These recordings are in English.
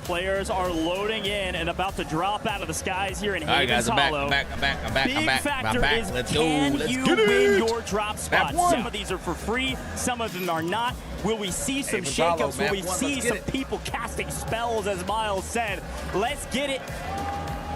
players are loading in and about to drop out of the skies here in Havens Hollow. I'm back. Big factor is, Let's can go. Let's you get win it. your drop spots? Some of these are for free, some of them are not. Will we see some shakeups? Will we see some people casting spells, as Miles said? Let's get it.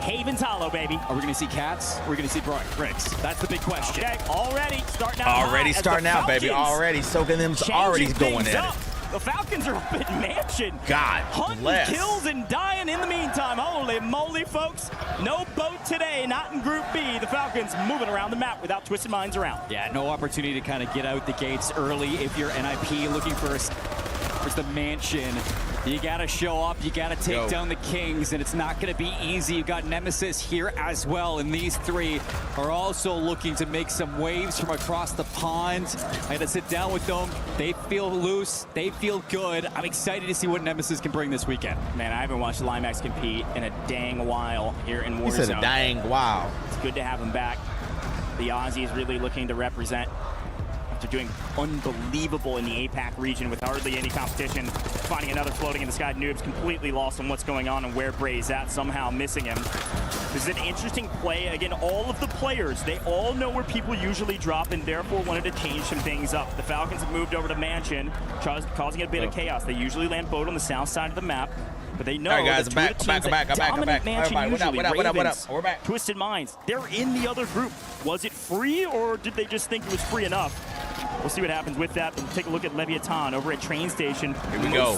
Havens Hollow, baby. Are we going to see cats? We're going to see bricks. That's the big question. Okay, already starting out. Already starting out, baby. Already soaking them. Already going at it. The Falcons are up in Mansion. God bless. Hunting kills and dying in the meantime. Holy moly, folks. No boat today, not in Group B. The Falcons moving around the map without twisted minds around. Yeah, no opportunity to kind of get out the gates early if you're NIP looking for the Mansion. You gotta show up, you gotta take down the Kings, and it's not gonna be easy. You've got Nemesis here as well, and these three are also looking to make some waves from across the pond. I gotta sit down with them. They feel loose, they feel good. I'm excited to see what Nemesis can bring this weekend. Man, I haven't watched Limax compete in a dang while here in Warzone. He said a dang wow. It's good to have him back. The Aussies really looking to represent. After doing unbelievable in the APAC region with hardly any competition, finding another floating in the sky. Noobs completely lost on what's going on and where Bray's at, somehow missing him. This is an interesting play. Again, all of the players, they all know where people usually drop and therefore wanted to change some things up. The Falcons have moved over to Mansion, causing a bit of chaos. They usually land boat on the south side of the map, but they know all right, guys, I'm back. What up? We're back. Twisted Minds, they're in the other group. Was it free, or did they just think it was free enough? We'll see what happens with that. We'll take a look at Leviathan over at Train Station. Here we go.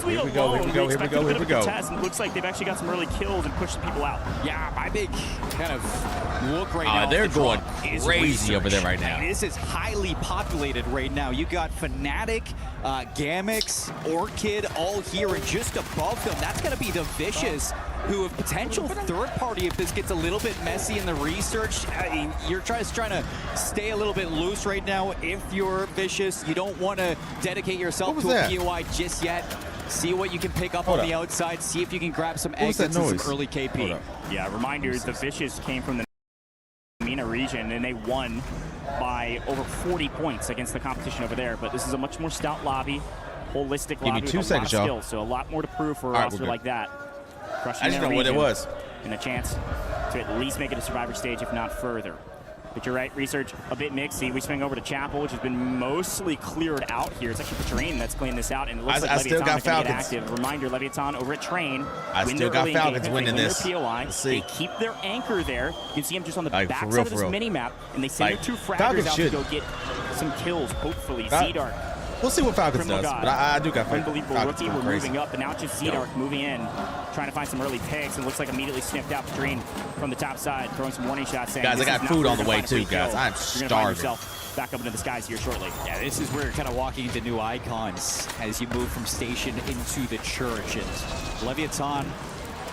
Test, and it looks like they've actually got some early kills and pushed some people out. Yeah, my big kind of look right now. They're going crazy over there right now. This is highly populated right now. You got Fnatic, Gamix, Orchid all here, and just above them, that's going to be the Vicious, who have potential third party if this gets a little bit messy in the research. I mean, you're trying to stay a little bit loose right now. If you're Vicious, you don't want to dedicate yourself to a POI just yet. See what you can pick up on the outside. See if you can grab some exits and some early KP. Yeah, reminder, the Vicious came from the MENA region, and they won by over 40 points against the competition over there. But this is a much more stout lobby, holistic lobby with a lot of skills. So a lot more to prove for a roster like that. I just know what it was. And a chance to at least make it a survivor stage, if not further. But you're right, research a bit mixy. We swing over to Chapel, which has been mostly cleared out here. It's actually Train that's cleaning this out, and it looks like Leviathan is going to get active. Reminder, Leviathan over at Train. I still got Falcons winning this. POI. They keep their anchor there. You can see them just on the backside of this mini-map, and they send their two fraggers out to go get some kills, hopefully. Z-Dark. We'll see what Falcons does, but I do got unbelievable rookie. We're moving up, and now it's just Z-Dark moving in, trying to find some early picks, and looks like immediately sniffed out the Dream from the top side, throwing some warning shots. Saying, guys, I got food on the way too, guys. I'm starving. Back up into the skies here shortly. Yeah, this is where you're kind of walking into new icons as you move from station into the church. And Leviathan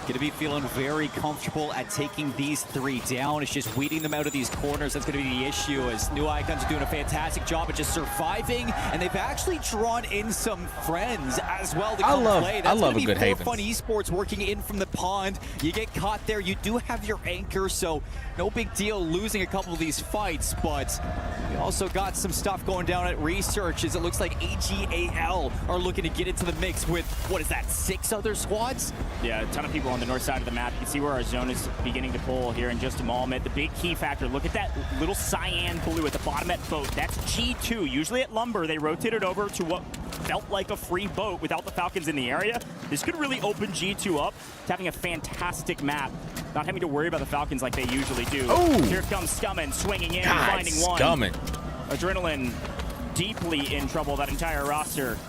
going to be feeling very comfortable at taking these three down. It's just weeding them out of these corners. That's going to be the issue, as New Icons are doing a fantastic job of just surviving, and they've actually drawn in some friends as well to come play. That's going to be more fun esports working in from the pond. You get caught there, you do have your anchor, so no big deal losing a couple of these fights, but we also got some stuff going down at research, as it looks like AGAL are looking to get into the mix with, what is that, 6 other squads? Yeah, a ton of people on the north side of the map. You can see where our zone is beginning to pull here in just a moment. The big key factor, look at that little cyan blue at the bottom at boat. That's G2. Usually at Lumber, they rotated over to what felt like a free boat without the Falcons in the area. This could really open G2 up to having a fantastic map, not having to worry about the Falcons like they usually do. Oh. Here comes Scummin scwinging in, finding one. Adrenaline deeply in trouble, that entire roster.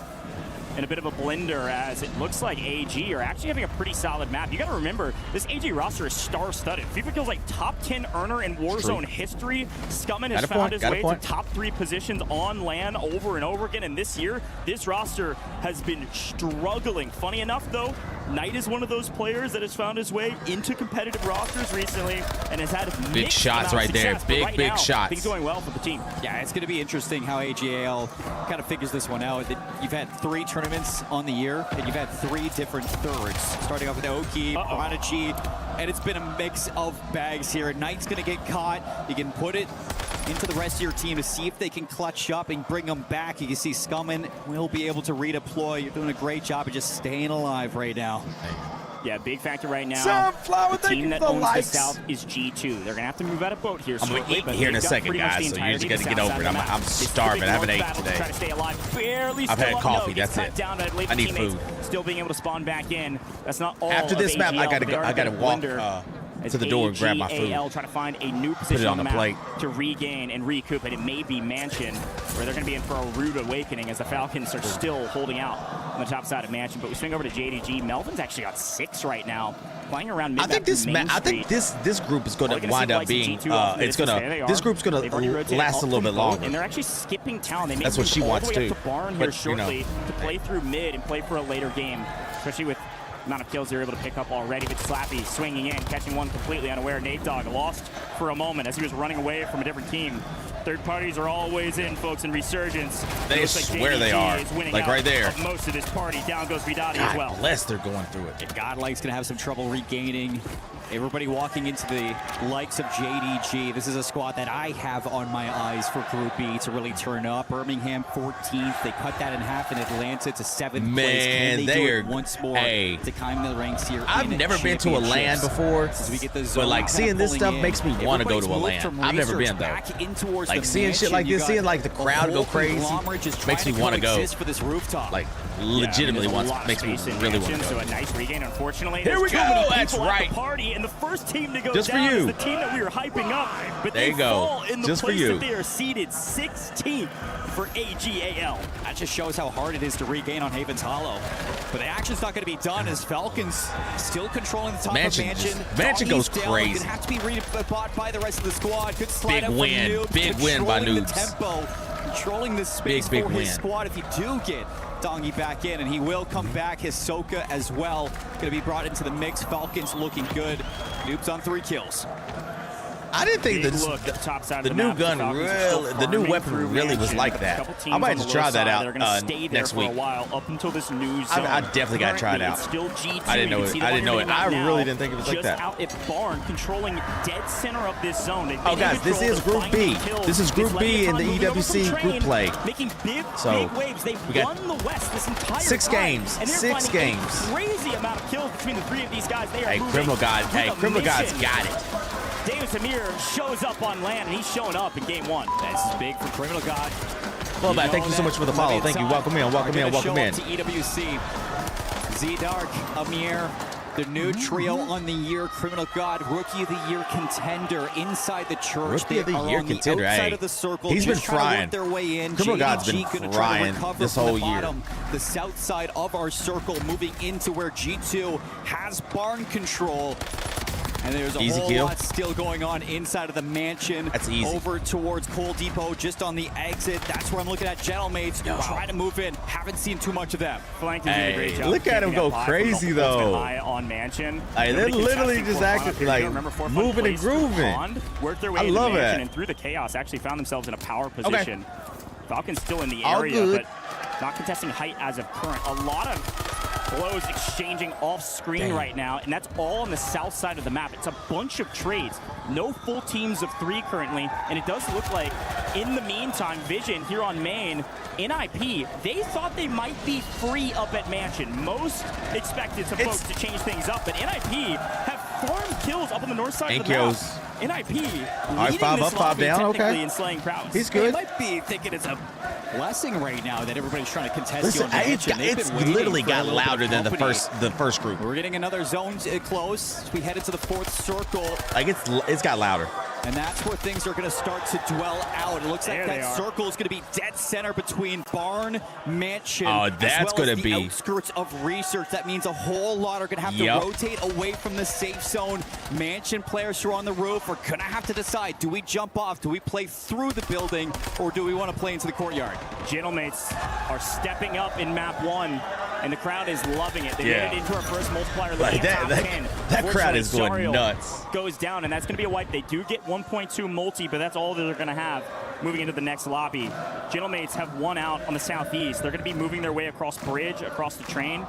In a bit of a blender, as it looks like AG are actually having a pretty solid map. You got to remember, this AG roster is star-studded. FIFA feels like top 10 earner in Warzone history. Scummin has found his way to top 3 positions on LAN over and over again, and this year, this roster has been struggling. Funny enough, though, Knight is one of those players that has found his way into competitive rosters recently and has had big shots right there. Big shots. Things going well for the team. Yeah, it's going to be interesting how AGAL kind of figures this one out. You've had 3 tournaments on the year, and you've had 3 different thirds, starting off with Oki, Prodigy, and it's been a mix of bags here. Knight's going to get caught. You can put it into the rest of your team to see if they can clutch up and bring them back. You can see Scummin will be able to redeploy. You're doing a great job of just staying alive right now. Yeah, big factor right now. Sunflower, the team that owns the South is G2. They're going to have to move out of boat here I'm going to eat here in a second, guys, so you're just going to get over it. I'm starving. I haven't ate today. To stay alive. Barely I've had coffee. That's it. Down, I need food. Still being able to spawn back in. That's not all. After this map, I got to walk to the door and grab my food. Trying to find a new position on the plate to regain and recoup, and it may be Mansion, where they're going to be in for a rude awakening as the Falcons are still holding out on the top side of Mansion. But we swing over to JDG. Melvin's actually got 6 right now, flying around mid-map. I think this group is going to wind up being this group's going to last a little bit longer. And they're actually skipping town. They may That's what she wants to. to. Barn here shortly to play through mid and play for a later game, especially with amount of kills they're able to pick up already. But Slappy swinging in, catching one completely unaware. Nate Dogg lost for a moment as he was running away from a different team. Third parties are always in, folks, in Resurgence. They swear they are. Like right there. Most of this party. Down goes Vidati as well. Bless, they're going through it. And Godlike's going to have some trouble regaining. Everybody walking into the likes of JDG. This is a squad that I have on my eyes for Group B to really turn up. Birmingham 14th. They cut that in half in Atlanta to 7th place. Can they do it once more to climb the ranks here? I've never been to a LAN before, but like seeing this stuff makes me want to go to a LAN. I've never been though. Like seeing shit like this, seeing like the crowd go crazy, makes me want to go. Like legitimately makes me really want to go. So a nice regain. Unfortunately, here we go. That's right. And the first team to go just down for you. is the team that we were hyping up. But there you go. In the just place for you. That they are seated 16th for AGAL. That just shows how hard it is to regain on Haven's Hollow. But the action's not going to be done as Falcons still controlling the top of Mansion. Mansion goes crazy. Going to have to be rebought by the rest of the squad. Good slide big win. Big win by Noobs. Tempo, controlling the space for his squad. If you do get Dongi back in, and he will come back. Hisoka as well going to be brought into the mix. Falcons looking good. Noobs on 3 kills. I didn't think the new gun really, the new weapon really was like that. I might have to try that out next week. Up until this news zone. I definitely got to try it out. Still G2. I didn't know it. I didn't know it. I really didn't think it was like that. Just out at Barn, controlling dead center of this zone. Oh, guys, this is Group B. This is Group B in the EWC group play. Making big waves. They've won the West this entire 6 games. And 6 games. Crazy amount of kills between the 3 of these guys. They are hey, Criminal God. Hey, Criminal God's got it. Davis Amir shows up on land, and he's showing up in game 1. This is big for Criminal God. Well, man, thank you so much for the follow. Thank you. Welcome in. Welcome in. Welcome in. To EWC. Z-Dark, Amir, the new trio on the year. Criminal God, Rookie of the Year contender inside the church. Rookie of the Year contender. Outside of the circle. He's been frying. Their way in. Criminal God's been frying this whole year. The south side of our circle, moving into where G2 has barn control. And there's a whole lot still going on inside of the Mansion. That's easy. Over towards Coal Depot, just on the exit. That's where I'm looking at Gentlemates. Trying to move in. Haven't seen too much of them. Flanking did a great job. Look at him go crazy, though. High on Mansion. They're literally just acting like moving and grooving. Worked their way into Mansion and through the chaos. Actually found themselves in a power position. Falcons still in the area, but not contesting height as of current. A lot of blows exchanging off screen right now, and that's all on the south side of the map. It's a bunch of trades. No full teams of 3 currently, and it does look like in the meantime, Vision here on main, NIP, they thought they might be free up at Mansion. Most expected some folks to change things up, but NIP have farmed kills up on the north side of the map. NIP leading 5 this up, 5 down. Okay, in slaying crowds. He's good. They might be thinking it's a blessing right now that everybody's trying to contest. Listen, it's literally got louder than the first group. We're getting another zone close as we head into the 4th circle. Like it's got louder. And that's where things are going to start to dwell out. It looks like that circle is going to be dead center between Barn, Mansion, that's going to be outskirts of Research. That means a whole lot are going to have to rotate away from the safe zone. Mansion players who are on the roof are going to have to decide, do we jump off, do we play through the building, or do we want to play into the courtyard? Gentlemates are stepping up in map 1. And the crowd is loving it. They made it into our first multiplier lead top 10. That crowd is going nuts. Goes down, and that's going to be a wipe. They do get 1.2 multi, but that's all that they're going to have moving into the next lobby. Gentlemates have 1 out on the southeast. They're going to be moving their way across bridge, across the train.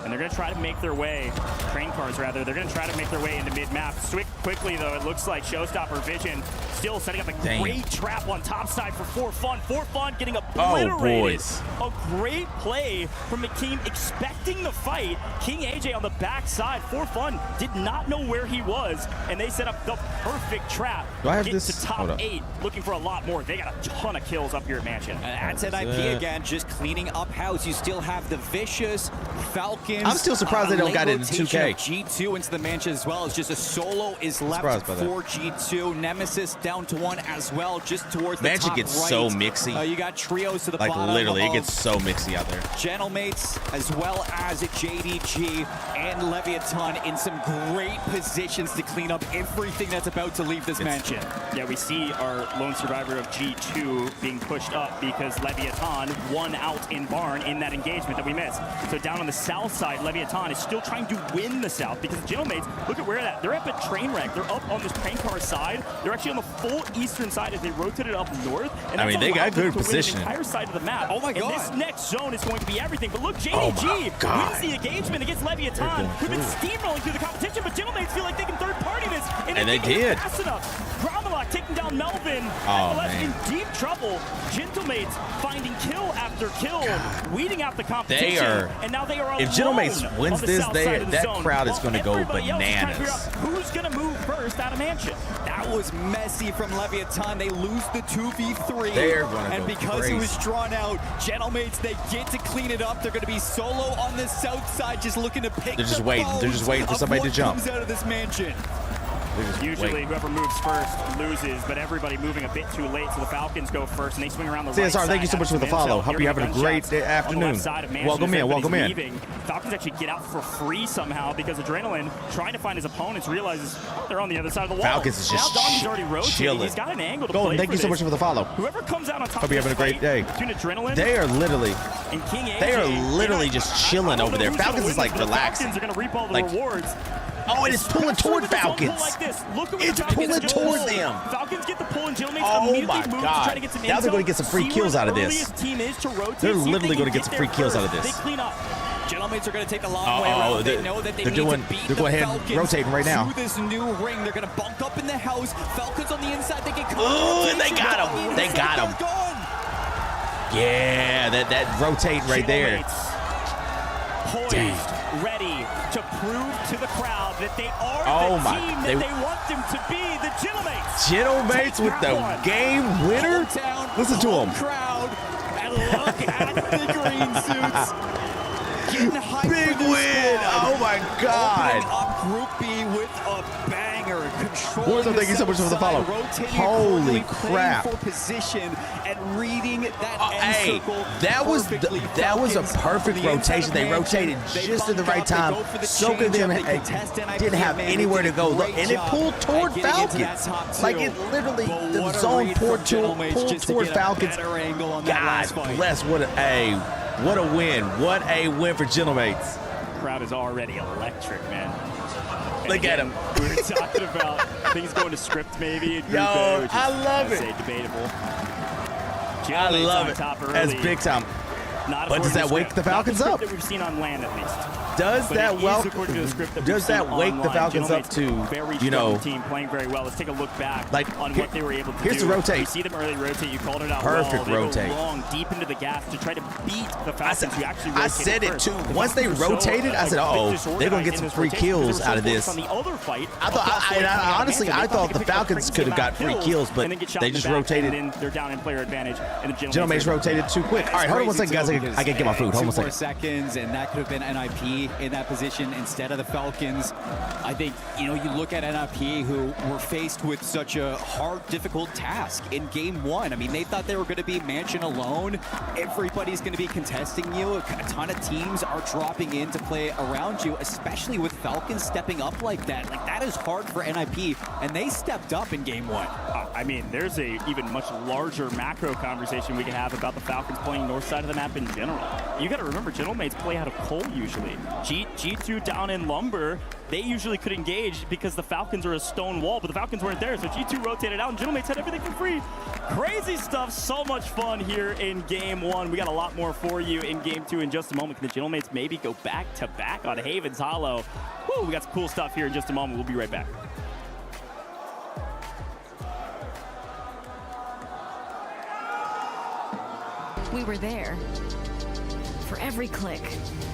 And they're going to try to make their way, train cars rather, they're going to try to make their way into mid-map. Quickly, though, it looks like Showstopper Vision still setting up a great trap on top side for 4Fun. 4Fun getting obliterated. Oh, boys. A great play from the team expecting the fight. King AJ on the backside. 4Fun did not know where he was, and they set up the perfect trap. Do I have Get this? to top 8, looking for a lot more. They got a ton of kills up here at Mansion. That's NIP again, just cleaning up house. You still have the Vicious, Falcons. I'm still surprised they don't got it in 2K. G2 into the Mansion as well. It's just a solo is left for G2. Nemesis down to 1 as well, just towards the Mansion top gets right. so mixy. You got trios to the like bottom. Literally, it gets so mixy out there. Gentlemates as well as JDG and Leviathan in some great positions to clean up everything that's about to leave this Mansion. Yeah, we see our lone survivor of G2 being pushed up because Leviathan won out in Barn in that engagement that we missed. So down on the south side, Leviathan is still trying to win the south because Gentlemates, look at where they're at a train wreck. They're up on this train car side. They're actually on the full eastern side as they rotated up north. And I mean, they got good position. The entire side of the map. Oh my God. And this next zone is going to be everything. But look, JDG wins the engagement against Leviathan, who've been steamrolling through the competition, but Gentlemates feel like they can third party this. And they did. Fast enough. Gromalok taking down Melvin. In deep trouble. Gentlemates finding kill after kill, weeding out the competition. And now they are alone. If Gentlemates wins this, that crowd is going to go bananas. Who's going to move first out of Mansion? That was messy from Leviathan. They lose the 2v3. They're going to and go because crazy. it was drawn out, Gentlemates, they get to clean it up. They're going to be solo on the south side, just looking to pick They're just waiting. They're just waiting for somebody to jump. Comes out of this Mansion. Usually whoever moves first loses, but everybody moving a bit too late, so the Falcons go first, and they swing around the right side. Thank you so much for the follow. Hope you're having a great afternoon. Welcome in, welcome in. Falcons actually get out for free somehow because Adrenaline, trying to find his opponents, realizes they're on the other side of the wall. Falcons is just already rotating. chilling. He's got an angle to Golden, play thank you so much for the follow. Whoever comes out on top Hope you're having a great day. between Adrenaline They are literally, and King AJ, they are literally just chilling over there. Falcons is like relaxing. Falcons are going to reap all the rewards. Oh, and it's pulling toward Falcons. It's pulling toward them. Falcons get the pull and Gentlemates oh my God. Now they're going to get some free kills out of this. They're literally going to get some free kills out of this. They clean up. Gentlemates are going to take a long way around. They know that they need to beat the Falcons rotating right now. through this new ring. They're going to bunk up in the house. Falcons on the inside. They get caught. And they got him. They got him. Yeah, that rotating right there. Poised, ready to prove to the crowd that they are the team that they want them to be, the Gentlemates. Gentlemates with the game winner? Listen to them. Crowd, and look at the green suits. Getting hyped Big win. Oh my God. Opening up Group B with a banger. Warzone, thank you so much for the follow. Holy crap. For position and reading that end circle that was a perfect rotation. They rotated just at the right time. So good them didn't have anywhere to go. And it pulled toward Falcons. Like it literally, the zone pulled toward Falcons. God bless, what a win. What a win for Gentlemates. The crowd is already electric, man. Look at him. We were talking about things going to script maybe. Yo, I love it. Debatable. I love it. That's big time. But does that wake the Falcons up? That we've seen on land at least. Does that wake the Falcons up to, you know, team playing very well? Let's take a look back on what they were able to do. Here's the rotate. You see them early rotate. You called it out. Perfect rotate. They go long, deep into the gas to try to beat the Falcons who actually rotated. I said it too. Once they rotated, I said, uh-oh, they're going to get some free kills out of this. On the other fight, honestly, I thought the Falcons could have got free kills, but they just rotated. And they're down in player advantage. And the Gentlemates rotated too quick. All right, hold on 1 second, guys. I can get my food. Hold on 1 second. 4 seconds, and that could have been NIP in that position instead of the Falcons. I think, you know, you look at NIP, who were faced with such a hard, difficult task in game 1. I mean, they thought they were going to be Mansion alone. Everybody's going to be contesting you. A ton of teams are dropping in to play around you, especially with Falcons stepping up like that. Like, that is hard for NIP, and they stepped up in game 1. I mean, there's a even much larger macro conversation we could have about the Falcons playing north side of the map in general. you got to remember, Gentlemates play out of Cole usually. G2 down in Lumber, they usually could engage because the Falcons are a stone wall, but the Falcons weren't there, so G2 rotated out, and Gentlemates had everything for free. Crazy stuff, so much fun here in Game 1. We got a lot more for you in Game 2 in just a moment. Can the Gentlemates maybe go back-to-back on Haven's Hollow? Woo, we got some cool stuff here in just a moment. We'll be right back. We were there. For every click,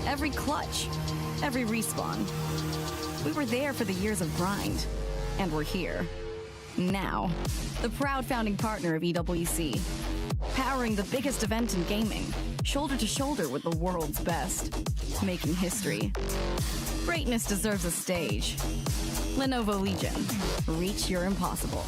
every clutch, every respawn. We were there for the years of grind. And we're here. Now. The proud founding partner of EWC. Powering the biggest event in gaming. Shoulder to shoulder with the world's best. Making history. Greatness deserves a stage. Lenovo Legion. Reach your impossible.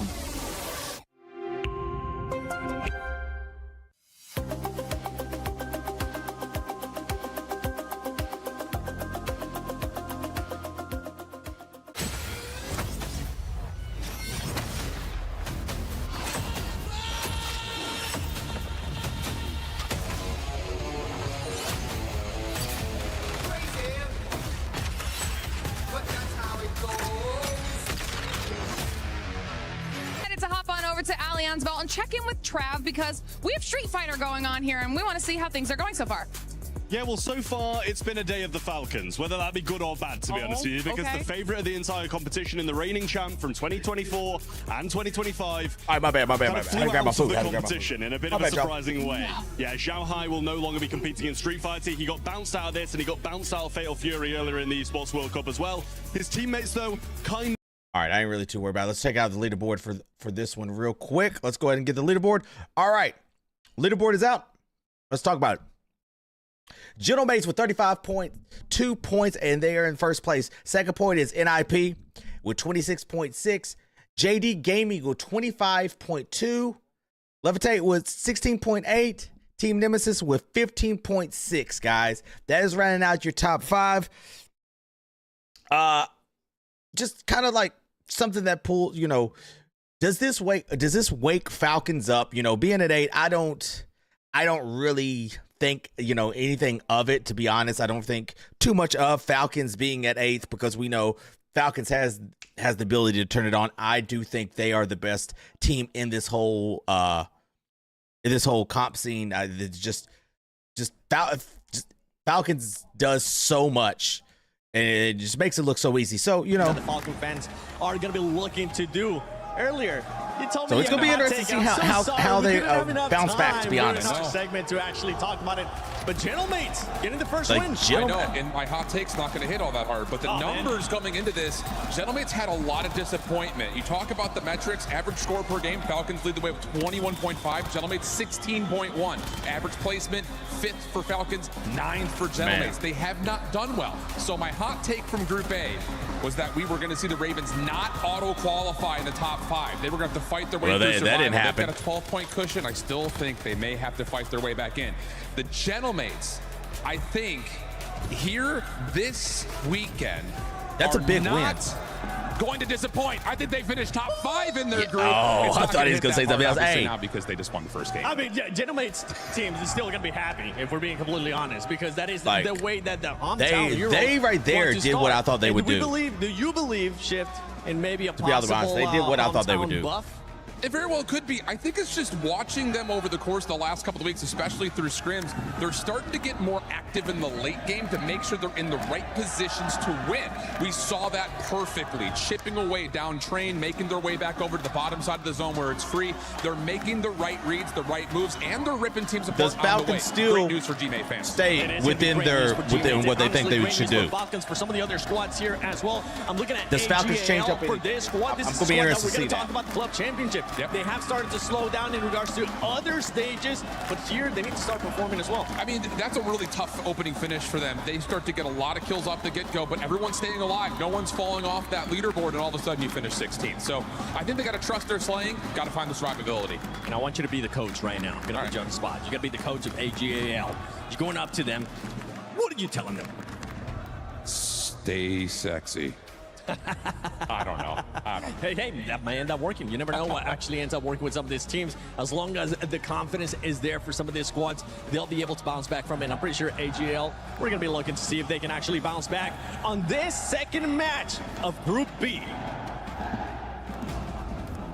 And check in with Trav because we have Street Fighter going on here and we want to see how things are going so far. Yeah, well, so far, it's been a day of the Falcons, whether that be good or bad, to be honest with you, because the favorite of the entire competition in the reigning champ from 2024 and 2025. All right, my bad. Flew out of the competition in a bit of a surprising way. Yeah, Xiao Hai will no longer be competing in Street Fighter. He got bounced out of this, and he got bounced out of Fatal Fury earlier in the Esports World Cup as well. His teammates, though, kind. All right, I ain't really too worried about it. Let's check out the leaderboard for this one real quick. Let's go ahead and get the leaderboard. All right, leaderboard is out. Let's talk about it. Gentlemates with 35.2 points, and they are in first place. Second point is NIP with 26.6. JD Gaming with 25.2. Levitate with 16.8. Team Nemesis with 15.6, guys. That is rounding out your top 5. Just kind of like something that pulls, does this wake Falcons up? Being at 8, I don't really think, anything of it, to be honest. I don't think too much of Falcons being at 8th because we know Falcons has the ability to turn it on. I do think they are the best team in this whole comp scene. Falcons does so much. And it just makes it look so easy. So, the Falcon fans are going to be looking to do earlier. You told me so it's going to be interesting to see how they bounce back, to be honest. Another segment to actually talk about it. But Gentlemates getting the first win. I know, and my hot take's not going to hit all that hard, but the numbers coming into this, Gentlemates had a lot of disappointment. You talk about the metrics, average score per game, Falcons lead the way with 21.5, Gentlemates 16.1. Average placement, 5th for Falcons, 9th for Gentlemates. They have not done well. So my hot take from Group A was that we were going to see the Ravens not auto-qualify in the top 5. They were going to have to fight their way through survival. That didn't happen. They've got a 12-point cushion. I still think they may have to fight their way back in. The Gentlemates, I think, here this weekend, that's a big win. Going to disappoint. I think they finished top 5 in their group. Oh, I thought he was going to say something else. Hey, now because they just won the first game. I mean, Gentlemates teams is still going to be happy if we're being completely honest, because that is the way that the hometown they right there did what I thought they would do. Do you believe, Shift, in maybe a possible they did what I thought they would do. Buff? It very well could be. I think it's just watching them over the course of the last couple of weeks, especially through scrims, they're starting to get more active in the late game to make sure they're in the right positions to win. We saw that perfectly, chipping away down train, making their way back over to the bottom side of the zone where it's free. They're making the right reads, the right moves, and they're ripping teams apart. Does Falcons still great news for GMA fans. Stay within what they think they should do? Falcons for some of the other squads here as well. I'm looking at does Falcons change up for this squad. This I'm going to be interested to see that. Talk about the club championship. Yep. They have started to slow down in regards to other stages, but here they need to start performing as well. I mean, that's a really tough opening finish for them. They start to get a lot of kills off the get-go, but everyone's staying alive. No one's falling off that leaderboard, and all of a sudden you finish 16th. So I think they got to trust their slaying, got to find the survivability. And I want you to be the coach right now. You're going to put you on the spot. You got to be the coach of AGAL. You're going up to them. What are you telling them? Stay sexy. I don't know. Hey, that may end up working. You never know what actually ends up working with some of these teams. As long as the confidence is there for some of these squads, they'll be able to bounce back from it. I'm pretty sure AGL, we're going to be looking to see if they can actually bounce back on this second match of Group B.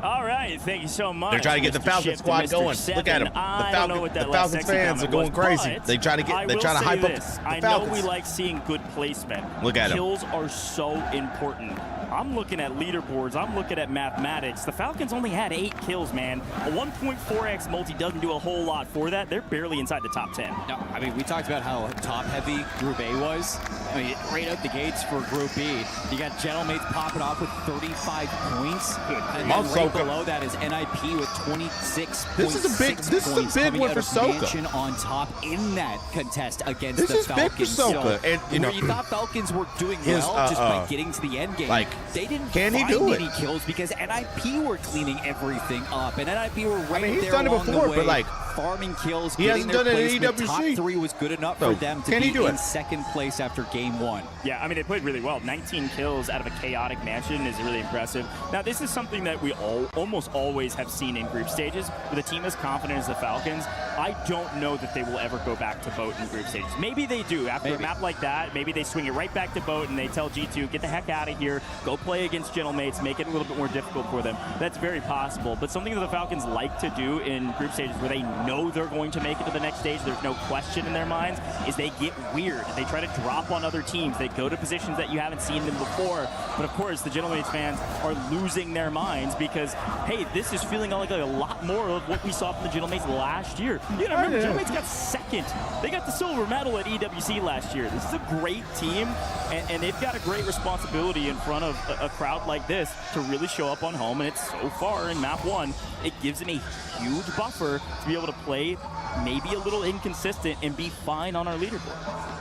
All right, thank you so much. They're trying to get the Falcons squad going. Look at them. The Falcons fans are going crazy. They're trying to hype up the Falcons. I know we like seeing good placement. Look at them. Kills are so important. I'm looking at leaderboards. I'm looking at mathematics. The Falcons only had 8 kills, man. A 1.4x multi doesn't do a whole lot for that. They're barely inside the top 10. No, I mean, we talked about how top-heavy Group A was. I mean, right out the gates for Group B, you got Gentlemates popping off with 35 points. And then right below that is NIP with 26 points. This is a big one for Soka. On top in that contest against the Falcons. This is big for Soka. And, you know, you thought Falcons were doing well just by getting to the end game. Like, they didn't can he find do any kills because NIP were cleaning everything up. And NIP were right he's there done it along before, the way, but like, farming kills, he hasn't done it in EWC. Top 3 was good enough for them to be in second place after game 1. Yeah, I mean, they played really well. 19 kills out of a chaotic mansion is really impressive. Now, this is something that we almost always have seen in group stages. With a team as confident as the Falcons, I don't know that they will ever go back to boat in group stages. Maybe they do. After a map like that, maybe they swing it right back to boat and they tell G2, get the heck out of here, go play against Gentlemates, make it a little bit more difficult for them. That's very possible. But something that the Falcons like to do in group stages where they know they're going to make it to the next stage, there's no question in their minds, is they get weird. They try to drop on other teams. They go to positions that you haven't seen them before. But of course, the Gentlemates fans are losing their minds because, hey, this is feeling like a lot more of what we saw from the Gentlemates last year. You know, remember, Gentlemates got second. They got the silver medal at EWC last year. This is a great team, and they've got a great responsibility in front of a crowd like this to really show up on home. And it's so far in map 1, it gives them a huge buffer to be able to play maybe a little inconsistent and be fine on our leaderboard.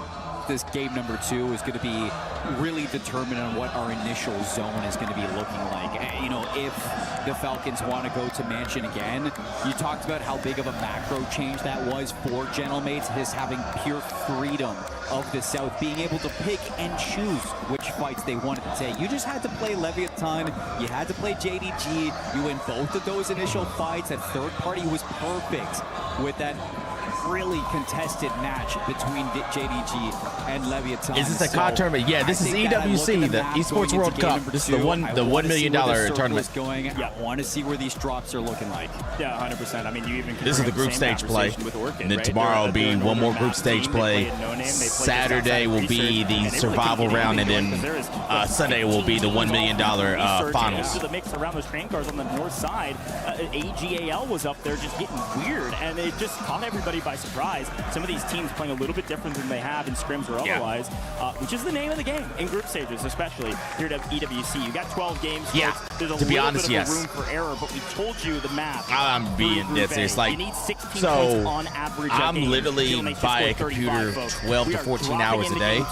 This game number 2 is going to be really determined on what our initial zone is going to be looking like. You know, if the Falcons want to go to Mansion again, you talked about how big of a macro change that was for Gentlemates, his having pure freedom of the South, being able to pick and choose which fights they wanted to take. You just had to play Leviathan, you had to play JDG, you win both of those initial fights. That third party was perfect with that really contested match between JDG and Leviathan. Is this a COD tournament? Yeah, this is EWC, the Esports World Cup. This is the $1 million tournament. I want to see where these drops are looking like. Yeah, 100%. I mean, you even this is the group stage play. And then tomorrow will be one more group stage play. Saturday will be the survival round, and then Sunday will be the $1 million finals. The mix around those train cars on the north side, AGAL was up there just getting weird, and it just caught everybody by surprise. Some of these teams playing a little bit different than they have in scrims or otherwise, which is the name of the game in group stages, especially here at EWC. You got 12 games. Yeah, there's a to be little honest, bit of a room for error, but we told you the map. I'm being dead serious. Like, you need 16 so points on average. I'm literally by a computer 12 to 14 hours a day,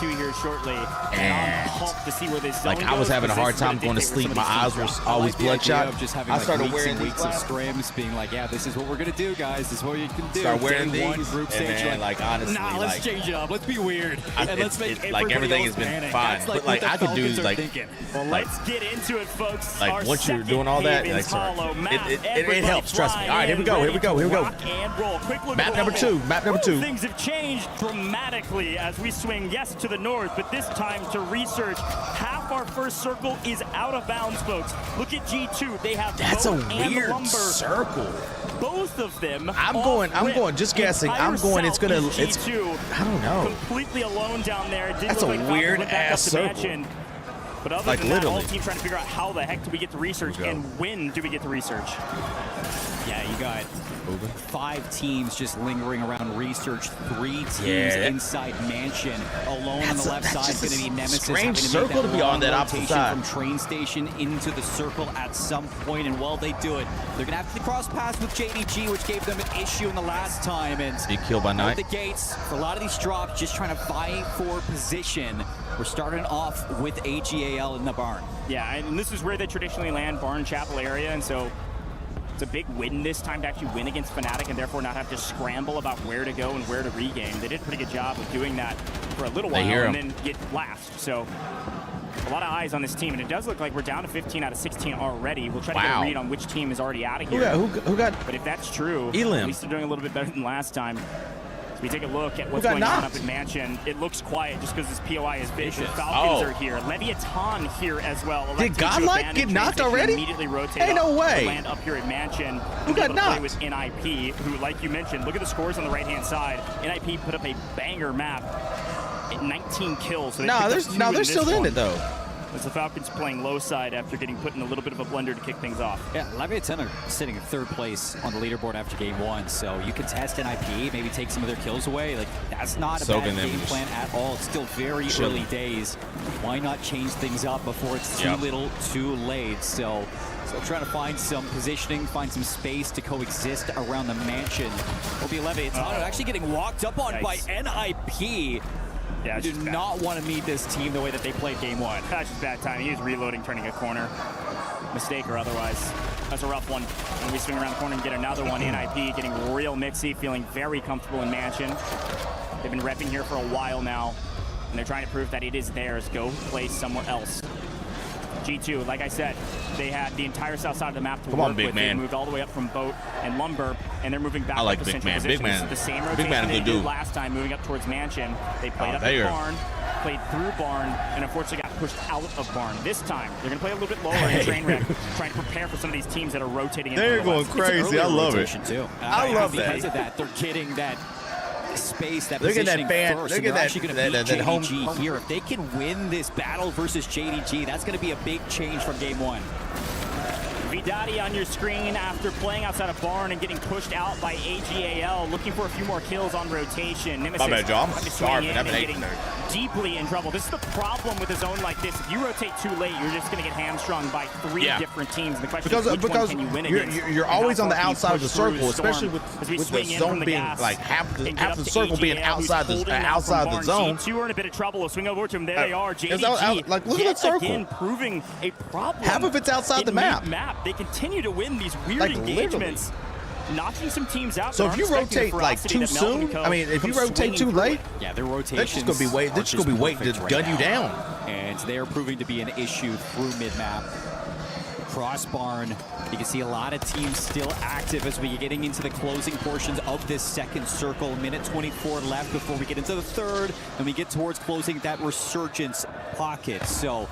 and like I was having a hard time going to sleep. My eyes were always bloodshot. I started wearing weeks of scrims, being like, yeah, this is what we're gonna do, guys. This is what you can do. Start wearing these, group stage, and like honestly, nah, let's change it up. Let's be weird. And let's make like everything has been fine. But like I could do like, well, let's get into it, folks. Like once you're doing all that, like, it helps. Trust me. All right, here we go. Map number 2. Map number 2. Things have changed dramatically as we swing to the north, but this time to research. Half our first circle is out of bounds, folks. Look at G2. They have that's a weird lumber. Circle. Both of them. I'm going. Just guessing. I'm going. It's gonna. It's. I don't know. Completely alone down there. That's a weird ass circle. But other than that, all team trying to figure out how the heck do we get to research and when do we get to research. Yeah, you got 5 teams just lingering around research, 3 teams inside Mansion. Alone on the left side is going to be Nemesis. Strange circle to be on that opposite side. From train station into the circle at some point, and while they do it, they're going to have to cross paths with JDG, which gave them an issue in the last time. And be killed by night. The gates for a lot of these drops, just trying to vie for position. We're starting off with AGAL in the barn. Yeah, and this is where they traditionally land, Barn Chapel area, and so it's a big win this time to actually win against Fnatic and therefore not have to scramble about where to go and where to regain. They did a pretty good job of doing that for a little while and then get last. So A lot of eyes on this team, and it does look like we're down to 15 out of 16 already. We'll try to get a read on which team is already out of here. Who got? But if that's true, Elim. at least they're doing a little bit better than last time. So we take a look at what's going on up in Mansion. It looks quiet just because this POI is big. The Falcons are here. Leviathan here as well. Did Godlike get knocked already? Immediately rotate hey, no way. Land up here at Mansion. Who got knocked? With NIP, who, like you mentioned, look at the scores on the right-hand side. NIP put up a banger map. 19 kills. So they're still in it though. As the Falcons playing low side after getting put in a little bit of a blender to kick things off. Yeah, Leviathan are sitting in 3rd place on the leaderboard after game 1, so you can test NIP, maybe take some of their kills away. Like, that's not a bad game plan at all. It's still very early days. Why not change things up before it's too little, too late? So trying to find some positioning, find some space to coexist around the Mansion. Will be Leviathan actually getting walked up on by NIP. Yeah, do not want to meet this team the way that they played game 1. That's just bad timing. He was reloading, turning a corner. Mistake or otherwise. That's a rough one. And we swing around the corner and get another one. NIP getting real mixy, feeling very comfortable in Mansion. They've been repping here for a while now, and they're trying to prove that it is theirs. Go play somewhere else. G2, like I said, they had the entire south side of the map to work with. They moved all the way up from Boat and Lumber, and they're moving back up to central position. Big man. The same rotation they did last time, moving up towards Mansion. They played up at Barn, played through Barn, and unfortunately got pushed out of Barn. This time, they're going to play a little bit lower in Trainwreck, trying to prepare for some of these teams that are rotating. They're going crazy. I love it. Too. I love that. Because of that, they're getting that space, that look positioning at that first. Look at actually going to beat JDG home here. If they can win this battle versus JDG, that's going to be a big change from game 1. Vidati on your screen after playing outside of Barn and getting pushed out by AGAL, looking for a few more kills on rotation. Nemesis, my bad, John. I'm starving. I'm getting deeply in trouble. This is the problem with a zone like this. If you rotate too late, you're just going to get hamstrung by 3 different teams. The question is, which one can you win against? You're always on the outside of the circle, especially with the zone being like half the circle being outside the zone. G2 are in a bit of trouble. We'll swing over to them. There they are. JDG, like, look at that circle. Again, proving a problem. Half of it's outside the map. They continue to win these weird engagements, knocking some teams out. So if you rotate like too soon, I mean, if you rotate too late, their rotation. They're just gonna be waiting to gun you down. And they are proving to be an issue through mid-map. Cross Barn, you can see a lot of teams still active as we get getting into the closing portions of this second circle. Minute 24 left before we get into the third, and we get towards closing that resurgence pocket. So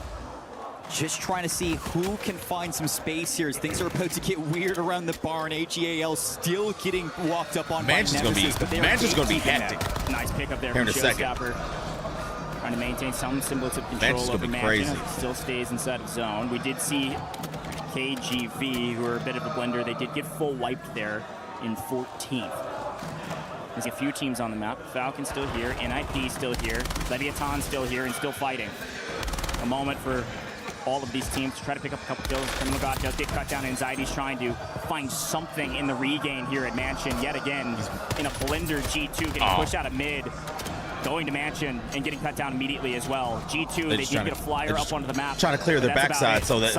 just trying to see who can find some space here as things are about to get weird around the barn. AGAL still getting walked up on by Nemesis, but Mansion's going to be hectic. Nice pickup there from Showstopper. Trying to maintain some semblance of control over Mansion. Still stays inside of zone. We did see KGV, who are a bit of a blender. They did get full wiped there in 14th. There's a few teams on the map. Falcon still here, NIP still here, Leviathan still here and still fighting. A moment for all of these teams to try to pick up a couple kills. Criminal God does get cut down. Anxiety's trying to find something in the regain here at Mansion. Yet again, in a blender, G2 getting pushed out of mid, going to Mansion and getting cut down immediately as well. G2, they did get a flyer up onto the map. Trying to clear their backside, so that's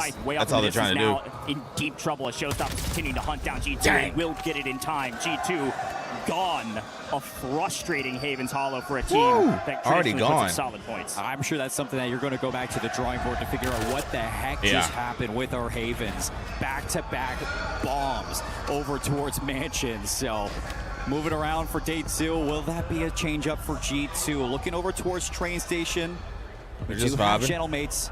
all they're trying to do. In deep trouble as Showstopper's continuing to hunt down G2 and will get it in time. G2 gone. A frustrating Havens Hollow for a team that already gone. Solid points. I'm sure that's something that you're going to go back to the drawing board to figure out what the heck just happened with our Havens. Back-to-back bombs over towards Mansion. So moving around for day 2. Will that be a change up for G2? Looking over towards train station. They're just vibing. Channel mates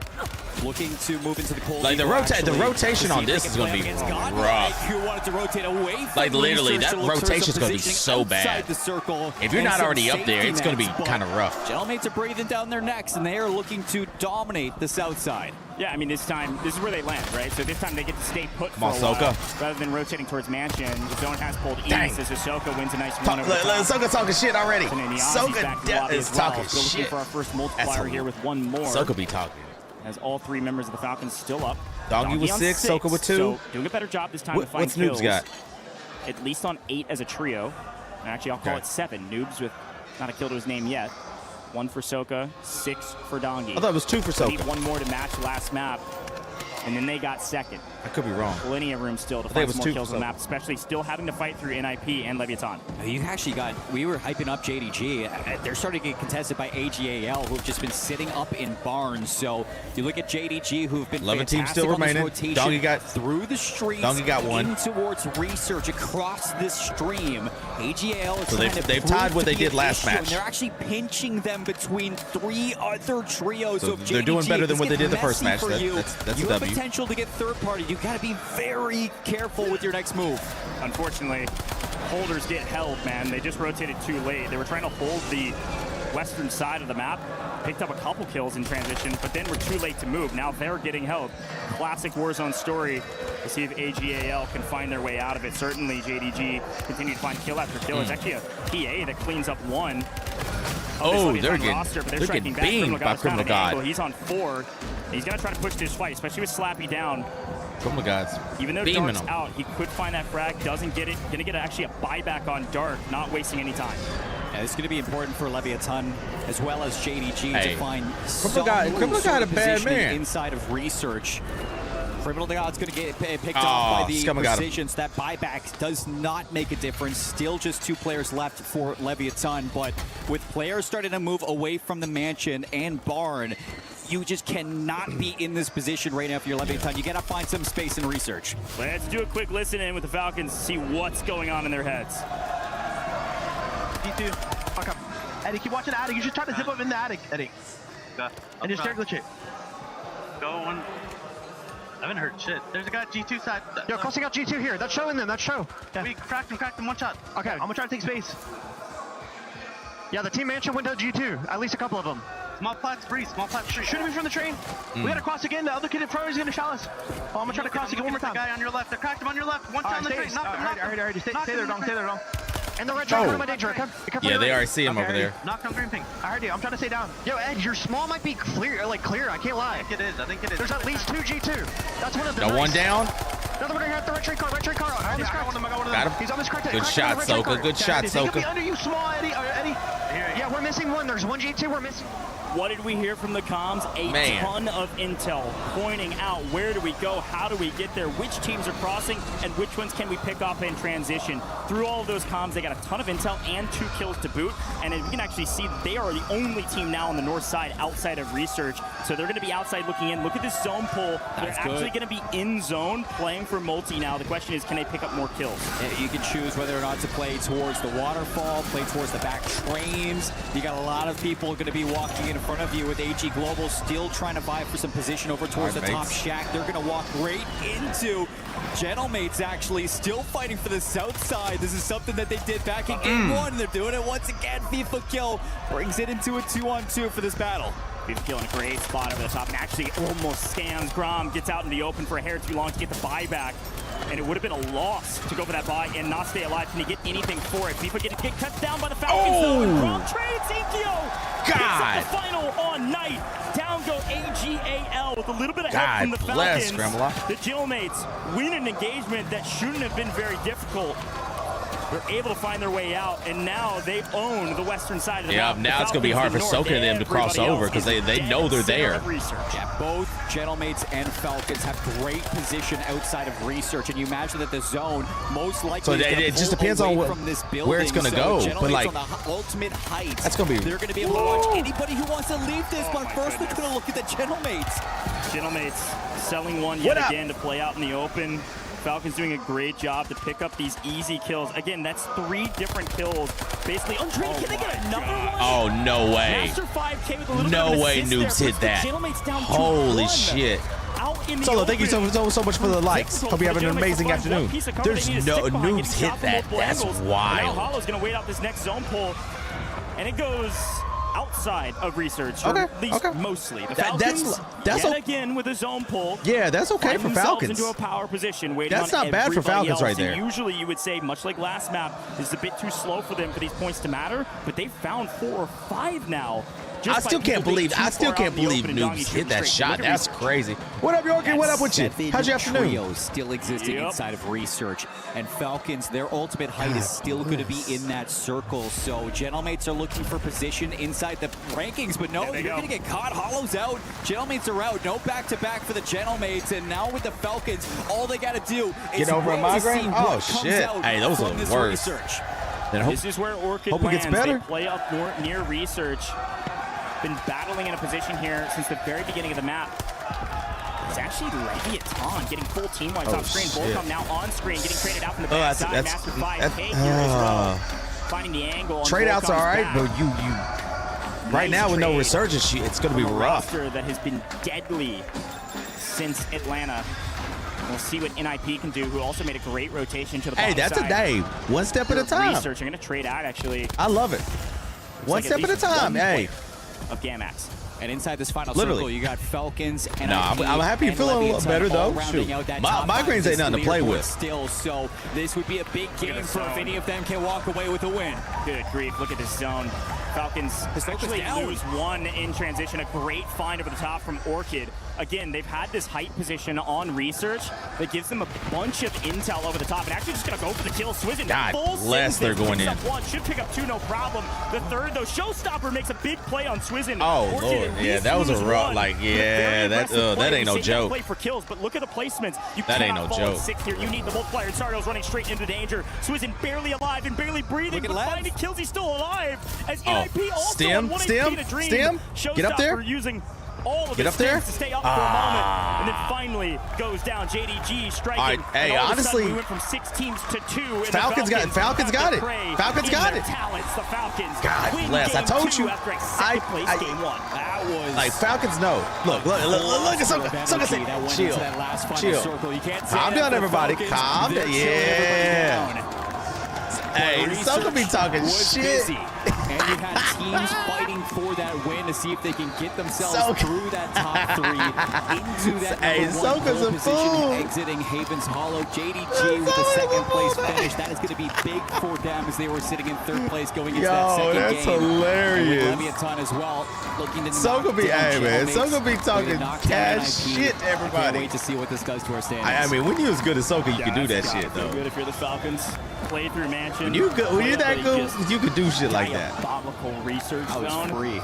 looking to move into the cold. Like the rotation on this is going to be rough. You wanted to rotate away from like literally, that rotation is going to be so bad. The circle, if you're not already up there, it's going to be kind of rough. Channel mates are breathing down their necks, and they are looking to dominate the south side. Yeah, I mean, this time, this is where they land, right? So this time they get to stay put for a while, rather than rotating towards Mansion. The zone has pulled east as Ahsoka wins a nice run over the top. Ahsoka talking shit already. Ahsoka is talking shit. Still looking for our first multiplier here with one more. Ahsoka be talking. As all 3 members of the Falcons still up. Doggy with 6, Ahsoka with 2. So doing a better job this time to find kills. What's Noobs got? At least on 8 as a trio. And actually, I'll call it 7. Noobs with not a kill to his name yet. 1 for Soka, 6 for Dongi. I thought it was 2 for Soka. Need one more to match last map. And then they got second. I could be wrong. Plenty of room still to find some more kills on the map, especially still having to fight through NIP and Leviathan. You actually got, we were hyping up JDG. They're starting to get contested by AGAL, who have just been sitting up in barns. So you look at JDG, who've been 11 teams fantastic still on this remaining. rotation Donkey got through the streets, Donkey got one. in towards research across this stream. AGAL is So trying to they've tied what they did last match. And they're actually pinching them between 3 other trios. So if they're JDG, doing better than what they did the first match. For you That's you a have W. potential to get third party. You got to be very careful with your next move. Unfortunately, holders get held, man. They just rotated too late. They were trying to hold the western side of the map, picked up a couple kills in transition, but then were too late to move. Now they're getting held. Classic Warzone story to see if AGAL can find their way out of it. Certainly JDG continue to find kill after kill. It's actually a PA that cleans up one. Oh, they're getting beamed by Criminal God. He's on 4. He's going to try to push this fight, especially with Slappy down. Criminal God's Even though beaming Dark's him. out, he could find that frag, doesn't get it. Going to get actually a buyback on Dark, not wasting any time. Yeah, it's going to be important for Leviathan as well as JDG to find some Criminal God a bad positioning man. inside of research. Criminal God's going to get picked off by the precisions. That buyback does not make a difference. Still just 2 players left for Leviathan, but with players starting to move away from the mansion and barn, you just cannot be in this position right now for your Leviathan. You got to find some space in research. Let's do a quick listen in with the Falcons to see what's going on in their heads. D2, okay. Eddie, keep watching the attic. You should try to zip up in the attic, Eddie. And just stare glitch it. Go on. I haven't heard shit. There's a guy at G2 side. Yo, crossing out G2 here. That's showing them. That's show. Yeah. We cracked him, one shot. Okay, I'm gonna try to take space. Yeah, the team mansion went to G2. At least a couple of them. Small plat's free, small plat's free. Shooting me from the train. We gotta cross again. The other kid in front is gonna shot us. Oh, I'm gonna try to cross again one more time. The guy on your left. I cracked him on your left. One shot on the train. Knocked him. Alright. Stay there, Dong. Stay there, Dong. And the red train, come danger. Yeah, they already see him over there. Knocked on green ping. I heard you. I'm trying to stay down. Yo, Ed, your small might be clear. I can't lie. I think it is. There's at least 2 G2. That's one of them. Got one down. Another one at the red train car. On this crack. Got him. He's on this crack. Good shot, Soka. Good shot, He could be Soka. under you, small, Eddie. Yeah, we're missing one. There's one G2 we're missing. What did we hear from the comms? A ton of intel pointing out where do we go, how do we get there, which teams are crossing, and which ones can we pick up in transition. Through all of those comms, they got a ton of intel and 2 kills to boot, and we can actually see they are the only team now on the north side outside of research, so they're going to be outside looking in. Look at this zone pull. They're actually going to be in zone playing for multi now. The question is, can they pick up more kills? You can choose whether or not to play towards the waterfall, play towards the back trains. You got a lot of people going to be walking in front of you with AG Global still trying to vie for some position over towards the top shack. They're going to walk right into Gentlemates, actually still fighting for the south side. This is something that they did back in game 1. They're doing it once again. FIFA kill brings it into a 2-on-2 for this battle. FIFA kill in a great spot over the top and actually almost scans Grom, gets out in the open for a hair too long to get the buyback. And it would have been a loss to go for that buy and not stay alive. Can he get anything for it? FIFA get cut down by the Falcons though. And Grom trades Ezekiel. God. The final on night. Down go AGAL with a little bit of help from the Falcons. The Gillmates win an engagement that shouldn't have been very difficult. They're able to find their way out, and now they own the western side of the map. Now it's going to be hard for Soka and them to cross over because they know they're there. Yeah, both Gentlemates and Falcons have great position outside of research, and you imagine that the zone most likely it just depends on where it's going to go. But like on the ultimate heights, that's going to be. They're going to be able to watch anybody who wants to leave this. But first, we're going to look at the Gentlemates. Gentlemates selling one yet again to play out in the open. Falcons doing a great job to pick up these easy kills. Again, that's 3 different kills. Basically, can they get another one? Oh, no way. Master 5K with a little no bit of way Noobs hit that. Holy shit. Solo, thank you so much for the likes. Hope you have an amazing afternoon. There's no Noobs hit that. That's wild. Now Hollow's going to wait out this next zone pull, and it goes outside of research, or at least mostly. The Falcons, that's again with a zone pull. Yeah, that's okay for Falcons. Into a power position, waiting that's on not bad for Falcons right there. And usually you would say, much like last map, this is a bit too slow for them for these points to matter, but they found 4 or 5 now I still can't believe Noobs hit that shot. That's crazy. What up, Yorkie? What up with you? How's your afternoon? Trio still existing inside of Research. And Falcons, their ultimate height is still going to be in that circle. So Gentlemates are looking for position inside the rankings, but no, they're going to get caught. Hollow's out. Gentlemates are out. No back-to-back for the Gentlemates. And now with the Falcons, all they got to do is get over a migraine. Oh, shit. Hey, those are the worst. This is where Orchid hope lands. It gets better. They play up near Research. Been battling in a position here since the very beginning of the map. It's actually Leviathan getting full team wipes off screen. Volcom now on screen, getting traded out from the backside. Master 5K here as well. Finding the angle. Trade outs are all right, but you right now with no resurgence, it's going to be rough. That has been deadly since Atlanta. We'll see what NIP can do, who also made a great rotation to the bottom that's side. a day. One step at a time. Research. I'm going to trade out, actually. I love it. One step at a time. Hey. Of Gamax. And inside this final circle, you got Falcons and I'm happy you're feeling a little better, though. Shoot. Migraines ain't nothing to play with. Still, so this would be a big game for if any of them can walk away with a win. Good grief. Look at this zone. Falcons actually lose one in transition. A great find over the top from Orchid. Again, they've had this height position on Research that gives them a bunch of intel over the top. And actually just going to go for the kill. Swizzin. God bless, they're going in. One. Should pick up two, no problem. The third, though, Showstopper makes a big play on Swizzin. Oh, Lord. Yeah, that was a rough, like, yeah, that ain't no joke. Play for kills, but look at the placements. That ain't no joke. Sixth here. You need the multiplier. Sardo's running straight into danger. Swizzin barely alive and barely breathing, but finding kills. He's still alive. As NIP also on 1 HP to Dream. Get up there. Using all of his strength to stay up for a moment, and then finally goes down. JDG striking. All right, hey, honestly, we went from 6 teams to 2. Falcons got it. Falcons got it. Falcons got it. Talents, the Falcons. God bless. I told you. I game 1. That was like Falcons. No, look at something. Chill. Calm down, everybody. Calm down. Yeah. Hey, Soka be talking shit. And you had teams fighting for that win to see if they can get themselves through that top 3 into that number 1 position, exiting Haven's Hollow. JDG with the second place finish. That is going to be big for them as they were sitting in 3rd place going into that second game. That's hilarious. Leviathan as well, looking to Soka be talking cash shit to everybody. Can't wait to see what this does to our standings. I mean, when you as good as Soka, you can do that shit, though. Good if you're the Falcons. Play through Mansion. When you're that good, you could do shit like that. Diabolical Research zone. Free.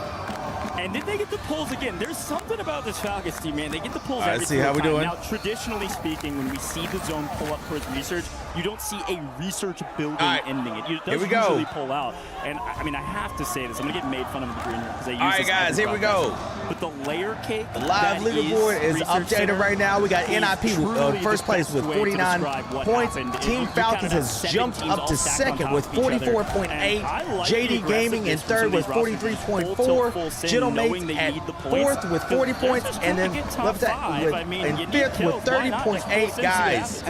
And did they get the pulls again? There's something about this Falcons team, man. They get the pulls every single time. Now, traditionally speaking, when we see the zone pull up towards Research, you don't see a Research building ending it. It does usually pull out. And I mean, I have to say this. I'm going to get made fun of in the green room because they use this. All right, guys, here we go. But the layer cake. The live leaderboard is updated right now. We got NIP first place with 49 points. Team Falcons has jumped up to second with 44.8. JD Gaming in third with 43.4. Gentlemates at fourth with 40 points, and then left in fifth with 30.8. Guys,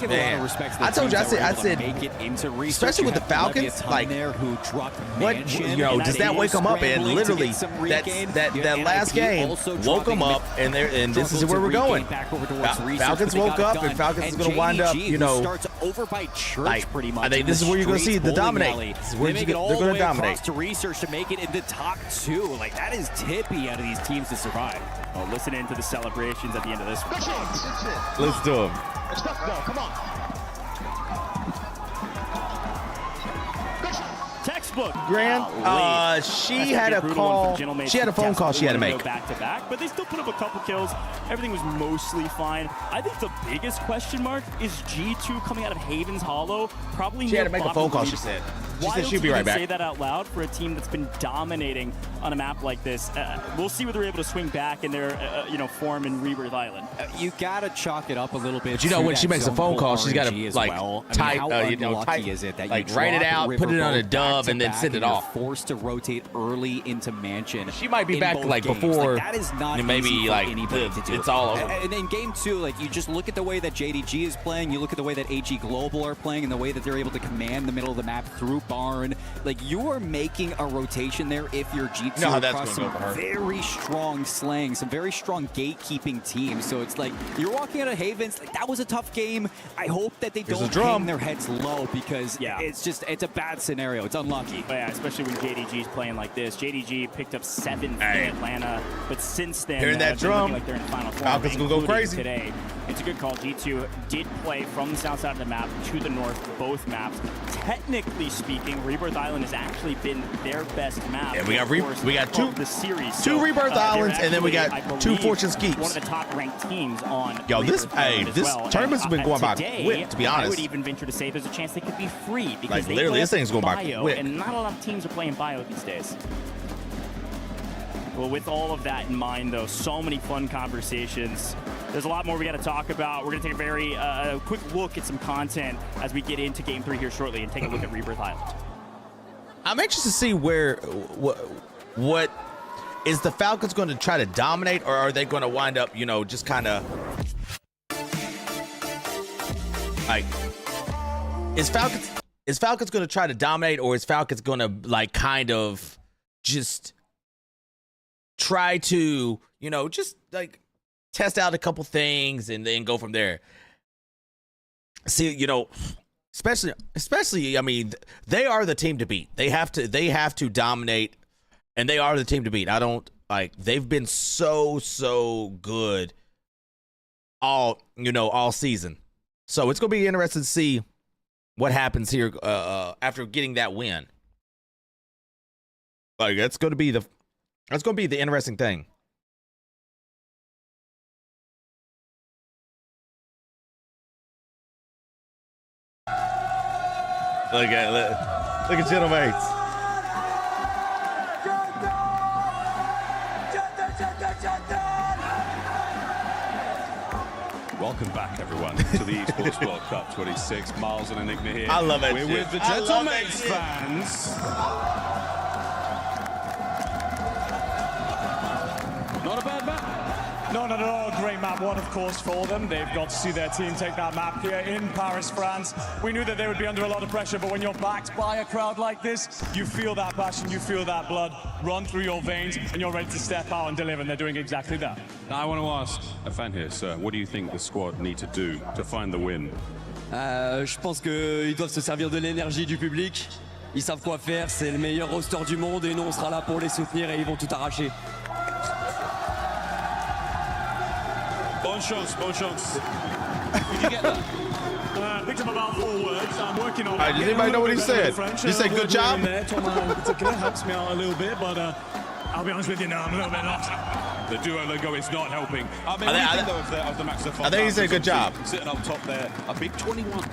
man. I told you, I said, especially with the Falcons, like, what, does that wake them up? And literally, that last game woke them up, and this is where we're going. Falcons woke up, and Falcons is going to wind up, like, I think this is where you're going to see the dominate. This is where they're going to dominate. To Research to make it into top 2. Like, that is tippy out of these teams to survive. Well, listen into the celebrations at the end of this one. Let's do them. Come on. Textbook. Grant, she had a call. She had a phone call she had to make. Back to back, but they still put up a couple kills. Everything was mostly fine. I think the biggest question mark is G2 coming out of Haven's Hollow. Probably she had to make a phone call. She said. She said she'd be right back. Say that out loud for a team that's been dominating on a map like this. We'll see whether they're able to swing back in their form in Rebirth Island. You gotta chalk it up a little bit. But when she makes a phone call, she's got to like type, is it that like write it out, put it on a dub, and then send it off. Forced to rotate early into Mansion. She might be back like before. That is not maybe like anybody to do. It's all over. And in game 2, like, you just look at the way that JDG is playing. You look at the way that AG Global are playing, and the way that they're able to command the middle of the map through barn. Like, you are making a rotation there if you're G2 You know how that's across gonna some go for her. very strong slaying, some very strong gatekeeping teams. So it's like, you're walking out of Havens, like, that was a tough game. I hope that they don't hang their heads low, because it's a bad scenario. It's unlucky. But yeah, especially when JDG's playing like this. JDG picked up 7th in Atlanta, but since then, hearing that drum, like they're in final form, Falcons gonna go crazy today. It's a good call. G2 did play from the south side of the map to the north, both maps. Technically speaking, Rebirth Island has actually been their best map. Yeah, we got two the series. Two Rebirth Islands, and then we got I 2 Fortune Skeeps. One of the top ranked teams on. Yo, this tournament's been going by today, quick, to be honest. I would even venture to say there's a chance they could be free because Like, they literally, play this thing's going by bio, quick. and not a lot of teams are playing bio these days. Well, with all of that in mind, though, so many fun conversations. There's a lot more we got to talk about. We're going to take a very quick look at some content as we get into Game 3 here shortly and take a look at Rebirth Island. I'm anxious to see what is the Falcons going to try to dominate, or are they going to wind up, you know, just kind of like, is Falcons going to try to dominate, or is Falcons going to like kind of just try to, you know, just like test out a couple things and then go from there? See, you know, especially, I mean, they are the team to beat. They have to dominate, and they are the team to beat. I don't like, they've been so good all season. So it's going to be interesting to see what happens here after getting that win. Like, that's going to be the interesting thing. Look at Gentleman's. Welcome back, everyone, to the Esports World Cup 26. Miles and Enigma here. I love it. We're with the Gentleman's fans. Not a bad map. No, not at all. A great map one, of course, for them. They've got to see their team take that map here in Paris, France. We knew that they would be under a lot of pressure, but when you're backed by a crowd like this, you feel that passion, you feel that blood run through your veins, and you're ready to step out and deliver, and they're doing exactly that. Now, I want to ask a fan here, sir, what do you think the squad need to do to find the win? Je pense qu'ils doivent se servir de l'énergie du public. Ils savent quoi faire, c'est le meilleur roster du monde, et nous, on sera là pour les soutenir, et ils vont tout arracher. Bonne chance, bonne chance. Did you get that? Picked up about 4 words. I'm working on it. Does anybody know what he said? Did he say good job? Tom in particular helps me out a little bit, but I'll be honest with you now, I'm a little bit lost. The duo logo is not helping. I mean, what do you think, though, of the match so far? I think he said good job. Sitting up top there, a big 21.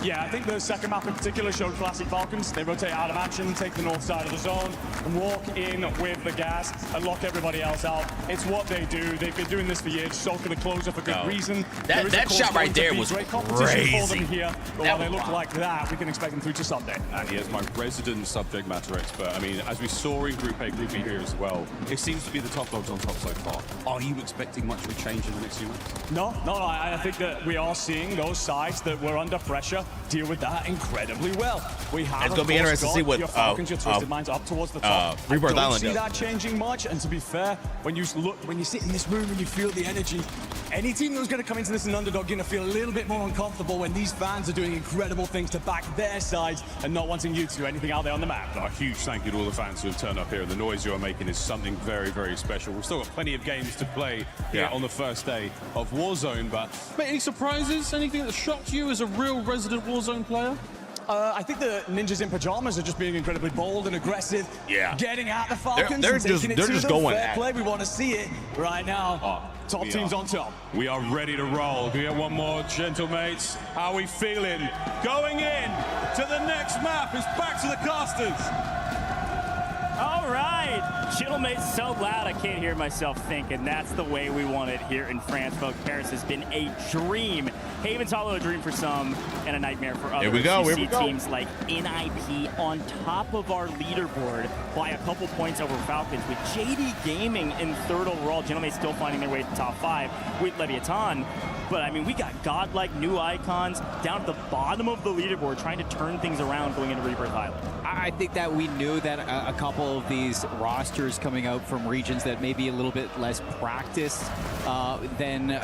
Yeah, I think the second map in particular showed classic Falcons. They rotate out of action, take the north side of the zone, and walk in with the gas and lock everybody else out. It's what they do. They've been doing this for years. Soaking the closer for good reason. That shot right there was great competition for them crazy. here. But while they look like that, we can expect them through to Sunday. And here's my resident subject matter expert. I mean, as we saw in Group A, Group B here as well, it seems to be the top dogs on top so far. Are you expecting much of a change in the next few months? No. I think that we are seeing those sides that were under pressure deal with that incredibly well. We have, it's going to be interesting to see what your Falcons, your Twisted Minds up towards the top. Rebirth I don't Island see does. that changing much. And to be fair, when you sit in this room and you feel the energy, any team that was going to come into this an underdog, going to feel a little bit more uncomfortable when these fans are doing incredible things to back their sides and not wanting you to do anything out there on the map. A huge thank you to all the fans who have turned up here. And the noise you are making is something very, very special. We've still got plenty of games to play here on the first day of Warzone. But mate, any surprises? Anything that shocked you as a real resident Warzone player? I think the ninjas in pajamas are just being incredibly bold and aggressive. Yeah. Getting at the Falcons They're and just taking it to them. going Fair at play. We want to see it right now. Top teams on top. We are ready to roll. Can we get one more, gentlemates? How are we feeling? Going in to the next map. It's back to the casters. All right, Gentleman's so loud I can't hear myself think, and that's the way we want it here in France, folks. Paris has been a dream. Haven's Hollow, a dream for some, and a nightmare for others. Here we go, you here see we go. teams like NIP on top of our leaderboard by a couple points over Falcons, with JD Gaming in third overall. Gentlemen still finding their way to the top 5 with Leviathan. But, I mean, we got godlike new icons down at the bottom of the leaderboard trying to turn things around going into Rebirth Island. I think that we knew that a couple of these rosters coming out from regions that may be a little bit less practiced than, NA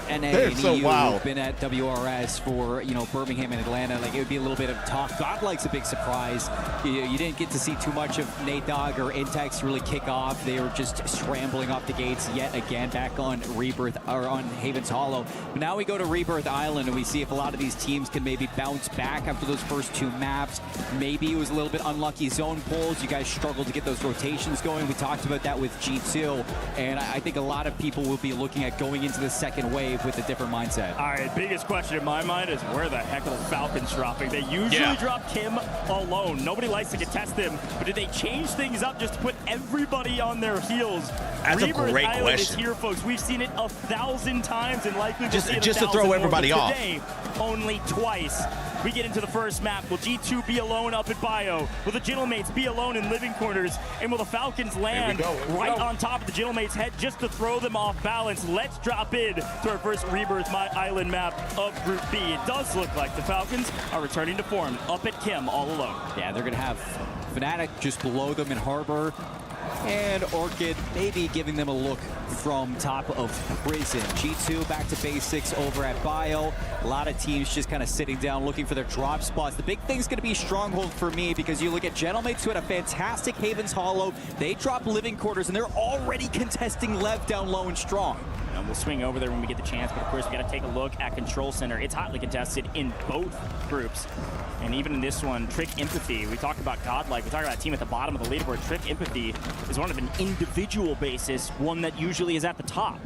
and so EU wild. have been at WRS for, Birmingham and Atlanta. Like, it would be a little bit of talk. Godlike's a big surprise. You didn't get to see too much of Nate Dogg or Intex really kick off. They were just scrambling off the gates yet again back on Rebirth, or on Haven's Hollow. But now we go to Rebirth Island and we see if a lot of these teams can maybe bounce back after those first 2 maps. Maybe it was a little bit unlucky zone pulls. You guys struggled to get those rotations going. We talked about that with G2, and I think a lot of people will be looking at going into the second wave with a different mindset. All right, biggest question in my mind is where the heck are the Falcons dropping? They usually drop Kim alone. Nobody likes to contest him, but did they change things up just to put everybody on their heels? That's a great Island question. Is here, folks. We've seen it 1,000 times, and likely Just see it to 1,000 throw more, everybody but off. Today, only twice. We get into the first map. Will G2 be alone up at Bio? Will the Gentlemates be alone in living quarters? And will the Falcons land right on top of the Gentlemates' head just to throw them off balance? Let's drop in to our first Rebirth Island map of Group B. It does look like the Falcons are returning to form up at Kim all alone. Yeah, they're going to have Fnatic just below them in Harbor, and Orchid maybe giving them a look from top of Prison. G2 back to basics over at Bio. A lot of teams just kind of sitting down looking for their drop spots. The big thing's going to be Stronghold for me, because you look at Gentlemates, who had a fantastic Haven's Hollow. They drop living quarters, and they're already contesting Lev down low and strong. And we'll swing over there when we get the chance, but of course we got to take a look at Control Center. It's hotly contested in both groups. And even in this one, Trick Empathy, we talked about Godlike, we talked about a team at the bottom of the leaderboard. Trick Empathy is one of an individual basis, one that usually is at the top.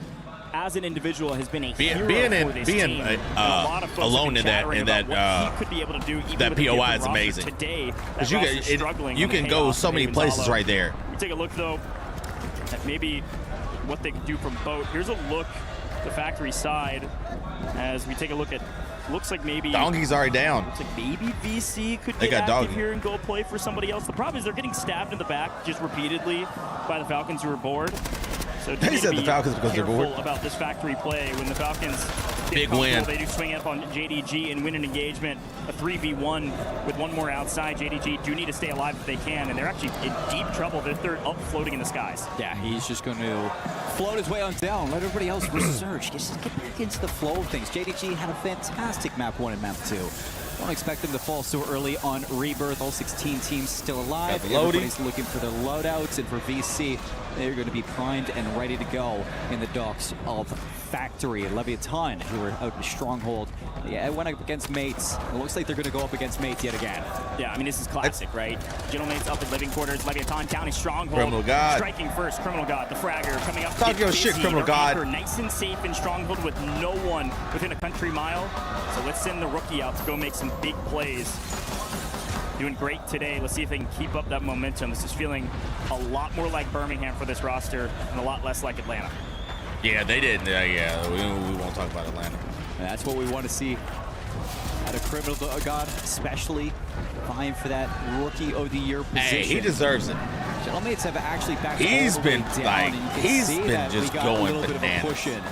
As an individual has been a hero for this team. Alone in that he could be able to do even that with a POI is roster amazing. Today, Because you can go so many places right there. We take a look though at maybe what they could do from boat. Here's a look at the factory side as we take a look at, looks like maybe Donkey's already down. Looks like maybe VC could get active here and go play for somebody else. The problem is they're getting stabbed in the back just repeatedly by the Falcons, who are bored. So They said the Falcons because they're bored. About this factory play when the Falcons big win. They do swing up on JDG and win an engagement, a 3v1 with one more outside. JDG do need to stay alive if they can, and they're actually in deep trouble. They're up floating in the skies. Yeah, he's just going to float his way on down. Let everybody else research. Just get back into the flow of things. JDG had a fantastic map 1 and map 2. Don't expect them to fall so early on Rebirth. All 16 teams still alive. Everybody's looking for their loadouts, and for VC, they're going to be primed and ready to go in the docks of Factory. Leviathan, who were out in Stronghold. Yeah, it went up against Mates. It looks like they're going to go up against Mates yet again. Yeah, I mean, this is classic, right? Gentlemates up in living quarters. Leviathan down in Stronghold. Criminal God. Striking first. Criminal God, the fragger, coming up. Talk your shit, Criminal God. Nice and safe in Stronghold with no one within a country mile. So let's send the rookie out to go make some big plays. Doing great today. Let's see if they can keep up that momentum. This is feeling a lot more like Birmingham for this roster and a lot less like Atlanta. Yeah, they didn't. Yeah, we won't talk about Atlanta. And that's what we want to see out of Criminal God, especially vying for that Rookie of the Year position. Hey, he deserves it. Gentlemates have actually backed He's all the way been down, like, and you can he's see been that just we got going a little bit of a bananas. push in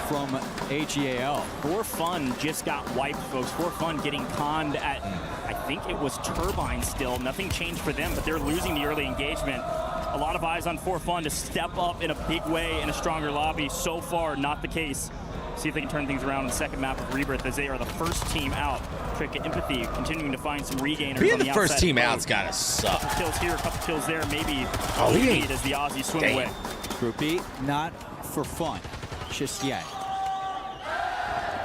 from AGAL. For Fun just got wiped, folks. For Fun getting conned at, I think it was Turbine still. Nothing changed for them, but they're losing the early engagement. A lot of eyes on For Fun to step up in a big way in a stronger lobby. So far, not the case. See if they can turn things around in the second map of Rebirth, as they are the first team out. Trick Empathy continuing to find some regainers. Being on the the first team outside. out's gotta suck. Couple kills here, a couple kills there, maybe. Oh, he ain't. As the Aussies swim away. Group B, not for fun just yet.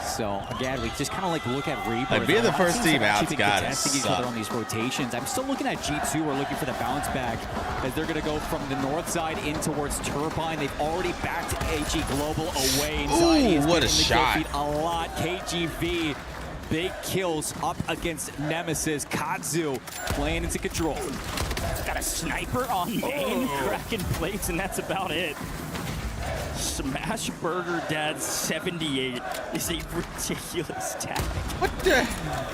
So again, we just kind of like look at Rebirth. Like being the first team out's out's gotta contesting each suck. other on these rotations. I'm still looking at G2. We're looking for the bounce back as they're going to go from the north side in towards Turbine. They've already backed AG Global away inside. Ooh, what a shot. A lot. KGV. Big kills up against Nemesis. Kadzu playing into control. Got a sniper on main, cracking plates, and that's about it. Smash Burger Dad 78 is a ridiculous tag. What the?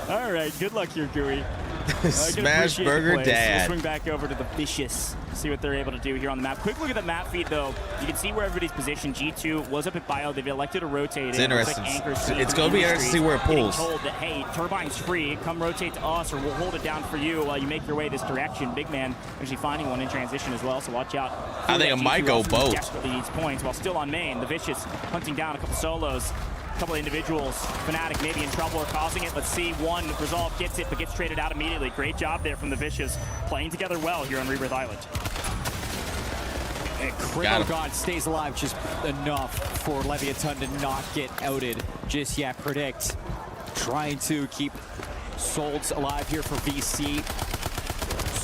All right, good luck here, Gooey. Smash Burger Dad. We'll swing back over to the Vicious, see what they're able to do here on the map. Quick look at the map feed, though. You can see where everybody's positioned. G2 was up at Bio. They've elected to rotate. It's interesting. It's going to be interesting to see where it pulls. Told that, hey, Turbine's free. Come rotate to us, or we'll hold it down for you while you make your way this direction. Big Man actually finding one in transition as well, so watch out. I think it might go both. Desperately needs points while still on main. The Vicious hunting down a couple solos. A couple of individuals. Fnatic maybe in trouble or causing it. Let's see. One, Resolve gets it, but gets traded out immediately. Great job there from the Vicious. Playing together well here on Rebirth Island. And Criminal God stays alive just enough for Leviathan to not get outed just yet. Predict trying to keep Souls alive here for VC.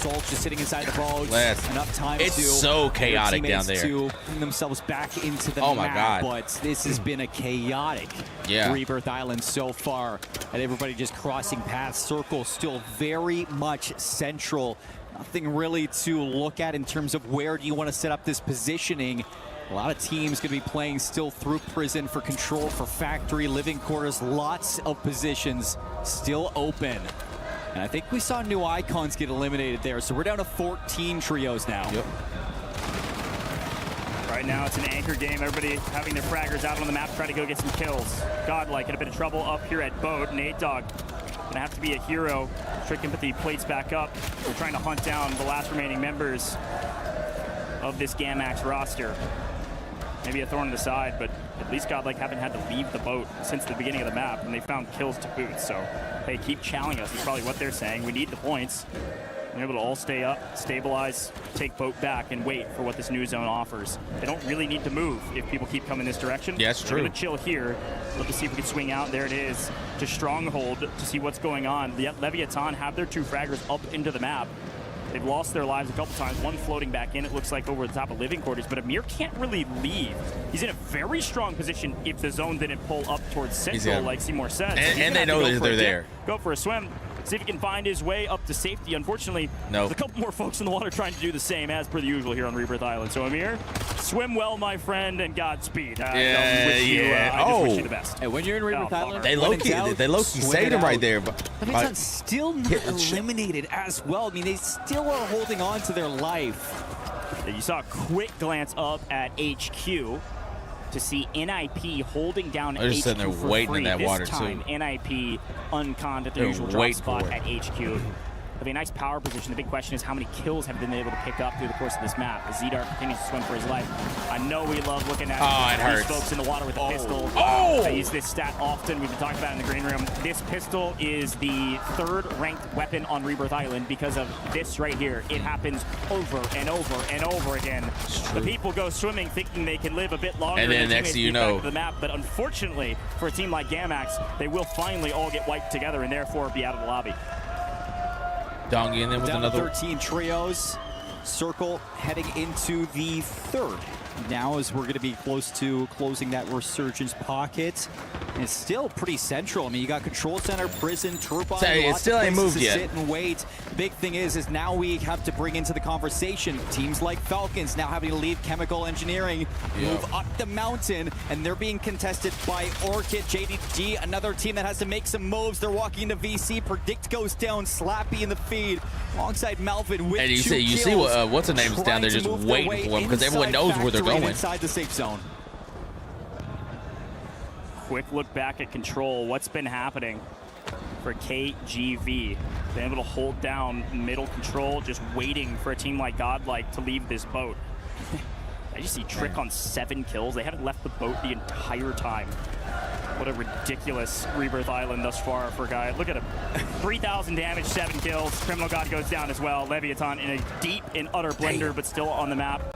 Souls just sitting inside the boat. Enough time it's so chaotic down there to bring themselves back into the oh map. My God. But this has been a chaotic Rebirth Island so far, and everybody just crossing paths. Circle still very much central. Nothing really to look at in terms of where do you want to set up this positioning. A lot of teams going to be playing still through Prison for Control, for Factory, Living Quarters. Lots of positions still open. And I think we saw new icons get eliminated there. So we're down to 14 trios now. Yep. Right now it's an anchor game. Everybody having their fraggers out on the map, try to go get some kills. Godlike in a bit of trouble up here at Boat. Nate Dogg gonna have to be a hero. Trick Empathy plates back up. We're trying to hunt down the last remaining members of this Gamax roster. Maybe a thorn in the side, but at least Godlike haven't had to leave the boat since the beginning of the map, and they found kills to boot. So, hey, keep challenging us is probably what they're saying. We need the points. They're able to all stay up, stabilize, take boat back, and wait for what this new zone offers. They don't really need to move if people keep coming this direction. Yeah, that's true. We're gonna chill here. Let's see if we can swing out. There it is. To Stronghold to see what's going on. The Leviathan have their two fraggers up into the map. They've lost their lives a couple times, one floating back in, it looks like over the top of Living Quarters, but Amir can't really leave. He's in a very strong position if the zone didn't pull up towards Central, like Seymour said. And they know that they're there. Go for a swim, see if he can find his way up to safety. Unfortunately, there's a couple more folks in the water trying to do the same as per the usual here on Rebirth Island. So Amir, swim well, my friend, and Godspeed. I just wish you the best. And when you're in Rebirth Island, they low-key saved him right there. But still not eliminated as well. I mean, they still are holding on to their life. You saw a quick glance up at HQ to see NIP holding down HQ just sitting there for waiting free. in that This water time, too. NIP unconned at their usual drop spot at HQ. Have a nice power position. The big question is how many kills have they been able to pick up through the course of this map. As Zedar continues to swim for his life. I know we love looking at these folks in the water with a pistol. They use this stat often. We've been talking about it in the green room. This pistol is the third ranked weapon on Rebirth Island because of this right here. It happens over and over and over again. The people go swimming thinking they can live a bit longer. And then next thing you know, the map. But unfortunately for a team like Gamax, they will finally all get wiped together and therefore be out of the lobby. Dongy in there with down another 13 trios. Circle heading into the third. Now as we're going to be close to closing that Resurgence pocket. And it's still pretty central. I mean, you got Control Center, Prison, Turbine. It still ain't moved yet. Sit and wait. The big thing is now we have to bring into the conversation teams like Falcons now having to leave Chemical Engineering, move up the mountain, and they're being contested by Orchid, JDG, another team that has to make some moves. They're walking into VC. Predict goes down. Slappy in the feed alongside Melvin with and you two see kills, what's the name's down there just waiting for him because everyone knows where they're going. Inside the safe zone. Quick look back at Control. What's been happening for KGV? Been able to hold down middle Control, just waiting for a team like Godlike to leave this boat. I just see Trick on 7 kills. They haven't left the boat the entire time. What a ridiculous Rebirth Island thus far for a guy. Look at him. 3,000 damage, 7 kills. Criminal God goes down as well. Leviathan in a deep and utter blender, but still on the map.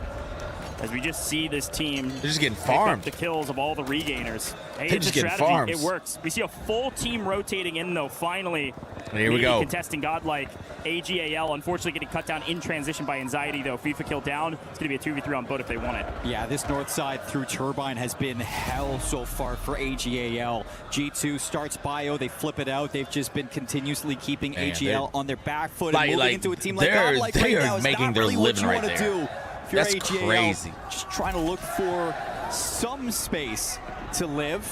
As we just see this team, they're just getting farmed. The kills of all the regainers. Hey, they're it's just a getting strategy. farmed. It works. We see a full team rotating in though. Finally, here we go. Contesting Godlike. AGAL unfortunately getting cut down in transition by Anxiety though. FIFA kill down. It's going to be a 2v3 on boat if they want it. Yeah, this north side through Turbine has been hell so far for AGAL. G2 starts Bio. They flip it out. They've just been continuously keeping AGL on their back foot and moving into a team like Godlike they right are now is making not their really living what you right want to there. do. If you're That's AGAL, crazy. Just trying to look for some space to live.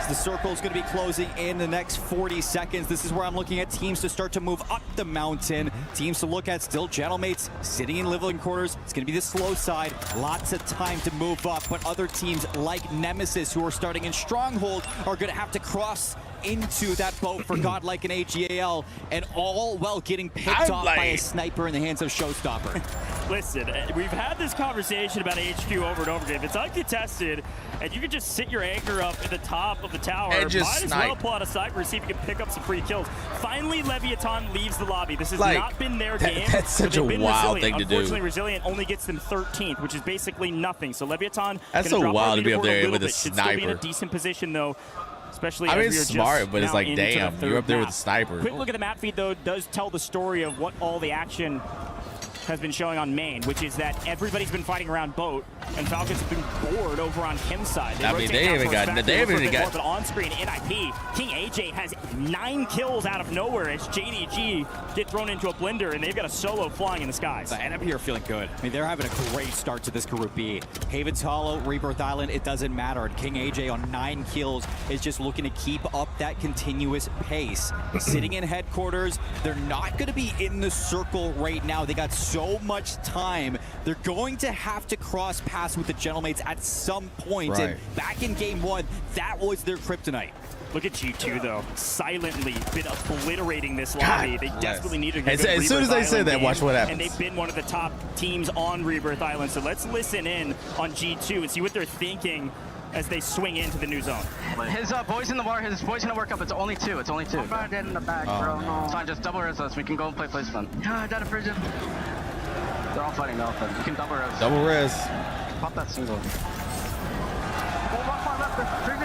The circle is going to be closing in the next 40 seconds. This is where I'm looking at teams to start to move up the mountain. Teams to look at still Gentlemates sitting in living quarters. It's going to be the slow side. Lots of time to move up. But other teams like Nemesis, who are starting in Stronghold, are going to have to cross into that boat for Godlike and AGAL, and all while getting picked off by a sniper in the hands of Showstopper. Listen, we've had this conversation about HQ over and over again. If it's uncontested, and you can just sit your anchor up at the top of the tower, and just might as well pull out a sniper and see if you can pick up some free kills. Finally, Leviathan leaves the lobby. This has not been their game. That's such a wild thing to do. Unfortunately, Resilient only gets them 13th, which is basically nothing. So Leviathan, that's so wild to be up there with a sniper. Should still be in a decent position, though. Especially I mean, it's smart, but it's like, damn, you're up there with a sniper. Quick look at the map feed, though, does tell the story of what all the action has been showing on main, which is that everybody's been fighting around boat, and Falcons have been bored over on Kim's side. I mean, they haven't got. But on screen, NIP, King AJ has 9 kills out of nowhere as JDG get thrown into a blender, and they've got a solo flying in the skies. The NIP are feeling good. I mean, they're having a great start to this Group B. Haven's Hollow, Rebirth Island, it doesn't matter. And King AJ on 9 kills is just looking to keep up that continuous pace. Sitting in headquarters, they're not going to be in the circle right now. They got so much time. They're going to have to cross paths with the Gentlemates at some point. Right. And back in game 1, that was their kryptonite. Look at G2, though, silently been obliterating this lobby. They desperately need to go to as soon as they say that, watch what happens. And they've been one of the top teams on Rebirth Island. So let's listen in on G2 and see what they're thinking as they swing into the new zone. His boys in the bar, his boys gonna work up. It's only 2. It's only 2. I'm about dead in the back, bro. No. It's fine, just double res us. We can go and play placement. I got a prison. They're all fighting, they're all fighting. You can double res. Double res. Pop that single. You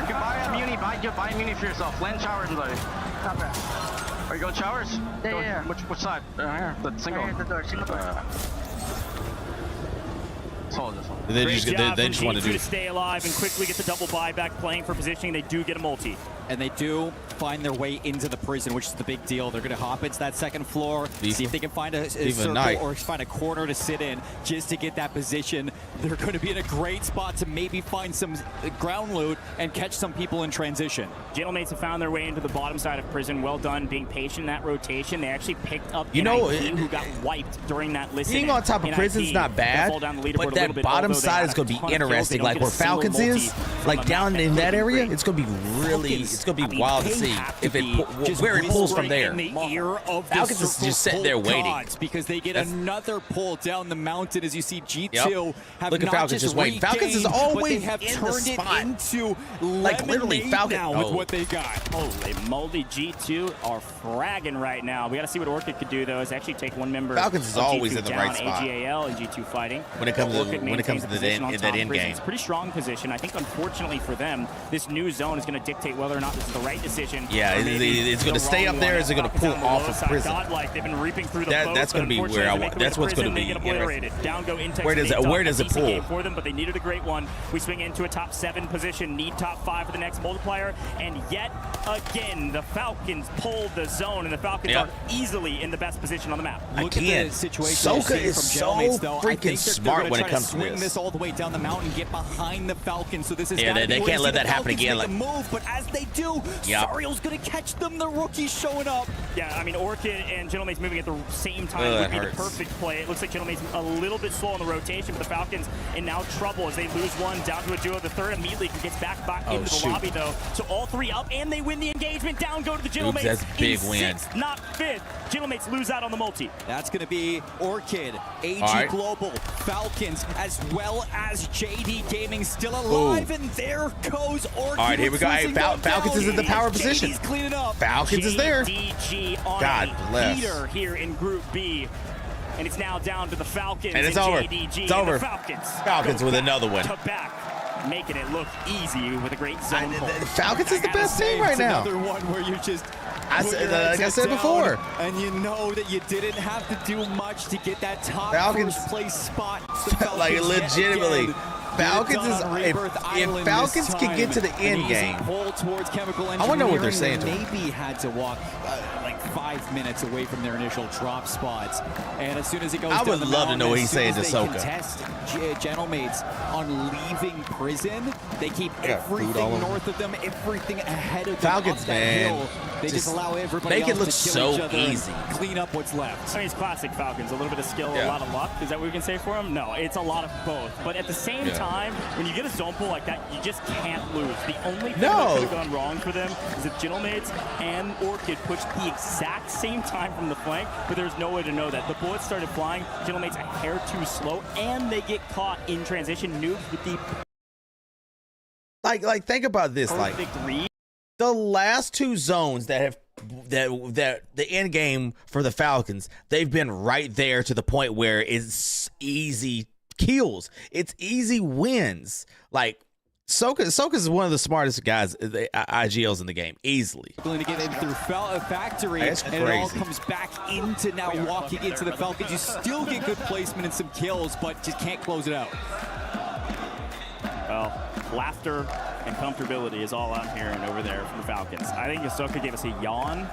can buy immunity, buy immunity for yourself. Land showers and like. Stop that. Are you going showers? Yeah. Which side? Here. The single. Right, the door. Single door. They just want to do stay alive and quickly get the double buyback playing for positioning. They do get a multi. And they do find their way into the prison, which is the big deal. They're going to hop into that second floor, see if they can find a circle or find a corner to sit in just to get that position. They're going to be in a great spot to maybe find some ground loot and catch some people in transition. Gentlemates have found their way into the bottom side of prison. Well done being patient in that rotation. They actually picked up NIP, who got wiped during that listen. Being on top of prison's not bad, but that bottom side is going to be interesting. Like where Falcons is, like down in that area, it's going to be really, it's going to be wild to see if where it pulls from there. Falcons is just sitting there waiting because they get another pull down the mountain as you see G2 have look at Falcons just waiting. Falcons is always have in turned the spot. It into like literally Falcons with what they got. Holy moldy, G2 are fragging right now. We got to see what Orchid could do though. Is actually take one member. Falcons is always in the right spot. AGAL and G2 fighting when it comes to the end game. It's a pretty strong position. I think unfortunately for them, this new zone is going to dictate whether or not this is the right decision. Yeah, it's going to stay up there. Is it going to pull off of prison? Godlike, they've been reaping through the boat, that's going to be where I want. That's what's going to be interesting. Down go Intex. Where does it pull for them? But they needed a great one. We swing into a top 7 position. Need top 5 for the next multiplier. And yet again, the Falcons pulled the zone, and the Falcons are easily in the best position on the map. Look at the situation. Soka is so freaking smart when it comes to swing this all the way down the mountain, get behind the Falcons. So this is they can't let that happen again. Like move, but as they do, Zariel's going to catch them. The rookie's showing up. Yeah, I mean, Orchid and Gentlemates moving at the same time would be the perfect play. It looks like Gentlemates a little bit slow on the rotation, but the Falcons in now trouble as they lose one down to a duo. The third immediately gets back into the lobby, though. So all 3 up, and they win the engagement. Down go to the Gentlemates. That's big win. 6th, not 5th. Gentlemates lose out on the multi. That's going to be Orchid, AG Global, Falcons, as well as JD Gaming still alive, and there goes Orchid. All right, here we go. Hey, Falcons is in the power position. Cleaning up. Falcons is there. JDG on God bless. Heater here in Group B. And it's now down to the Falcons and it's over. JDG It's over. Falcons with another one. To back, making it look easy with a great zone. Falcons is the best team right now. Another one where you just like I said before, and you know that you didn't have to do much to get that top first place spot. Like legitimately. Falcons is if Falcons can get to the end game. Pull towards chemical I want to know what they're saying to maybe had to walk like 5 minutes away from their initial drop spots. And as soon as it goes I down would the love to know what he's saying to Soka. Soka. Contest Gentlemates on leaving prison. They keep everything north of them, everything ahead of them. Falcons, up that man. hill. They just allow everybody make it look else to kill so each other easy. and clean up what's left. I mean, it's classic Falcons. A little bit of skill, a lot of luck. Is that what we can say for them? No, it's a lot of both. But at the same time, when you get a zone pull like that, you just can't lose. The only thing that could have gone wrong for them is if Gentlemates and Orchid pushed the exact same time from the flank, but there's no way to know that. The bullets started flying, Gentlemates a hair too slow, and they get caught in transition. Noobs with the like think about this. perfect read. The last two zones that have that the end game for the Falcons, they've been right there to the point where it's easy kills. It's easy wins. Like Soka is one of the smartest guys, the IGLs in the game, easily. Going to get in through Factory, and it all comes back into now walking into the Falcons. You still get good placement and some kills, but just can't close it out. Well, laughter and comfortability is all I'm hearing over there from the Falcons. I think Ahsoka gave us a yawn,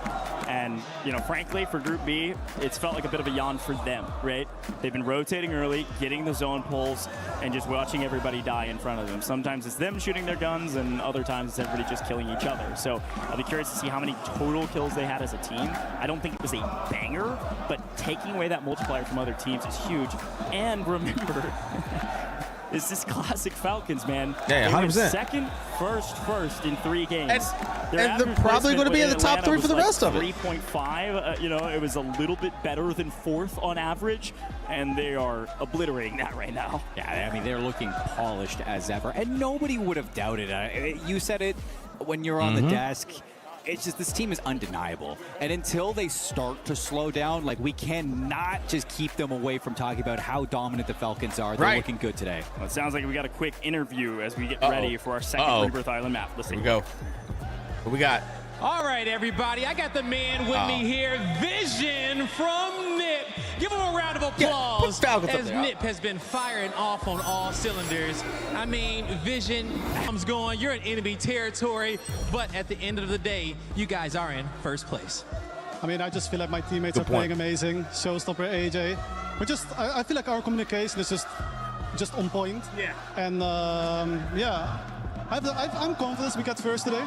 and, you know, frankly, for Group B, it's felt like a bit of a yawn for them, right? They've been rotating early, getting the zone pulls, and just watching everybody die in front of them. Sometimes it's them shooting their guns, and other times it's everybody just killing each other. So I'll be curious to see how many total kills they had as a team. I don't think it was a banger, but taking away that multiplier from other teams is huge. And remember, it's this classic Falcons, man. Yeah, 100%. Second, first in 3 games. And they're probably going to be in the top 3 for the rest of it. 3.5. You know, it was a little bit better than 4th on average, and they are obliterating that right now. Yeah, I mean, they're looking polished as ever, and nobody would have doubted it. You said it when you're on the desk. It's just this team is undeniable. And until they start to slow down, like, we cannot just keep them away from talking about how dominant the Falcons are. They're looking good today. Well, it sounds like we got a quick interview as we get ready for our second Rebirth Island map. Let's see. Here we go. What we got? All right, everybody. I got the man with me here, Vision from Nip. Give him a round of applause as Nip has been firing off on all cylinders. I mean, Vision comes going. You're in enemy territory, but at the end of the day, you guys are in first place. I mean, I just feel like my teammates are playing amazing. Showstopper, AJ. I feel like our communication is just on point. Yeah. And yeah, I'm confident we got first today.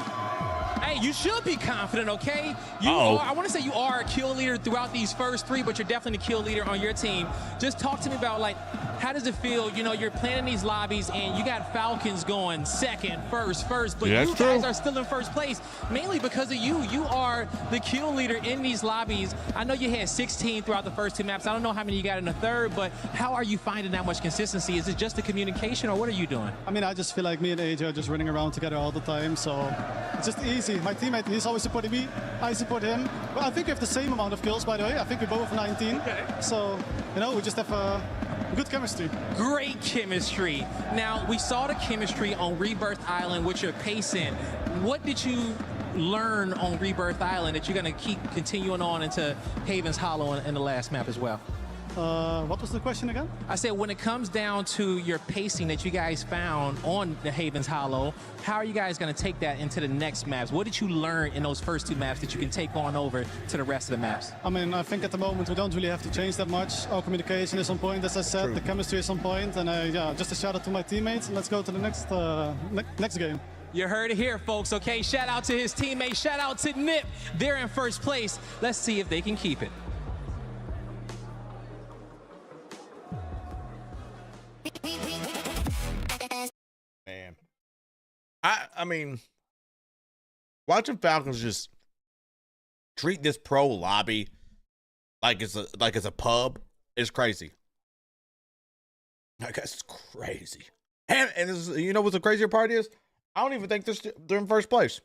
Hey, you should be confident, okay? I want to say you are a kill leader throughout these first 3, but you're definitely the kill leader on your team. Just talk to me about, like, how does it feel? You know, you're playing in these lobbies, and you got Falcons going second, first, but you guys are still in first place, mainly because of you. You are the kill leader in these lobbies. I know you had 16 throughout the first 2 maps. I don't know how many you got in the third, but how are you finding that much consistency? Is it just the communication, or what are you doing? I mean, I just feel like me and AJ are just running around together all the time, so it's just easy. My teammate, he's always supporting me. I support him. But I think we have the same amount of kills, by the way. I think we both have 19. Okay. So, you know, we just have good chemistry. Great chemistry. Now, we saw the chemistry on Rebirth Island with your pacing. What did you learn on Rebirth Island that you're going to keep continuing on into Haven's Hollow in the last map as well? What was the question again? I said, when it comes down to your pacing that you guys found on the Haven's Hollow, how are you guys going to take that into the next maps? What did you learn in those first 2 maps that you can take on over to the rest of the maps? I mean, I think at the moment we don't really have to change that much. Our communication is on point, as I said. The chemistry is on point, and yeah, just a shout out to my teammates, and let's go to the next game. You heard it here, folks, okay? Shout out to his teammates. Shout out to Nip. They're in first place. Let's see if they can keep it. Man, I mean, watching Falcons just treat this pro lobby like it's a pub is crazy. Like, that's crazy. And you know what the crazier part is? I don't even think they're in first place.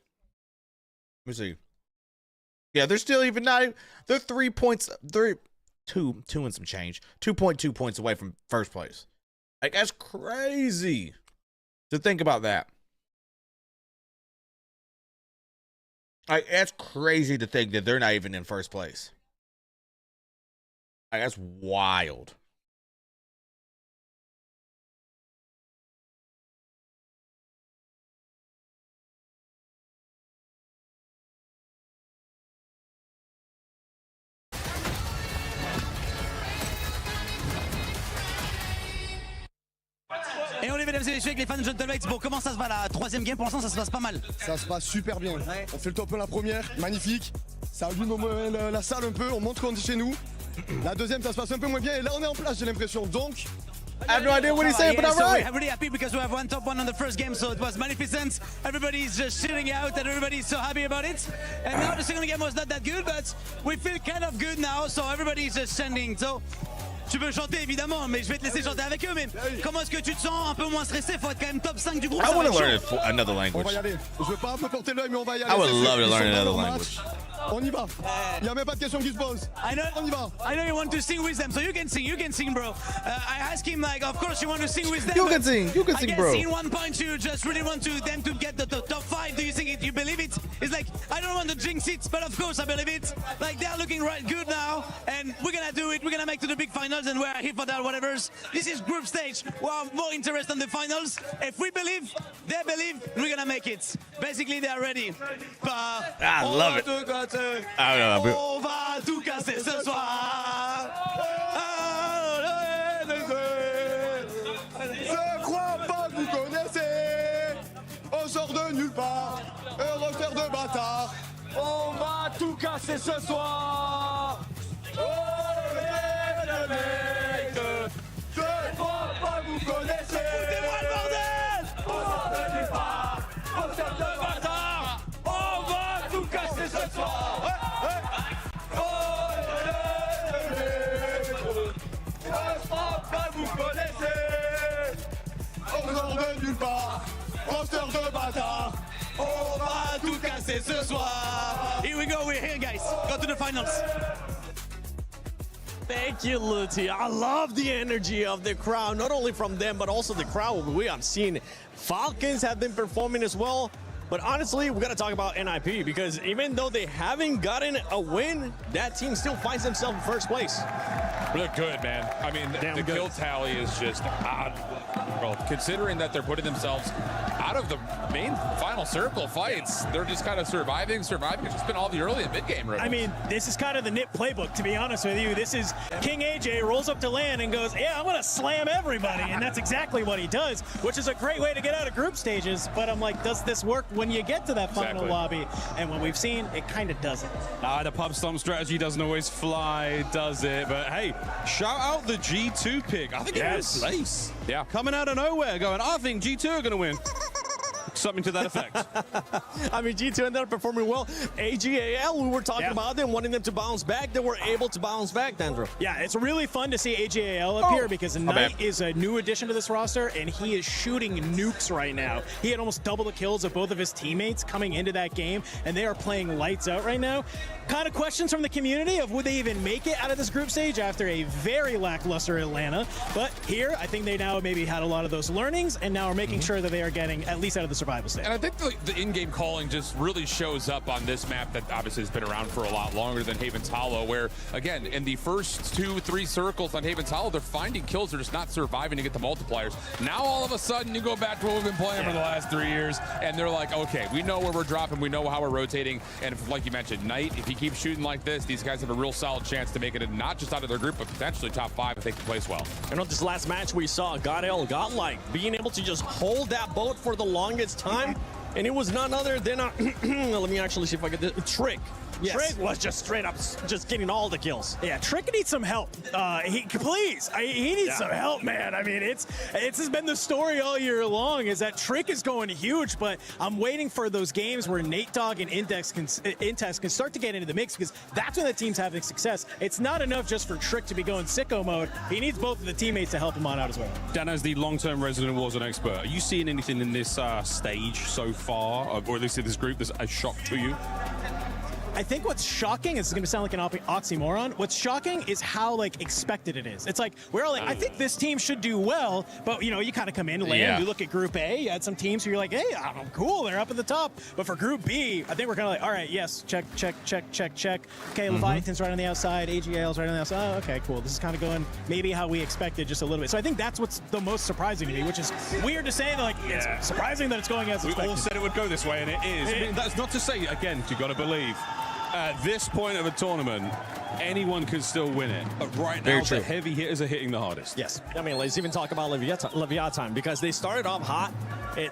Let me see. Yeah, they're still even not. They're 3 points. They're two and some change. 2.2 points away from first place. Like, that's crazy to think about that. Like, that's crazy to think that they're not even in first place. Like, that's wild. mesdames et messieurs, avec les fans de Gentleman, bon, comment ça se va la troisième game? Pour l'instant, ça se passe pas mal. Ça se passe super bien. Ouais. On fait le top 1 la première, magnifique. Ça allume la salle un peu, on montre qu'on est chez nous. La deuxième, ça se passe un peu moins bien et là, on est en place, j'ai l'impression. Donc, I have no idea what he's saying, but I'm right. We're really happy because we have one top 1 on the first game, so it was magnificent. Everybody's just chilling out and everybody's so happy about it. And now the second game was not that good, but we feel kind of good now, so everybody's just standing. So, tu veux chanter évidemment, mais je vais te laisser chanter avec eux. Mais comment est-ce que tu te sens un peu moins stressé? Faut être quand même top 5 du groupe. I want to learn another on language. va y aller. Je veux pas un peu porter l'œil, mais on va y aller. I would love to learn another language. On y va. Il n'y a même pas de question qui se pose. On y va. I know you want to sing with them, so you can sing, bro. I asked him, like, of course you want to sing with them. You can sing, bro. I guess in one point you just really want them to get the top 5. Do you think you believe it? It's like, I don't want to jinx it, but of course I believe it. Like, they're looking right good now, and we're gonna do it. We're gonna make to the big finals, and we're here for that, whatever's. This is group stage. We have more interest in the finals. If we believe, they believe, we're gonna make it. Basically, they're ready. I love it. I don't know. On va tout casser ce soir. Je crois pas que vous connaissez. On sort de nulle part. Un refaire de bâtard. On va tout casser ce soir. Oh, le mec. Je crois pas que vous connaissez. Foutez-moi le bordel. On sort de nulle part. On sort de bâtard. On va tout casser ce soir. Vous connaissez, on sort de nulle part, roster de bâtard, on va tout casser ce soir. Here we go, we're here, guys. Go to the finals. Thank you, Luti. I love the energy of the crowd, not only from them, but also the crowd we have seen. Falcons have been performing as well. But honestly, we got to talk about NIP because even though they haven't gotten a win, that team still finds themselves in first place. Look good, man. I mean, the kill tally is just odd. Well, considering that they're putting themselves out of the main final circle fights, they're just kind of surviving. It's just been all the early and mid-game riddles. I mean, this is kind of the NIP playbook, to be honest with you. This is King AJ rolls up to land and goes, yeah, I'm going to slam everybody. And that's exactly what he does, which is a great way to get out of group stages. But I'm like, does this work when you get to that final lobby? And what we've seen, it kind of doesn't. The pub stomp strategy doesn't always fly, does it? But hey, shout out the G2 pick. I think it was Lace. Yeah. Coming out of nowhere going, I think G2 are going to win. Something to that effect. I mean, G2 ended up performing well. AGAL, we were talking about them, wanting them to bounce back. They were able to bounce back, Dandro. Yeah, it's really fun to see AGAL up here because Knight is a new addition to this roster, and he is shooting nukes right now. He had almost double the kills of both of his teammates coming into that game, and they are playing lights out right now. Kind of questions from the community of would they even make it out of this group stage after a very lackluster Atlanta. But here, I think they now maybe had a lot of those learnings, and now are making sure that they are getting at least out of the survival stage. And I think the in-game calling just really shows up on this map that obviously has been around for a lot longer than Haven's Hollow, where, again, in the first 2-3 circles on Haven's Hollow, they're finding kills, they're just not surviving to get the multipliers. Now, all of a sudden, you go back to what we've been playing for the last 3 years, and they're like, okay, we know where we're dropping, we know how we're rotating, and if, like you mentioned, Knight, if he keeps shooting like this, these guys have a real solid chance to make it not just out of their group, but potentially top 5 if they can place well. And on this last match, we saw Godlike being able to just hold that boat for the longest time. And it was none other than, let me actually see if I get this, Trick. Yes. Trick was just straight up just getting all the kills. Yeah, Trick needs some help. He needs some help, man. I mean, it's has been the story all year long is that Trick is going huge, but I'm waiting for those games where Nate Dogg and Intex can start to get into the mix because that's when the team's having success. It's not enough just for Trick to be going sicko mode. He needs both of the teammates to help him on out as well. Dan, as the long-term resident Warzone expert, are you seeing anything in this stage so far, or at least in this group, that's a shock to you? I think what's shocking, this is going to sound like an oxymoron, what's shocking is how, like, expected it is. It's like, we're all like, I think this team should do well, but, you know, you kind of come in, land, you look at Group A, you had some teams who you're like, hey, I'm cool, they're up at the top. But for Group B, I think we're kind of like, all right, yes, check. Okay, Leviathan's right on the outside, AGL's right on the outside. Oh, okay, cool. This is kind of going maybe how we expected just a little bit. So I think that's what's the most surprising to me, which is weird to say, like, it's surprising that it's going as expected. We all said it would go this way, and it is. I mean, that's not to say, again, you got to believe. at this point of a tournament, anyone can still win it. But right now, the heavy hitters are hitting the hardest. Yes. I mean, let's even talk about Leviathan because they started off hot.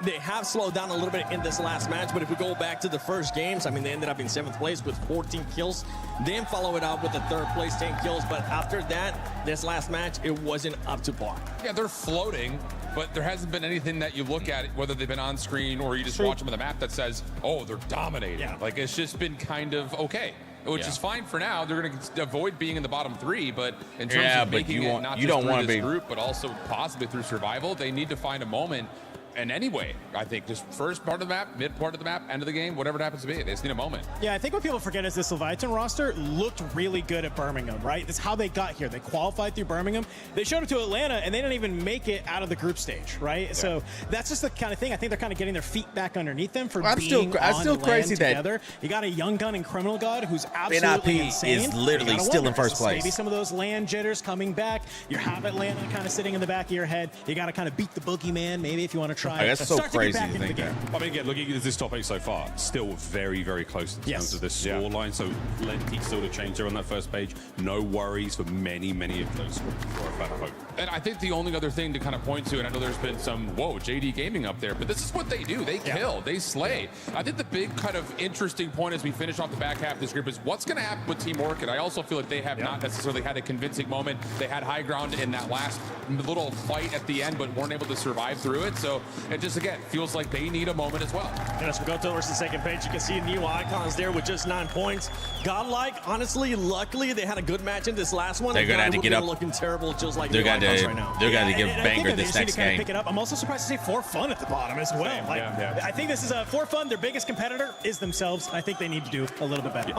They have slowed down a little bit in this last match, but if we go back to the first games, I mean, they ended up in 7th place with 14 kills. Then follow it up with the 3rd place, 10 kills. But after that, this last match, it wasn't up to par. Yeah, they're floating, but there hasn't been anything that you look at, whether they've been on screen or you just watch them on the map, that says, oh, they're dominating. Yeah. Like, it's just been kind of okay. Which is fine for now. They're going to avoid being in the bottom 3, but in terms of making it not just through this group, but also possibly through survival, they need to find a moment. And anyway, I think just first part of the map, mid part of the map, end of the game, whatever it happens to be, they just need a moment. Yeah, I think what people forget is this Leviathan roster looked really good at Birmingham, right? That's how they got here. They qualified through Birmingham. They showed it to Atlanta, and they didn't even make it out of the group stage, right? Yeah. So that's just the kind of thing. I think they're kind of getting their feet back underneath them for being on crazy together. You got a young gun and Criminal God who's absolutely insane. Is literally still in first place. Maybe some of those land jitters coming back. You have Atlanta kind of sitting in the back of your head. You got to kind of beat the boogeyman, maybe, if you want to try. That's so crazy to think that. I mean, again, looking at this top 8 so far, still very, very close in terms of the score line. So plenty still to change there on that first page. No worries for many, many of those for a hope. And I think the only other thing to kind of point to, and I know there's been some, JD Gaming up there, but this is what they do. They kill, they slay. I think the big kind of interesting point as we finish off the back half of this group is what's going to happen with Team Orchid. I also feel like they have not necessarily had a convincing moment. They had high ground in that last little fight at the end, but weren't able to survive through it. So it just, again, feels like they need a moment as well. And as we go towards the second page, you can see new icons there with just 9 points. Godlike, honestly, luckily, they had a good match in this last one. They're going to have to get up. Looking terrible, just like they're going to right now. They're going to give Banger this next game. Pick it up. I'm also surprised to see For Fun at the bottom as well. I think this is For Fun. Their biggest competitor is themselves. I think they need to do a little bit better.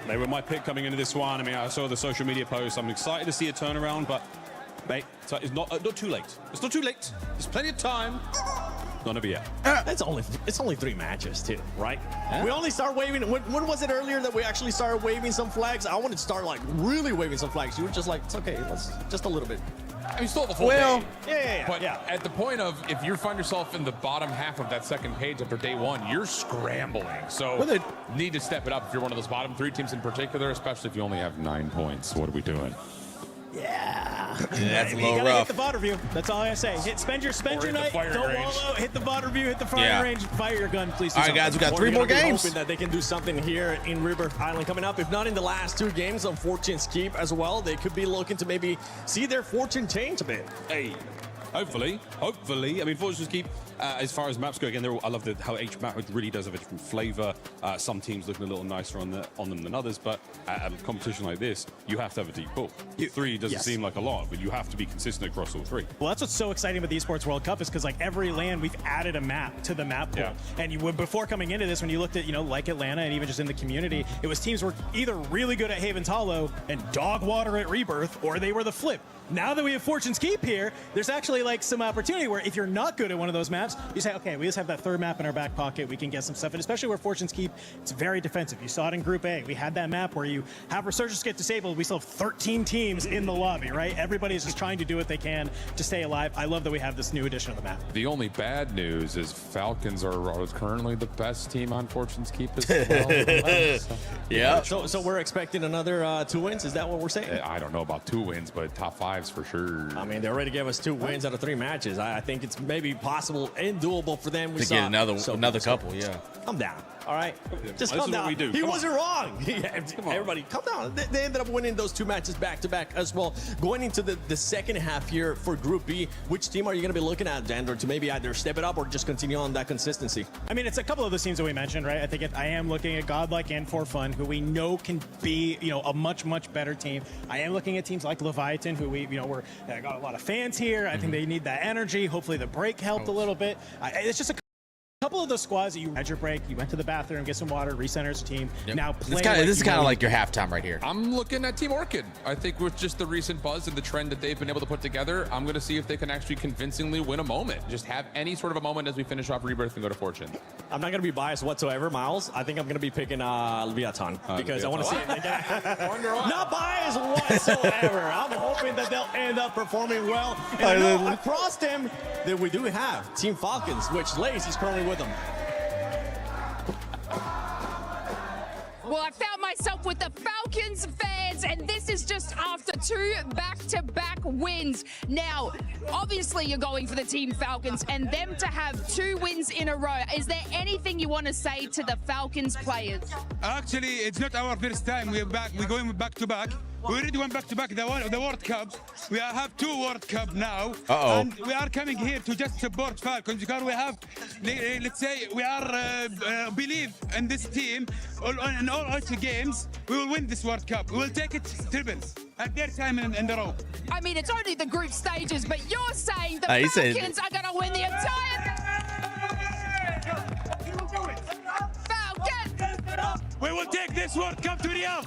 They were my pick coming into this one. I mean, I saw the social media posts. I'm excited to see a turnaround, but mate, it's not too late. It's not too late. There's plenty of time. None of it yet. It's only 3 matches too, right? We only start waving. When was it earlier that we actually started waving some flags? I wanted to start like really waving some flags. You were just like, it's okay, let's just a little bit. I mean, still the full day. Yeah. But at the point of, if you find yourself in the bottom half of that second page after day 1, you're scrambling. So need to step it up if you're one of those bottom 3 teams in particular, especially if you only have 9 points. What are we doing? That's a little you gotta rough. Hit the water view. That's all I say. Spend your night. Don't wallow. Hit the water view. Hit the firing range. Fire your gun, please. All right, guys, we got 3 more games. Hoping that they can do something here in River Island coming up. If not in the last 2 games on Fortune's Keep as well, they could be looking to maybe see their fortune change a bit. Hey, hopefully. I mean, Fortune's Keep. As far as maps go, again, I love how each map really does have a different flavor. Some teams looking a little nicer on them than others, but at a competition like this, you have to have a deep pool. 3 doesn't seem like a lot, but you have to be consistent across all 3. Well, that's what's so exciting with the Esports World Cup is because like every land we've added a map to the map pool. And before coming into this, when you looked at like Atlanta and even just in the community, it was teams were either really good at Havens Hollow and dog water at Rebirth, or they were the flip. Now that we have Fortune's Keep here, there's actually like some opportunity where if you're not good at one of those maps, you say, okay, we just have that 3rd map in our back pocket. We can get some stuff. And especially where Fortune's Keep, it's very defensive. You saw it in Group A. We had that map where you have resurgence get disabled. We still have 13 teams in the lobby, right? Everybody is just trying to do what they can to stay alive. I love that we have this new edition of the map. The only bad news is Falcons are currently the best team on Fortune's Keep as well. So we're expecting another 2 wins? Is that what we're saying? I don't know about 2 wins, but top 5s for sure. I mean, they already gave us 2 wins out of 3 matches. I think it's maybe possible and doable for them. To get another couple, Calm down. All right, just calm down. What we do. He wasn't wrong. Everybody, calm down. They ended up winning those 2 matches back to back as well. Going into the second half here for Group B, which team are you going to be looking at, Dandor, to maybe either step it up or just continue on that consistency? I mean, it's a couple of those teams that we mentioned, right? I think I am looking at Godlike and For Fun, who we know can be, a much better team. I am looking at teams like Leviathan, who we got a lot of fans here. I think they need that energy. Hopefully the break helped a little bit. It's just a couple of those squads that you had your break, you went to the bathroom, get some water, recenter as a team. Now play. This is kind of like your halftime right here. I'm looking at Team Orchid. I think with just the recent buzz and the trend that they've been able to put together, I'm going to see if they can actually convincingly win a moment. Just have any sort of a moment as we finish off Rebirth and go to Fortune. I'm not going to be biased whatsoever, Miles. I think I'm going to be picking Leviathan because I want to see if they can. Not biased whatsoever. I'm hoping that they'll end up performing well. And I know across them that we do have Team Falcons, which Lace is currently with them. Well, I found myself with the Falcons fans, and this is just after 2 back-to-back wins. Now, obviously you're going for the Team Falcons, and them to have 2 wins in a row. Is there anything you want to say to the Falcons players? Actually, it's not our first time. We're back. We're going back-to-back. We already went back-to-back the World Cup. We have 2 World Cup now. And we are coming here to just support Falcons because we have, let's say, we are believe in this team. In all 8 games, we will win this World Cup. We will take it triples at their time in the row. I mean, it's only the group stages, but you're saying the Falcons are going to win the entire... Falcons! We will take this World Cup to Riyadh.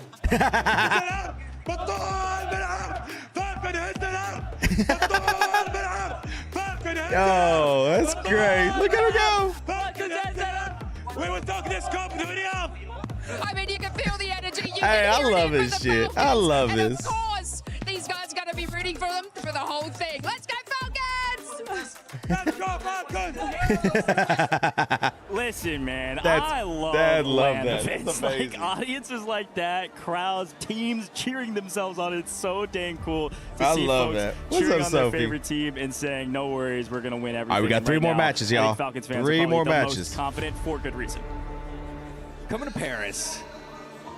Yo, that's great. Look at her go. We will talk this cup to Riyadh. I mean, you can feel the energy. Hey, I love this shit. I love this. Of course, these guys are going to be rooting for them for the whole thing. Let's go, Falcons! Let's go, Falcons! Listen, man, That's- I love Dad love LAN that. events. That's Like amazing. audiences like that, crowds, teams cheering themselves on. It's so dang cool to I see love folks that. What's cheering up, on their Sophie? favorite team and saying, "No worries, we're gonna win everything." All right, we got And 3 right more now, matches, I think y'all. Falcons fans 3 are probably more the matches. most confident for good reason. Coming to Paris,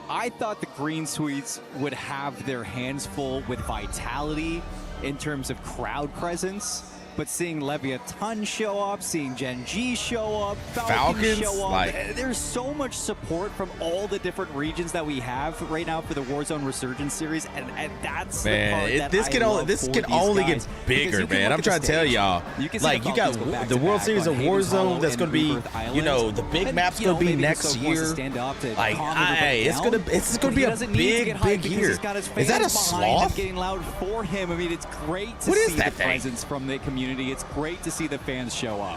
I thought the Green Swedes would have their hands full with vitality in terms of crowd presence. But seeing Leviathan show up, seeing Gen G show up, Falcons show up, like- there's so much support from all the different regions that we have right now for the Warzone Resurgence series, and that's the part Man, that this I can love only this for can these only guys. get Because bigger, you can man. look I'm at trying the to tell stage. y'all. You can see Like the you got Falcons go back the to World back Series on of Havens Warzone Hollow that's and going to be, Rebirth Island. you know, the big And, map's you know, going to be maybe next Soap wants to year. stand up to Like, calm everybody hey, it's down, going to but be he a doesn't need to big get hyped because year. he's got his Is that a fans behind him sloth? getting loud for him. I mean, it's great to What is see that the thing? presence from the community. It's great to see the fans show up.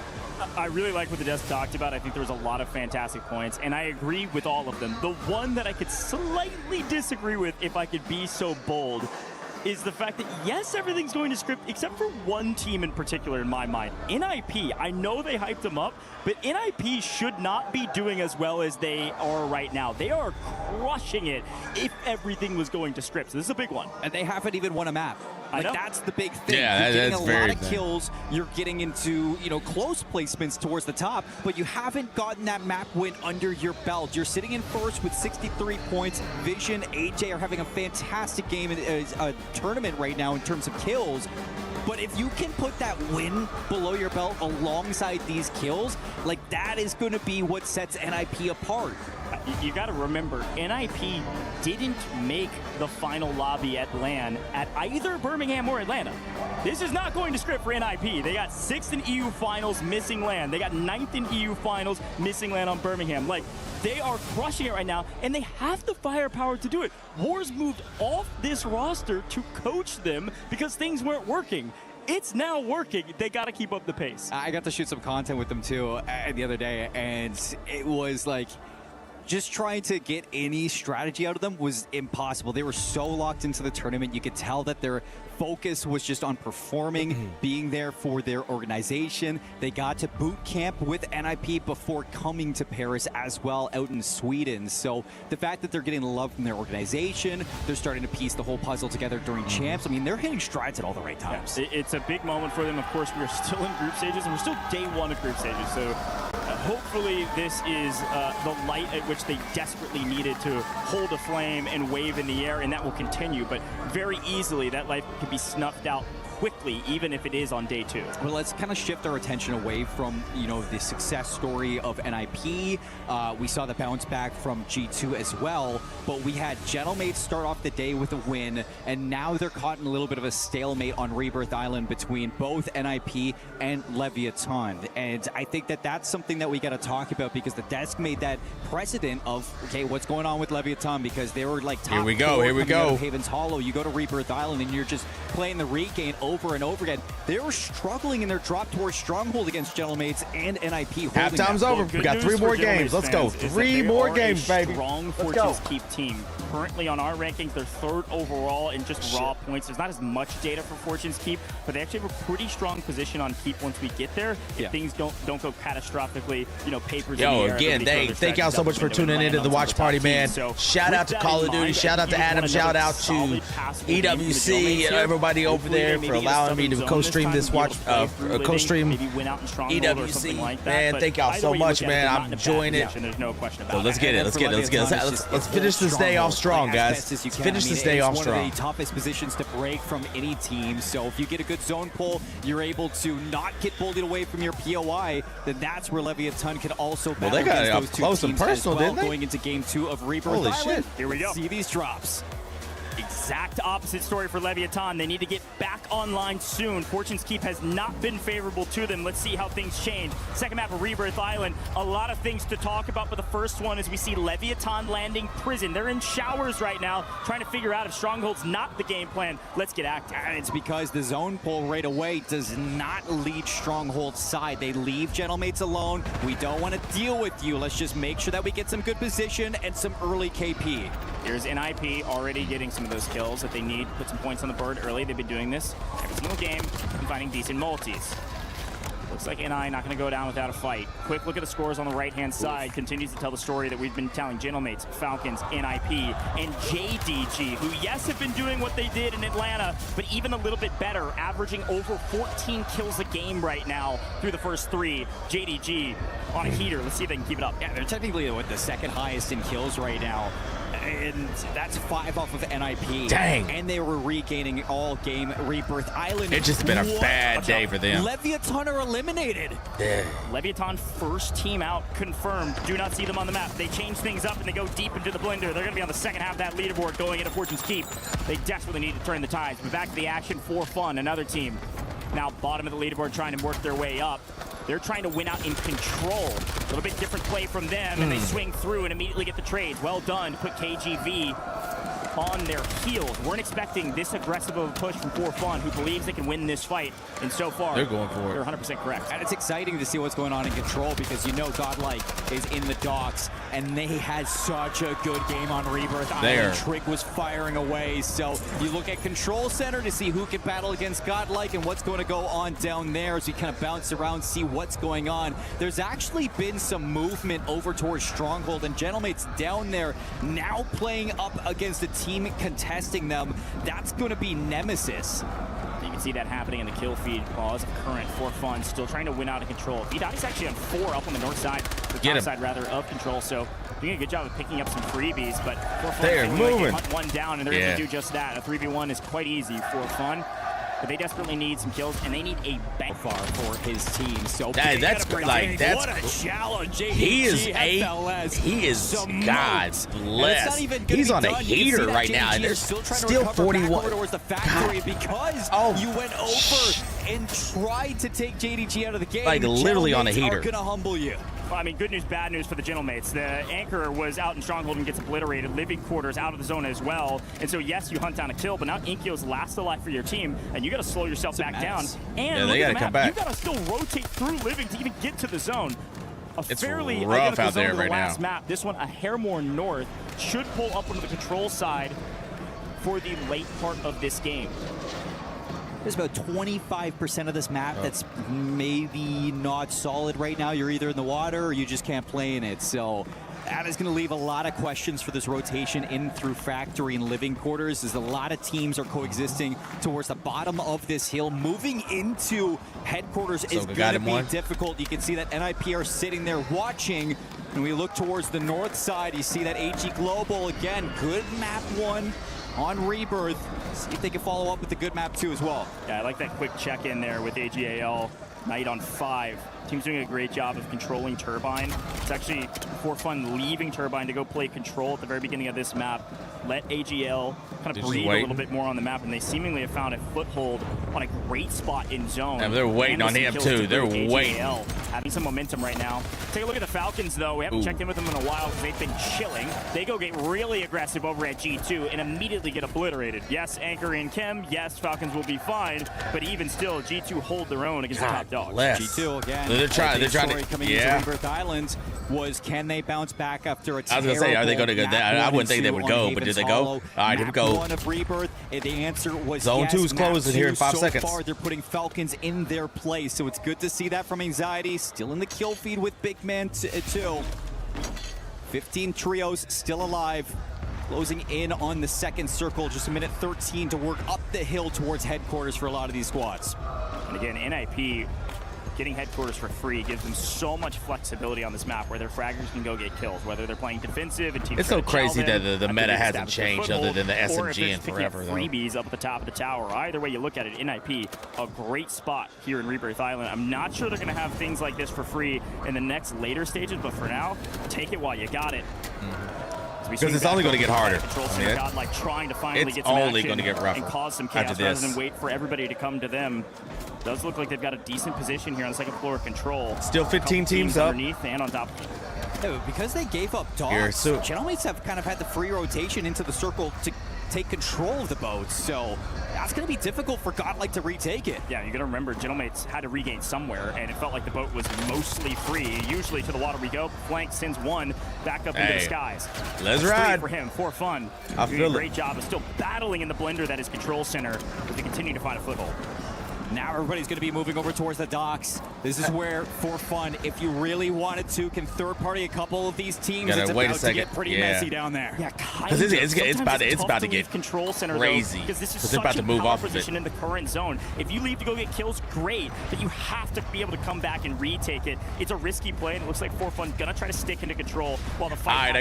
I really like what the desk talked about. I think there was a lot of fantastic points, and I agree with all of them. The one that I could slightly disagree with, if I could be so bold, is the fact that, yes, everything's going to script, except for one team in particular in my mind. NIP, I know they hyped them up, but NIP should not be doing as well as they are right now. They are crushing it if everything was going to script. So this is a big one. And they haven't even won a map. Like, that's the big thing. Yeah, you're getting that's a very lot of big. kills. You're getting into, you know, close placements towards the top, but you haven't gotten that map win under your belt. You're sitting in first with 63 points. Vision, AJ are having a fantastic game in a tournament right now in terms of kills. But if you can put that win below your belt alongside these kills, like that is going to be what sets NIP apart. You got to remember, NIP didn't make the final lobby at LAN at either Birmingham or Atlanta. This is not going to script for NIP. They got 6th in EU finals, missing LAN. They got 9th in EU finals, missing LAN on Birmingham. Like, they are crushing it right now, and they have the firepower to do it. Wars moved off this roster to coach them because things weren't working. It's now working. They got to keep up the pace. I got to shoot some content with them too the other day, and it was like just trying to get any strategy out of them was impossible. They were so locked into the tournament. You could tell that their focus was just on performing, being there for their organization. They got to boot camp with NIP before coming to Paris as well out in Sweden. So the fact that they're getting love from their organization, they're starting to piece the whole puzzle together during champs. I mean, they're hitting strides at all the right times. It's a big moment for them. Of course, we are still in group stages, and we're still day 1 of group stages. So hopefully this is the light at which they desperately needed to hold a flame and wave in the air, and that will continue. But very easily, that light can be snuffed out quickly, even if it is on day 2. Well, let's kind of shift our attention away from, you know, the success story of NIP. We saw the bounce back from G2 as well, but we had Gentlemates start off the day with a win, and now they're caught in a little bit of a stalemate on Rebirth Island between both NIP and Leviathan. And I think that that's something that we got to talk about, because the desk made that precedent of, okay, what's going on with Leviathan, because they were like top Here we go, four here we coming out go. of Havens Hollow. You go to Rebirth Island and you're just playing the regain over over and over again. They were struggling in their drop towards Stronghold against Gentlemates and NIP. Halftime's over. We got 3 more games. Let's go. 3 more games, baby. Strong Fortune's Keep team. Currently on our rankings, they're 3rd overall in just raw points. There's not as much data for Fortune's Keep, but they actually have a pretty strong position on Keep once we get there. If things don't go catastrophically, you know, papers in the air. Again, thank y'all so much for tuning into the watch party, man. Shout out to Call of Duty. Shout out to Adam. Shout out to EWC and everybody over there for allowing me to co-stream this co-stream EWC. Man, thank y'all so much, man. I'm enjoying it. So let's get it. Let's finish this day off strong, guys. Let's finish this day off strong. One of the toughest positions to break from any team. So if you get a good zone pull, you're able to not get bullied away from your POI. Then that's where Leviathan can also battle. Well, they got it up close and personal, didn't they? Going into game 2 of Rebirth Holy Island. shit. Here we go. See these drops. Exact opposite story for Leviathan. They need to get back online soon. Fortune's Keep has not been favorable to them. Let's see how things change. Second map of Rebirth Island. A lot of things to talk about, but the first one is we see Leviathan landing prison. They're in showers right now, trying to figure out if Stronghold's not the game plan. Let's get active. And it's because the zone pull right away does not lead Stronghold's side. They leave Gentlemates alone. We don't want to deal with you. Let's just make sure that we get some good position and some early KP. Here's NIP already getting some of those kills that they need. Put some points on the board early. They've been doing this every single game and finding decent multis. Looks like NI not going to go down without a fight. Quick look at the scores on the right-hand side. Continues to tell the story that we've been telling. Gentlemates, Falcons, NIP, and JDG, who, yes, have been doing what they did in Atlanta, but even a little bit better, averaging over 14 kills a game right now through the first 3. JDG on a heater. Let's see if they can keep it up. Yeah, they're technically the second highest in kills right now. And that's 5 off of NIP. Dang. And they were regaining all game Rebirth Island. It's just been a bad day for them. Leviathan are eliminated. Leviathan first team out confirmed. Do not see them on the map. They change things up and they go deep into the blender. They're going to be on the second half of that leaderboard going into Fortune's Keep. They desperately need to turn the tides. But back to the action for fun. Another team now bottom of the leaderboard trying to work their way up. They're trying to win out in control. A little bit different play from them, and they swing through and immediately get the trades. Well done to put KGV on their heels. Weren't expecting this aggressive of a push from For Fun, who believes they can win this fight. And so far, they're going for it. They're 100% correct. And it's exciting to see what's going on in control because you know Godlike is in the docks, and they had such a good game on Rebirth Island. Trick was firing away. So you look at Control Center to see who can battle against Godlike and what's going to go on down there as we kind of bounce around, see what's going on. There's actually been some movement over towards Stronghold, and Gentlemates down there now playing up against the team contesting them. That's going to be Nemesis. You can see that happening in the kill feed. Pause of current For Fun, still trying to win out of control. Vidati's actually on 4 up on the north side, the top side rather, of control. So doing a good job of picking up some freebies, but For Fun they're moving. Hunt one down, and they're going to do just that. A 3v1 is quite easy for For Fun. But they desperately need some kills, and they need a bank far for his team. So that's like what a challenge! He is God's blessed. He's on a heater right now, and there's still 41. Towards the factory because you went over and tried to take JDG out of the game. Like literally on a heater. Are gonna humble you. Well, I mean, good news, bad news for the Gentlemates. The Anchor was out in Stronghold and gets obliterated. Living Quarters out of the zone as well. And so, yes, you hunt down a kill, but now Inkyo's last alive for your team, and you got to slow yourself back down. And they got to come back. You got to still rotate through Living to even get to the zone. It's fairly rough out there right now. Map. This one, a hair more north, should pull up onto the control side for the late part of this game. There's about 25% of this map that's maybe not solid right now. You're either in the water or you just can't play in it. So that is going to leave a lot of questions for this rotation in through factory and living quarters, as a lot of teams are coexisting towards the bottom of this hill. Moving into headquarters is going to be difficult. You can see that NIP are sitting there watching. And we look towards the north side. You see that AG Global, again, good map 1 on Rebirth. See if they can follow up with the good map 2 as well. Yeah, I like that quick check-in there with AGAL. Knight on 5. Team's doing a great job of controlling Turbine. It's actually ForFun leaving Turbine to go play control at the very beginning of this map. Let AGL kind of breathe a little bit more on the map, and they seemingly have found a foothold on a great spot in zone. Yeah, they're waiting on him too. They're waiting. Having some momentum right now. Take a look at the Falcons, though. We haven't checked in with them in a while because they've been chilling. They go get really aggressive over at G2 and immediately get obliterated. Yes, Anchor and Chem. Yes, Falcons will be fine, but even still, G2 hold their own against the top dogs. G2 again. They're trying to. Coming into Rebirth Island was, can they bounce back after a I was gonna say, are they going to go? I wouldn't think they would go, but did they go? All right, here we go. One of Rebirth. The answer was Zone yes. 2 is closing here in 5 seconds. So far, they're putting Falcons in their place, so it's good to see that from Anxiety. Still in the kill feed with Big Man 2. 15 trios still alive. Closing in on the second circle, just a minute 13 to work up the hill towards headquarters for a lot of these squads. And again, NIP getting headquarters for free gives them so much flexibility on this map where their fraggers can go get kills, whether they're playing defensive and teams. It's so crazy that the meta hasn't changed other than the SMG in forever. Freebies up at the top of the tower. Either way you look at it, NIP, a great spot here in Rebirth Island. I'm not sure they're going to have things like this for free in the next later stages, but for now, take it while you got it. Because it's only going to get harder. Godlike trying to finally get some only action going to get rougher and cause some chaos rather than wait for everybody to come to them. Does look like they've got a decent position here on the second floor of control. Still 15 teams up. Underneath and on top. Yeah, because they gave up dogs, Gentlemen have kind of had the free rotation into the circle to take control of the boat, so that's going to be difficult for Godlike to retake it. Yeah, you got to remember, Gentlemates had to regain somewhere, and it felt like the boat was mostly free. Usually to the water we go. Flank sends one back up into the skies. Let's ride. For him, for fun. I doing feel a great job of still battling in the blender that is Control Center, but they continue to find a foothold. Now everybody's going to be moving over towards the docks. This is where, for fun, if you really wanted to, can third-party a couple of these teams. It's about to get pretty messy down there. Yeah, because it's about to get Control Center crazy. Because this is they're about to move off of position in the current zone. If you leave to go get kills, great, but you have to be able to come back and retake it. It's a risky play, and it looks like For Fun gonna try to stick into control while the fight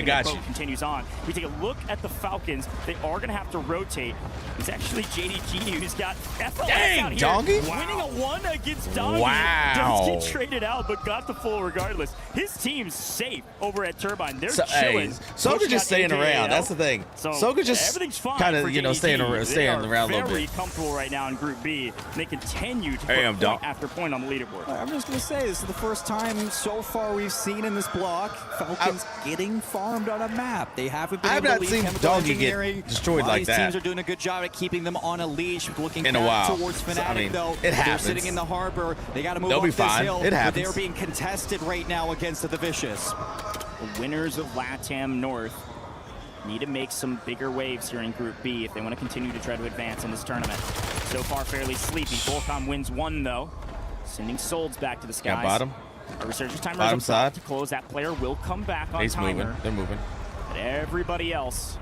continues on. We take a look at the Falcons. They are gonna have to rotate. It's actually JDG who's got FLS out here. Donkey? Winning a 1 against Donkey. Wow. Does get traded out, but got the full regardless. His team's safe over at Turbine. They're chilling. Soga just staying around. That's the thing. Soga just kind of, staying around a little bit. Very comfortable right now in Group B. And they continue to put point after point on the leaderboard. I'm just going to say, this is the first time so far we've seen in this block Falcons getting farmed on a map. They haven't been able to leave Chemical Donkey get destroyed like that. These teams are doing a good job at keeping them on a leash. Looking in a while. Towards Fnatic, though. It happens. They're sitting in the harbor. They got to move They'll up be this fine. hill. It happens. They're being contested right now against the Vicious. The winners of LATAM North need to make some bigger waves here in Group B if they want to continue to try to advance in this tournament. So far, fairly sleepy. Volcom wins 1, though. Sending Solds back to the skies. Yeah, bottom. A resurgence timer bottom side to close. That player will come back on timer. Moving. They're moving. But everybody else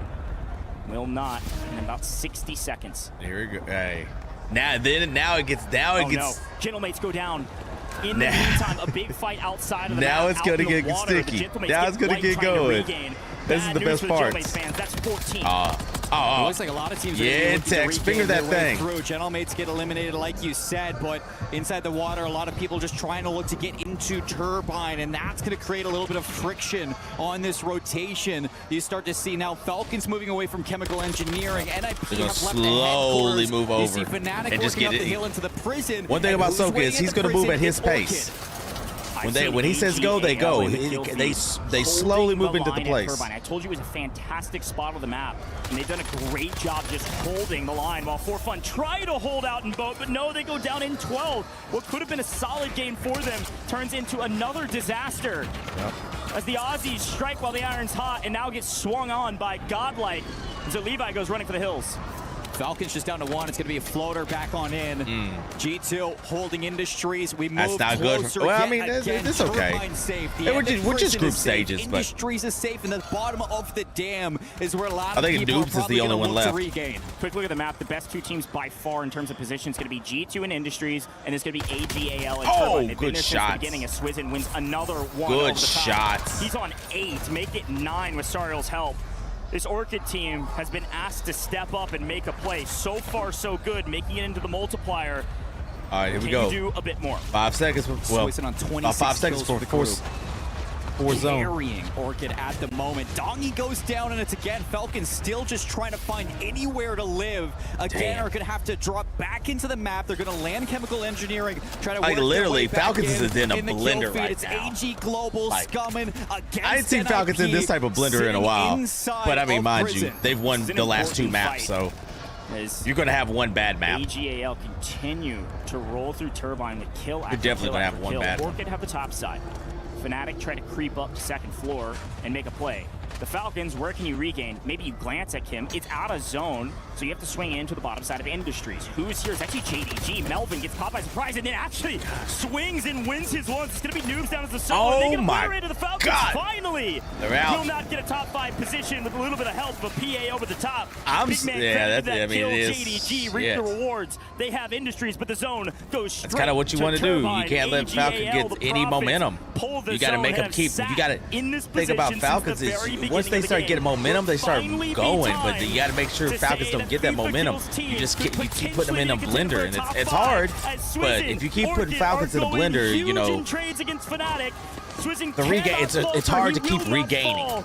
will not in about 60 seconds. Here we go. Hey. Now it gets. No. Gentlemates go down. In the meantime, a big fight outside of the now map, it's going to get sticky. Now it's going to get going. This is the best part. That's 14. It looks like a lot of teams are Tex, finger that thing. Gentlemates get eliminated, like you said, but inside the water, a lot of people just trying to look to get into Turbine, and that's going to create a little bit of friction on this rotation. You start to see now Falcons moving away from chemical engineering, and NIP they're going to have slowly move over. You see Fnatic and just working get up the hill into the prison. One thing about Soka is he's going to move at his pace. When he says go, they go. They slowly move into the place. I told you it was a fantastic spot on the map, and they've done a great job just holding the line while For Fun try to hold out in boat, but no, they go down in 12. What could have been a solid game for them turns into another disaster. Yep. As the Aussies strike while the iron's hot and now get swung on by Godlike. So Levi goes running for the hills. Falcons just down to 1. It's going to be a floater back on in. G2 holding Industries. We move That's not closer. Good. Well, I mean, it's okay. We're just group stages, but Industries is safe, and the bottom of the dam is where a lot of I think people Noobs is the only one left. Quick look at the map. The best 2 teams by far in terms of position is going to be G2 and Industries, and it's going to be AGAL and Turbine. They've been there since the beginning. As Swizzen wins another one. Good shots. He's on 8. Make it 9 with Sariel's help. This Orchid team has been asked to step up and make a play. So far, so good, making it into the multiplier. All right, here we Can go. you do a bit more? 5 seconds. Well, on 26 about 5 seconds kills for the force. Zone. Carrying Orchid at the moment. Dongy goes down, and it's again Falcons still just trying to find anywhere to live. Again, are going to have to drop back into the map. They're going to land chemical engineering, try to like work literally, their way Falcons back is in a the blender kill feed. right it's now. AG Global scumming against I ain't seen Falcons in this type of blender in a while. But I mean, mind you, they've won the last 2 maps, so you're going to have one bad map. AGAL continue to roll through Turbine with kill. You're definitely going to have one bad one. Orchid have the top side. Fnatic try to creep up to second floor and make a play. The Falcons, where can you regain? Maybe you glance at Kim. It's out of zone, so you have to swing into the bottom side of Industries. Who's here? It's actually JDG. Melvin gets caught by surprise and then actually swings and wins his ones. It's going to be Noobs down as the solo. They get obliterated. The Falcons finally They're out. will not get a top 5 position with a little bit of help, but PA over the top. Big man that's that kill. it is. JDG reap the rewards. They have Industries, but the zone goes straight. That's kind of what you want to do. You can't let Falcon get any momentum. You got to make them keep. You got to think about Falcons is once they start getting momentum, they start going. But you got to make sure Falcons don't get that momentum. You just keep putting them in a blender, and it's hard. But if you keep putting Falcons in a blender, you know, the regain. It's hard to keep regaining.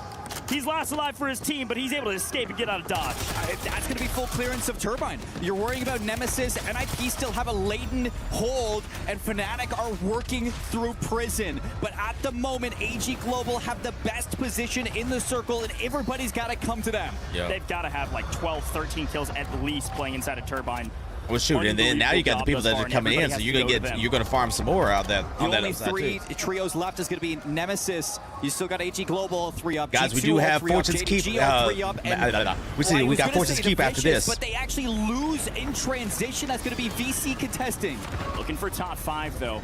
He's last alive for his team, but he's able to escape and get out of dodge. That's going to be full clearance of Turbine. You're worrying about Nemesis. NIP still have a latent hold, and Fnatic are working through Prison. But at the moment, AG Global have the best position in the circle, and everybody's got to come to them. Yep. They've got to have like 12, 13 kills at least playing inside of Turbine. Well, shoot, and then now you got the people that are coming in, so you're gonna farm some more out that on that upside too. The only 3 trios left is gonna be Nemesis. You still got AG Global 3 up. Guys, G2 we do have all 3 Fortune's up, Keep. JDG all 3 up, We got Fortune's Keep after this. But they actually lose in transition. That's gonna be VC contesting. Looking for top 5 though.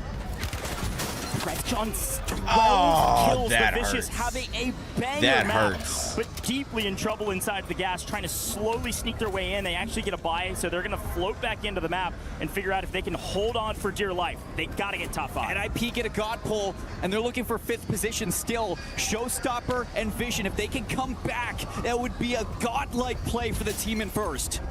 John 12 kills. That the Vicious hurts. having a banger That map, hurts. but deeply in trouble inside the gas, trying to slowly sneak their way in. They actually get a buy, so they're going to float back into the map and figure out if they can hold on for dear life. They got to get top 5. NIP get a god pull, and they're looking for 5th position still. Showstopper and Vision, if they can come back, that would be a godlike play for the team in first.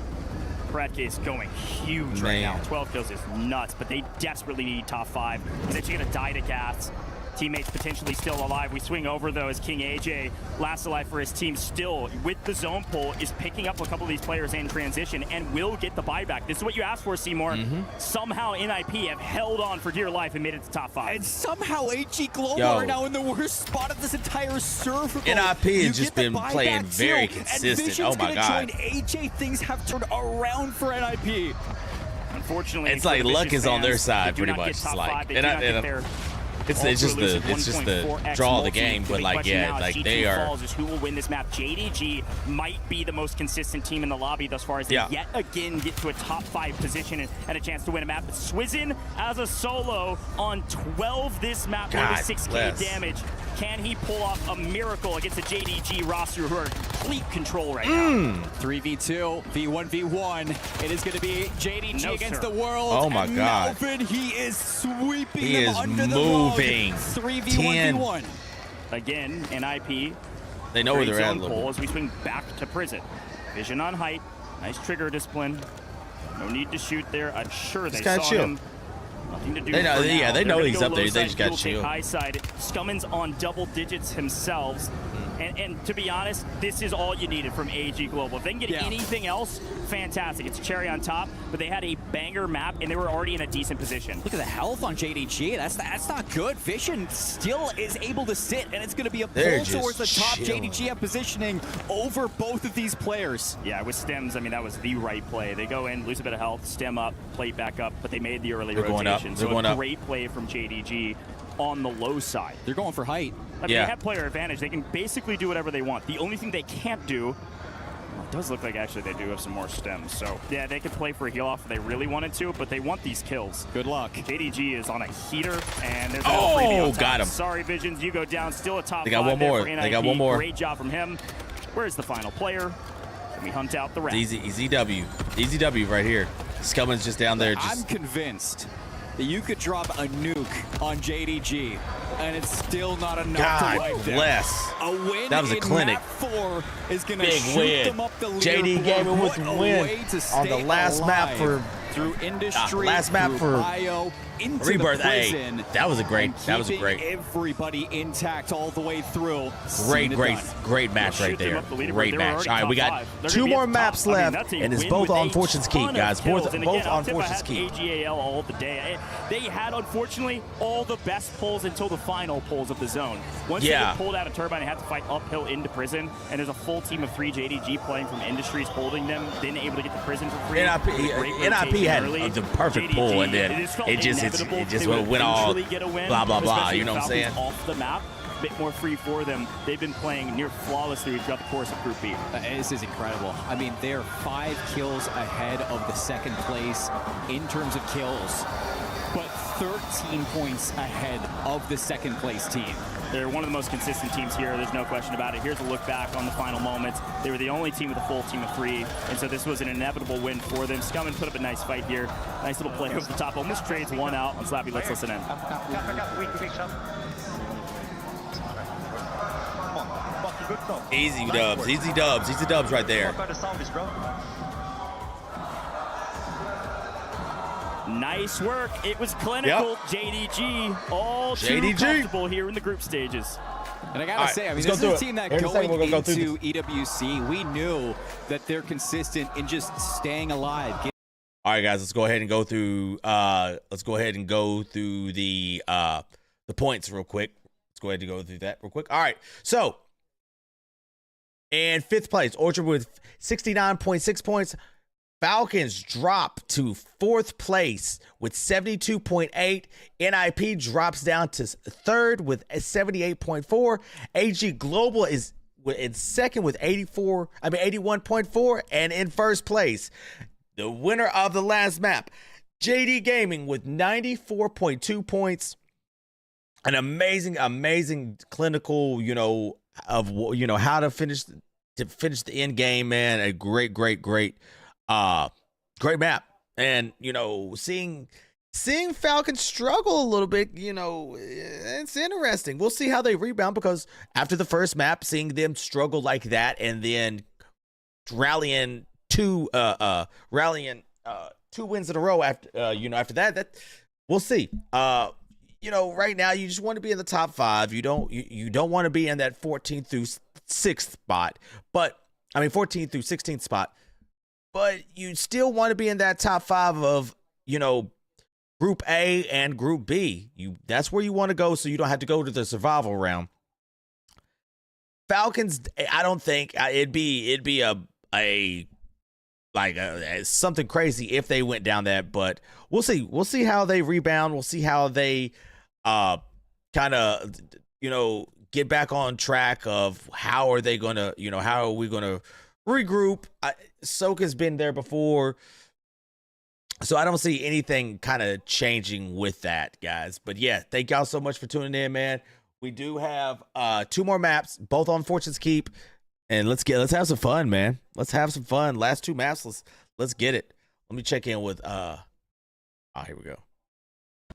Bradke is going huge right now. 12 kills is nuts, but they desperately need top 5. He's actually going to die to gas. Teammates potentially still alive. We swing over, though, as King AJ, last alive for his team, still with the zone pull, is picking up a couple of these players in transition and will get the buyback. This is what you asked for, Seymour. Somehow NIP have held on for dear life and made it to top 5. And somehow AG Global are now in the worst spot of this entire circle. NIP has just been playing very consistent. Oh my God. AJ, things have turned around for NIP. Unfortunately, it's like luck is on their side, pretty much. It's like, it's just the draw of the game, but like, yeah, like they are. Is who will win this map? JDG might be the most consistent team in the lobby thus far as they yet again get to a top 5 position and a chance to win a map. But Swizzin as a solo on 12 this map, more than 6k damage. Can he pull off a miracle against the JDG roster who are in complete control right now? 3v2, v1v1. It is going to be JDG against the world. Oh my God. Melvin, he is sweeping He him is under the moving. 3v1v1. Again, NIP. They know where they're at. As we swing back to Prison. Vision on height. Nice trigger discipline. No need to shoot there. I'm sure they saw him. Nothing to do. They know, they know he's up there. They just got chill. High side. Scumman's on double digits himself. And to be honest, this is all you needed from AG Global. If they can get anything else, fantastic. It's cherry on top, but they had a banger map, and they were already in a decent position. Look at the health on JDG. That's not good. Vision still is able to sit, and it's going to be a pull towards the top. JDG have positioning over both of these players. Yeah, with stems, I mean, that was the right play. They go in, lose a bit of health, stem up, plate back up, but they made the early rotation. So a great play from JDG on the low side. They're going for height. I mean, they have player advantage. They can basically do whatever they want. The only thing they can't do, well, it does look like actually they do have some more stems. So yeah, they could play for a heal off if they really wanted to, but they want these kills. Good luck. JDG is on a heater, and there's got him. Sorry, Visions, you go down. Still a top 5. They got one more. They got one more. Great job from him. Where's the final player? And we hunt out the rest. Easy W. Easy W right here. Scumman's just down there. I'm convinced that you could drop a nuke on JDG, and it's still not enough to wipe them. Bless. A win that was a clinic. Map 4 is going to Big shoot win. them up the JD gave it with the win on the last map for through industry, last map through for bio, into Rebirth. the prison. Hey, that was a great. Everybody intact all the way through. Great match right there. Great match. All right, we got 2 more maps left, and it's both on Fortune's Keep, guys. Both on Fortune's Keep. AGAL all the day. They had, unfortunately, all the best pulls until the final pulls of the zone. Once they get pulled out of Turbine, they had to fight uphill into prison, and there's a full team of 3 JDG playing from Industries holding them, then able to get the prison for free. NIP had the perfect pull, and then it just went all blah, blah, blah. You know what I'm saying? Off the map. Bit more free for them. They've been playing near flawlessly throughout the course of Group B. This is incredible. I mean, they're 5 kills ahead of the 2nd place in terms of kills, but 13 points ahead of the 2nd place team. They're one of the most consistent teams here. There's no question about it. Here's a look back on the final moments. They were the only team with a full team of 3, and so this was an inevitable win for them. Scummin put up a nice fight here. Nice little play over the top. Almost trades 1 out on Slappy. Let's listen in. Easy dubs right there. Nice work. It was clinical. JDG all too comfortable here in the group stages. And I gotta say, I mean, this is a team that going into EWC, we knew that they're consistent in just staying alive. All right, guys, let's go ahead and go through. The points real quick. Let's go ahead and go through that real quick. All right, so in 5th place, Orchard with 69.6 points. Falcons drop to 4th place with 72.8. NIP drops down to 3rd with 78.4. AG Global is in 2nd with 81.4, and in 1st place, the winner of the last map, JD Gaming with 94.2 points. An amazing clinical, of how to finish the end game, man. A great map. And seeing Falcons struggle a little bit, it's interesting. We'll see how they rebound, because after the first map, seeing them struggle like that and then rallying 2 wins in a row after that we'll see. Right now you just want to be in the top 5. You don't want to be in that 14th through 6th spot, 14th through 16th spot, but you still want to be in that top 5 of, Group A and Group B. That's where you want to go, so you don't have to go to the survival round. Falcons, I don't think it'd be something crazy if they went down that, but we'll see. We'll see how they rebound. We'll see how they kind of get back on track of how are they gonna how are we gonna regroup. Soka's been there before, so I don't see anything kind of changing with that, guys. But yeah, thank y'all so much for tuning in, man. We do have 2 more maps, both on Fortune's Keep. And let's have some fun, man. Let's have some fun. Last 2 maps, let's get it. Let me check in with here we go.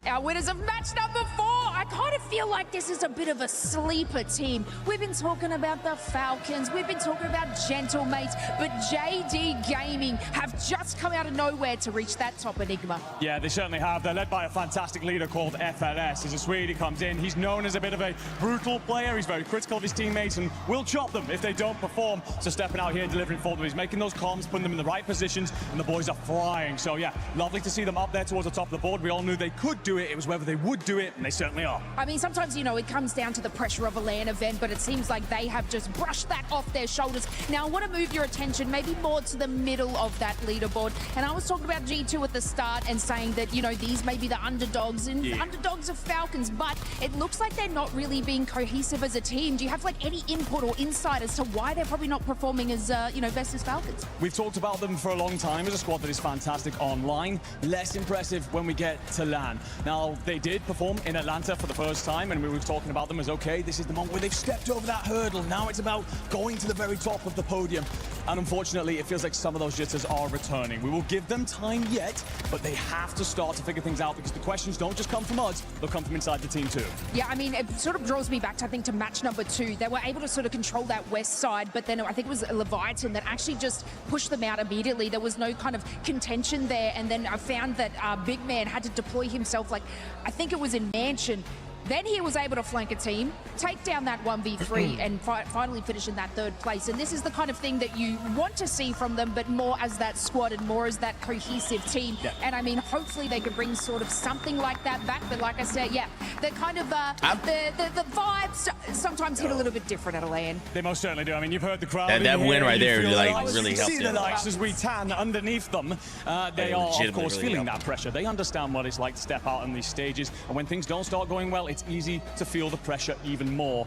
Our winners of match number 4. I kind of feel like this is a bit of a sleeper team. We've been talking about the Falcons, we've been talking about Gentlemates, but JD Gaming have just come out of nowhere to reach that top enigma. Yeah, they certainly have. They're led by a fantastic leader called FLS. As a Swede, he comes in. He's known as a bit of a brutal player. He's very critical of his teammates and will chop them if they don't perform. So stepping out here and delivering for them. He's making those comms, putting them in the right positions, and the boys are flying. So yeah, lovely to see them up there towards the top of the board. We all knew they could do it. It was whether they would do it, and they certainly are. I mean, sometimes, it comes down to the pressure of a LAN event, but it seems like they have just brushed that off their shoulders. Now, I want to move your attention maybe more to the middle of that leaderboard. And I was talking about G2 at the start and saying that, these may be the underdogs and underdogs of Falcons, but it looks like they're not really being cohesive as a team. Do you have, any input or insight as to why they're probably not performing as, best as Falcons? We've talked about them for a long time as a squad that is fantastic online, less impressive when we get to LAN. Now, they did perform in Atlanta for the first time, and we were talking about them as, okay, this is the moment where they've stepped over that hurdle. Now it's about going to the very top of the podium. And unfortunately, it feels like some of those jitters are returning. We will give them time yet, but they have to start to figure things out because the questions don't just come from us, they'll come from inside the team too. Yeah, I mean, it sort of draws me back to, I think, to match number 2. They were able to sort of control that west side, but then I think it was Leviathan that actually just pushed them out immediately. There was no kind of contention there, and then I found that Big Man had to deploy himself, like, I think it was in Mansion. Then he was able to flank a team, take down that 1v3, and finally finish in that 3rd place. And this is the kind of thing that you want to see from them, but more as that squad and more as that cohesive team. Yeah. And I mean, hopefully they could bring sort of something like that back. But like I said, yeah, the kind of the vibes sometimes hit a little bit different at a LAN. They most certainly do. I mean, you've heard the crowd. That win right there, like, really helped. See the lights as we tan underneath them. They are, of course, feeling that pressure. They understand what it's like to step out on these stages, and when things don't start going well, it's easy to feel the pressure even more.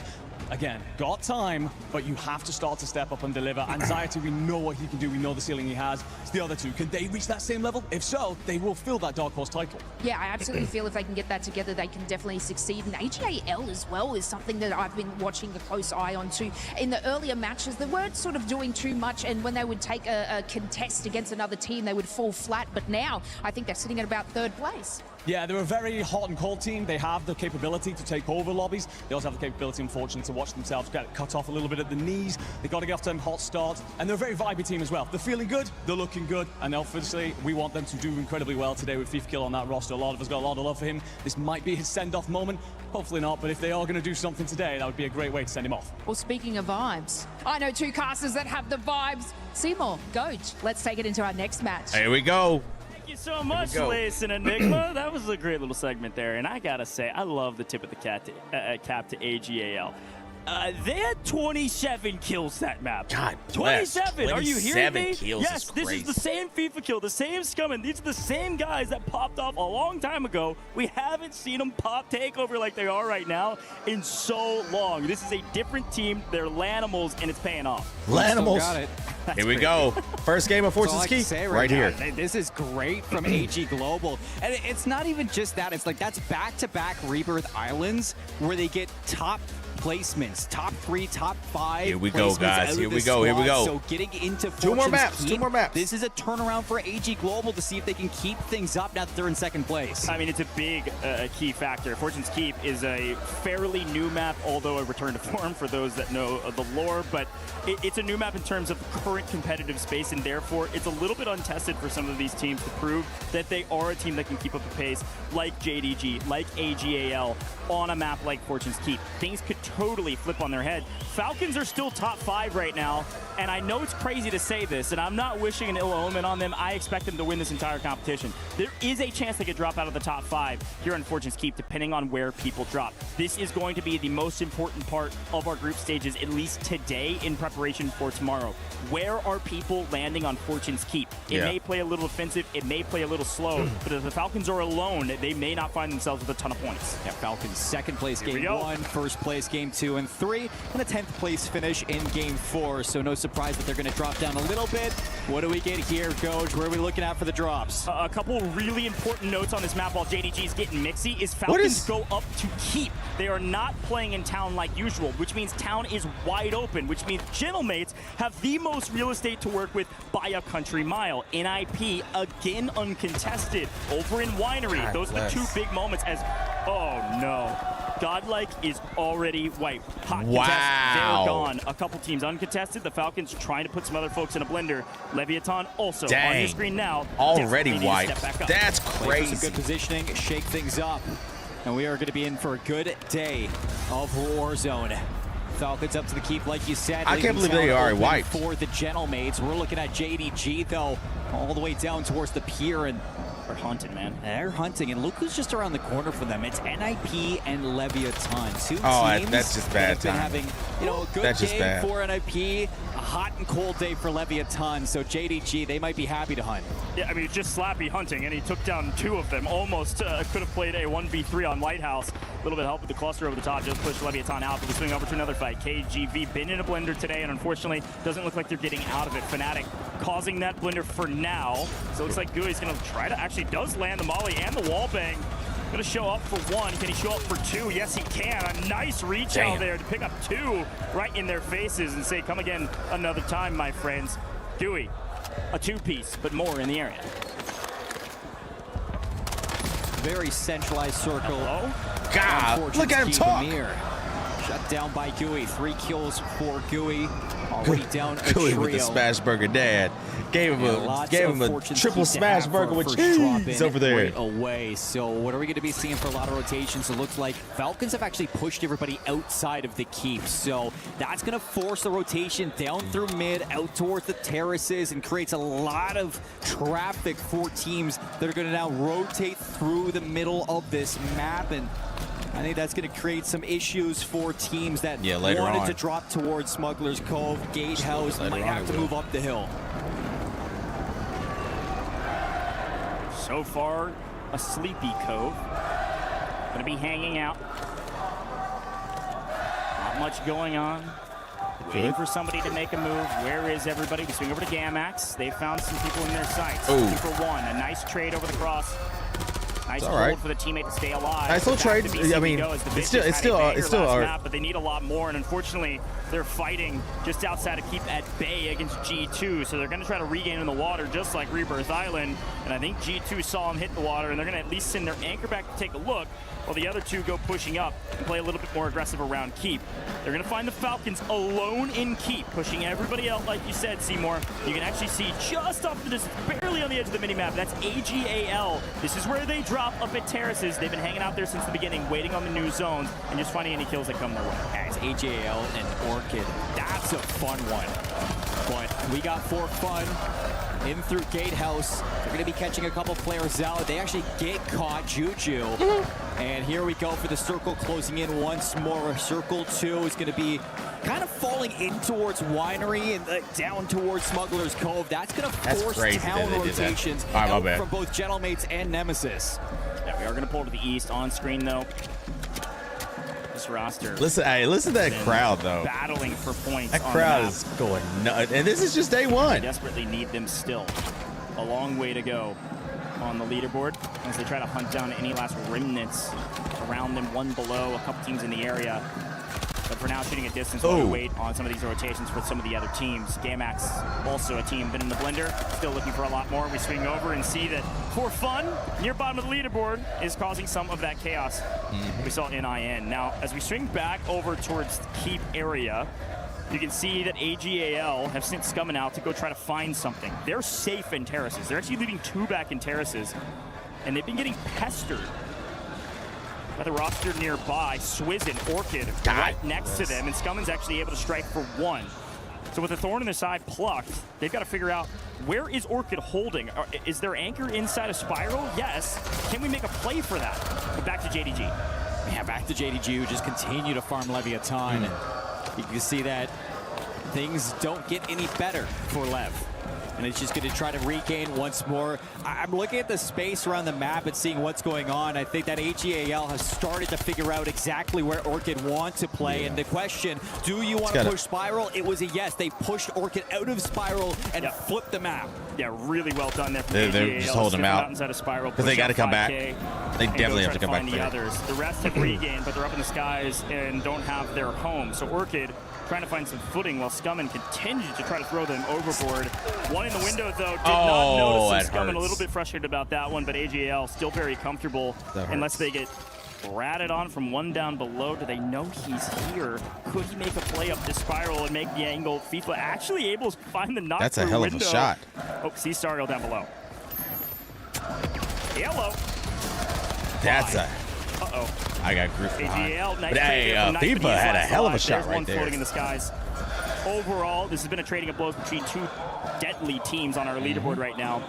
Again, got time, but you have to start to step up and deliver. Anxiety, we know what he can do. We know the ceiling he has. It's the other two. Can they reach that same level? If so, they will fill that Dark Horse title. Yeah, I absolutely feel if they can get that together, they can definitely succeed. And AGAL as well is something that I've been watching a close eye on too. In the earlier matches, they weren't sort of doing too much, and when they would take a contest against another team, they would fall flat. But now, I think they're sitting at about 3rd place. Yeah, they're a very hot and cold team. They have the capability to take over lobbies. They also have the capability, unfortunately, to watch themselves get cut off a little bit at the knees. They've got to get off to them hot starts. And they're a very vibey team as well. They're feeling good, they're looking good, and obviously we want them to do incredibly well today with FIFKill on that roster. A lot of us got a lot of love for him. This might be his send-off moment. Hopefully not, but if they are going to do something today, that would be a great way to send him off. Well, speaking of vibes, I know 2 casters that have the vibes. Seymour, Goge, let's take it into our next match. Here we go. Thank you so much, Lace and Enigma. That was a great little segment there, and I gotta say, I love the tip of the cap to AGAL. They had 27 kills that map. God, 27. Are you hearing me? Kills yes, this is the same FIFA kill, the same scum, these are the same guys that popped off a long time ago. We haven't seen them pop takeover like they are right now in so long. This is a different team. They're Lanimals, and it's paying off. Lanimals. Here we go. First game of Fortune's Key right here. This is great from AG Global. And it's not even just that. It's like that's back-to-back Rebirth Islands where they get top placements, top 3, top 5. Here we go, guys. Here we go. Here we go. So getting into Two more maps. This is a turnaround for AG Global to see if they can keep things up now that they're in 2nd place. I mean, it's a big key factor. Fortune's Keep is a fairly new map, although a return to form for those that know the lore, but it's a new map in terms of current competitive space, and therefore it's a little bit untested for some of these teams to prove that they are a team that can keep up the pace, like JDG, like AGAL, on a map like Fortune's Keep. Things could totally flip on their head. Falcons are still top 5 right now, and I know it's crazy to say this, and I'm not wishing an ill omen on them. I expect them to win this entire competition. There is a chance they could drop out of the top 5 here on Fortune's Keep, depending on where people drop. This is going to be the most important part of our group stages, at least today, in preparation for tomorrow. Where are people landing on Fortune's Keep? It may play a little offensive, it may play a little slow, but if the Falcons are alone, they may not find themselves with a ton of points. Yeah, Falcons 2nd place game 1, 1st place game 2 and 3, and a 10th place finish in game 4. So no surprise that they're going to drop down a little bit. What do we get here, Coach? Where are we looking at for the drops? A couple really important notes on this map while JDG's getting mixy is Falcons go up to Keep. They are not playing in Town like usual, which means Town is wide open, which means Gentlemates have the most real estate to work with by a country mile. NIP, again uncontested. Over in Winery, those are the 2 big moments as, oh no. Godlike is already wiped. Hot contest, they're gone. A couple teams uncontested. The Falcons trying to put some other folks in a blender. Leviathan also on your screen now. Already wiped. That's crazy. Some good positioning, shake things up. And we are going to be in for a good day of Warzone. Falcons up to the Keep, like you said. I can't believe they are wiped. For the Gentlemates. We're looking at JDG, though, all the way down towards the pier. And they're hunting, man. They're hunting, and look who's just around the corner for them. It's NIP and Leviathan. 2 teams that's just bad that have been having, a good game for NIP, a hot and cold day for Leviathan. So JDG, they might be happy to hunt. Yeah, I mean, it's just Slappy hunting, and he took down 2 of them. Almost could have played a 1v3 on Lighthouse. A little bit of help with the cluster over the top, just pushed Leviathan out, but we swing over to another fight. KGV been in a blender today, and unfortunately, doesn't look like they're getting out of it. Fnatic causing that blender for now. So it looks like Gooey's going to try to, actually does land the molly and the wall bang. Gonna show up for one. Can he show up for two? Yes, he can. A nice reach out there to pick up two right in their faces and say, come again another time, my friends. Dewey, a two-piece, but more in the area. Very centralized circle. God, look at him talk. Shut down by Gooey. 3 kills for Gooey. Already down a Gooey trio. with the smash burger dad. Gave him a triple smash burger with cheese over there. Right away. So what are we going to be seeing for a lot of rotations? It looks like Falcons have actually pushed everybody outside of the keep. So that's going to force the rotation down through mid, out towards the terraces, and creates a lot of traffic for teams that are going to now rotate through the middle of this map. And I think that's going to create some issues for teams that wanted to drop towards Smuggler's Cove. Gatehouse might have to move up the hill. So far, a sleepy Cove. Gonna be hanging out. Not much going on. Waiting for somebody to make a move. Where is everybody? We swing over to Gamax. They found some people in their sights. 2 for 1. A nice trade over the cross. Nice hold for the teammate to stay alive. Nice little trade. I mean, it's still art. But they need a lot more, and unfortunately, they're fighting just outside of keep at bay against G2, so they're going to try to regain in the water just like Rebirth Island, and I think G2 saw them hit the water, and they're going to at least send their anchor back to take a look, while the other two go pushing up and play a little bit more aggressive around keep. They're going to find the Falcons alone in keep, pushing everybody out, like you said, Seymour. You can actually see just off the distance, barely on the edge of the minimap, that's AGAL. This is where they drop up at terraces. They've been hanging out there since the beginning, waiting on the new zones, and just finding any kills that come their way. As AGAL and Orchid, that's a fun one. But we got for fun in through Gatehouse. They're going to be catching a couple players out. They actually get caught, Juju. And here we go for the circle closing in once more. Circle 2 is going to be kind of falling in towards Winery and down towards Smuggler's Cove. That's going to force town rotations out from both Gentlemates and Nemesis. Yeah, we are going to pull to the east. On screen, though, this roster. Listen to that crowd, though. Battling for points. That crowd is going nuts. And this is just day one. They desperately need them still. A long way to go on the leaderboard as they try to hunt down any last remnants around them, one below, a couple teams in the area. But for now, shooting a distance while we wait on some of these rotations for some of the other teams. Gamax, also a team, been in the blender, still looking for a lot more. We swing over and see that for fun, near bottom of the leaderboard, is causing some of that chaos we saw in IN. Now, as we swing back over towards the keep area, you can see that AGAL have sent Scummin out to go try to find something. They're safe in terraces. They're actually leaving 2 back in terraces, and they've been getting pestered by the roster nearby. Swizz and Orchid right next to them, and Scummin's actually able to strike for 1. So with the thorn in their side plucked, they've got to figure out, where is Orchid holding? Is their anchor inside a spiral? Yes. Can we make a play for that? But back to JDG. Yeah, back to JDG, who just continue to farm Leviathan. You can see that things don't get any better for Lev. And it's just going to try to regain once more. I'm looking at the space around the map and seeing what's going on. I think that AGAL has started to figure out exactly where Orchid wants to play. And the question, do you want to push Spiral? It was a yes. They pushed Orchid out of Spiral and flipped the map. Yeah, really well done there. They're just holding them out inside of Spiral because they got to come back. They definitely have to come back. The others, the rest have regained, but they're up in the skies and don't have their home. So Orchid trying to find some footing while Scummin continues to try to throw them overboard. One in the window, though, did not notice. Scummin a little bit frustrated about that one, but AGL still very comfortable unless they get ratted on from one down below. Do they know he's here? Could he make a play up this spiral and make the angle? FIFA actually able to find the knock. That's a hell of a shot. Oh, C-Star down below. Yellow. That's a... Uh-oh. I got Griff behind. Nice but hey, FIFA had a hell of a shot right there. Floating in the skies. Overall, this has been a trading of blows between 2 deadly teams on our leaderboard right now.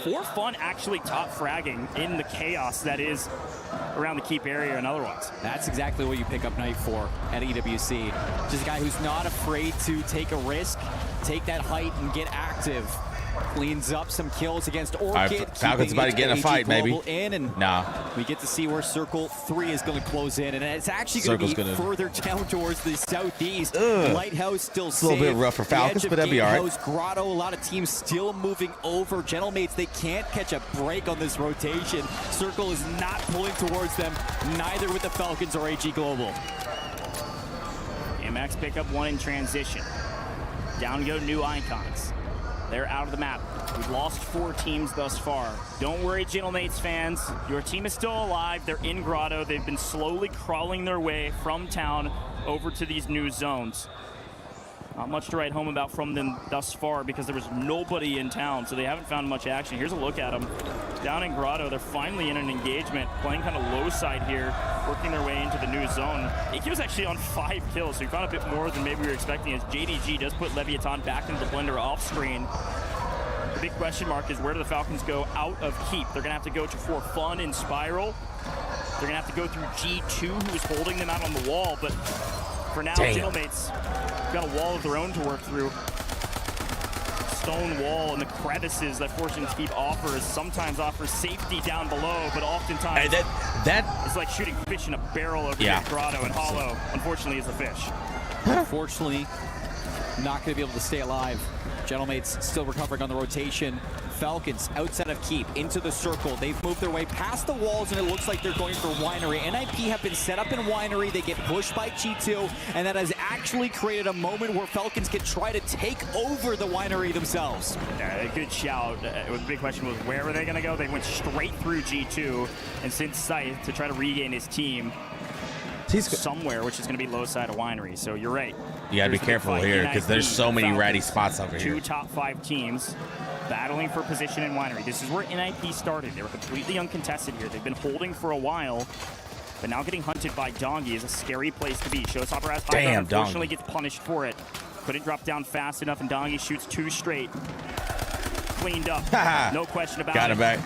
For fun, actually top fragging in the chaos that is around the keep area and otherwise. That's exactly what you pick up Knight for at EWC. Just a guy who's not afraid to take a risk, take that height, and get active. Cleans up some kills against Orchid. Right, Falcons about to get in a fight, maybe. Nah. We get to see where Circle 3 is going to close in, and it's actually going to be further down towards the southeast. Lighthouse still safe. A little bit rough for Falcons, but that'd be all right. Grotto, a lot of teams still moving over. Gentlemates, they can't catch a break on this rotation. Circle is not pulling towards them, neither with the Falcons or AG Global. Max pick up one in transition. Down go New Icons. They're out of the map. We've lost 4 teams thus far. Don't worry, Gentlemates fans. Your team is still alive. They're in Grotto. They've been slowly crawling their way from town over to these new zones. Not much to write home about from them thus far because there was nobody in town, so they haven't found much action. Here's a look at them. Down in Grotto, they're finally in an engagement, playing kind of low side here, working their way into the new zone. AK was actually on 5 kills, so he found a bit more than maybe we were expecting as JDG does put Leviathan back into the blender off screen. The big question mark is where do the Falcons go out of Keep? They're going to have to go to For Fun in Spiral. They're going to have to go through G2, who's holding them out on the wall, but for now, Gentlemates got a wall of their own to work through. Stone wall and the crevices that Fortune Keep offers sometimes offers safety down below, but oftentimes it's like shooting fish in a barrel over here in Grotto, and Hollow, unfortunately, is a fish. Unfortunately, not going to be able to stay alive. Gentlemates still recovering on the rotation. Falcons outside of Keep into the circle. They've moved their way past the walls, and it looks like they're going for Winery. NIP have been set up in Winery. They get pushed by G2, and that has actually created a moment where Falcons can try to take over the Winery themselves. Yeah, a good shout. The big question was where were they going to go? They went straight through G2 and sent Scythe to try to regain his team somewhere, which is going to be low side of Winery. So you're right. You got to be careful here because there's so many ratty spots over here. 2 top 5 teams battling for position in Winery. This is where NIP started. They were completely uncontested here. They've been holding for a while, but now getting hunted by Dongi is a scary place to be. Showstopper has high ground, unfortunately gets punished for it. Couldn't drop down fast enough, and Dongi shoots 2 straight. Cleaned up. No question about it. Got him back.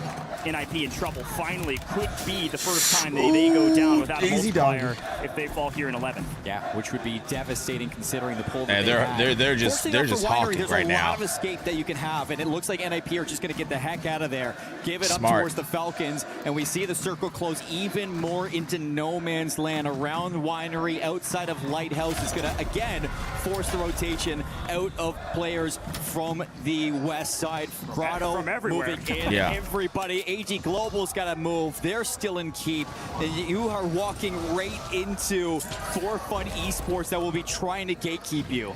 NIP in trouble. Finally, could be the first time they go down without a multiplier if they fall here in 11. Yeah, which would be devastating considering the pull that they're just hawking right now. There's a lot of escape that you can have, and it looks like NIP are just going to get the heck out of there. Give it up towards the Falcons, and we see the circle close even more into no man's land around Winery outside of Lighthouse. Is going to again force the rotation out of players from the west side. Grotto from everywhere. moving in. Everybody. AG Global's got to move. They're still in Keep. And you are walking right into For Fun Esports that will be trying to gatekeep you.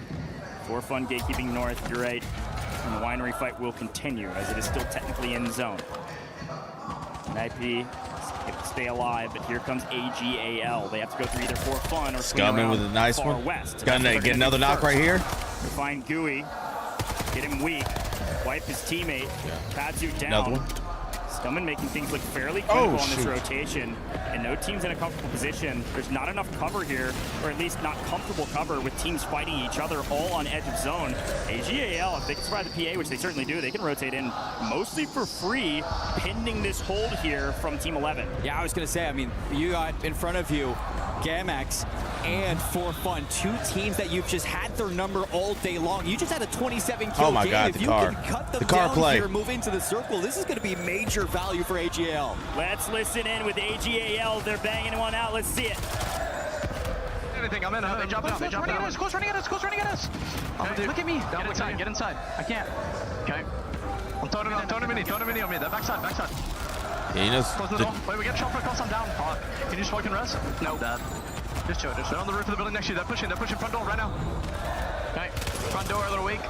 For Fun gatekeeping north, you're right. And the Winery fight will continue as it is still technically in zone. NIP stay alive, but here comes AGAL. They have to go through either For Fun or Scumming with a nice one. West. Gonna get another knock right here. Find Gooey, get him weak, wipe his teammate, Padzu down. Another one. Scumming making things look fairly critical on this rotation, and no team's in a comfortable position. There's not enough cover here, or at least not comfortable cover with teams fighting each other all on edge of zone. AGAL, if they can survive the PA, which they certainly do, they can rotate in mostly for free, pending this hold here from Team 11. Yeah, I was going to say, I mean, you got in front of you Gamex and For Fun, 2 teams that you've just had their number all day long. You just had a 27 kill game. God, if you can cut them down here, move into the circle, this is going to be major value for AGAL. Let's listen in with AGAL. They're banging one out. Let's see it. Anything, I'm in. They jump down. They jump down. Close running at us. Close running at us. Okay, look at me. Get inside. Get inside. I can't. Okay. I'm throwing him in on me. That backside. Backside. Yeah, you know, close the door. Wait, we get shot for a cross. I'm down. Can you smoke and res? No. Dead. Just chill. They're on the roof of the building next to you. They're pushing front door right now. Okay. Front door a little weak.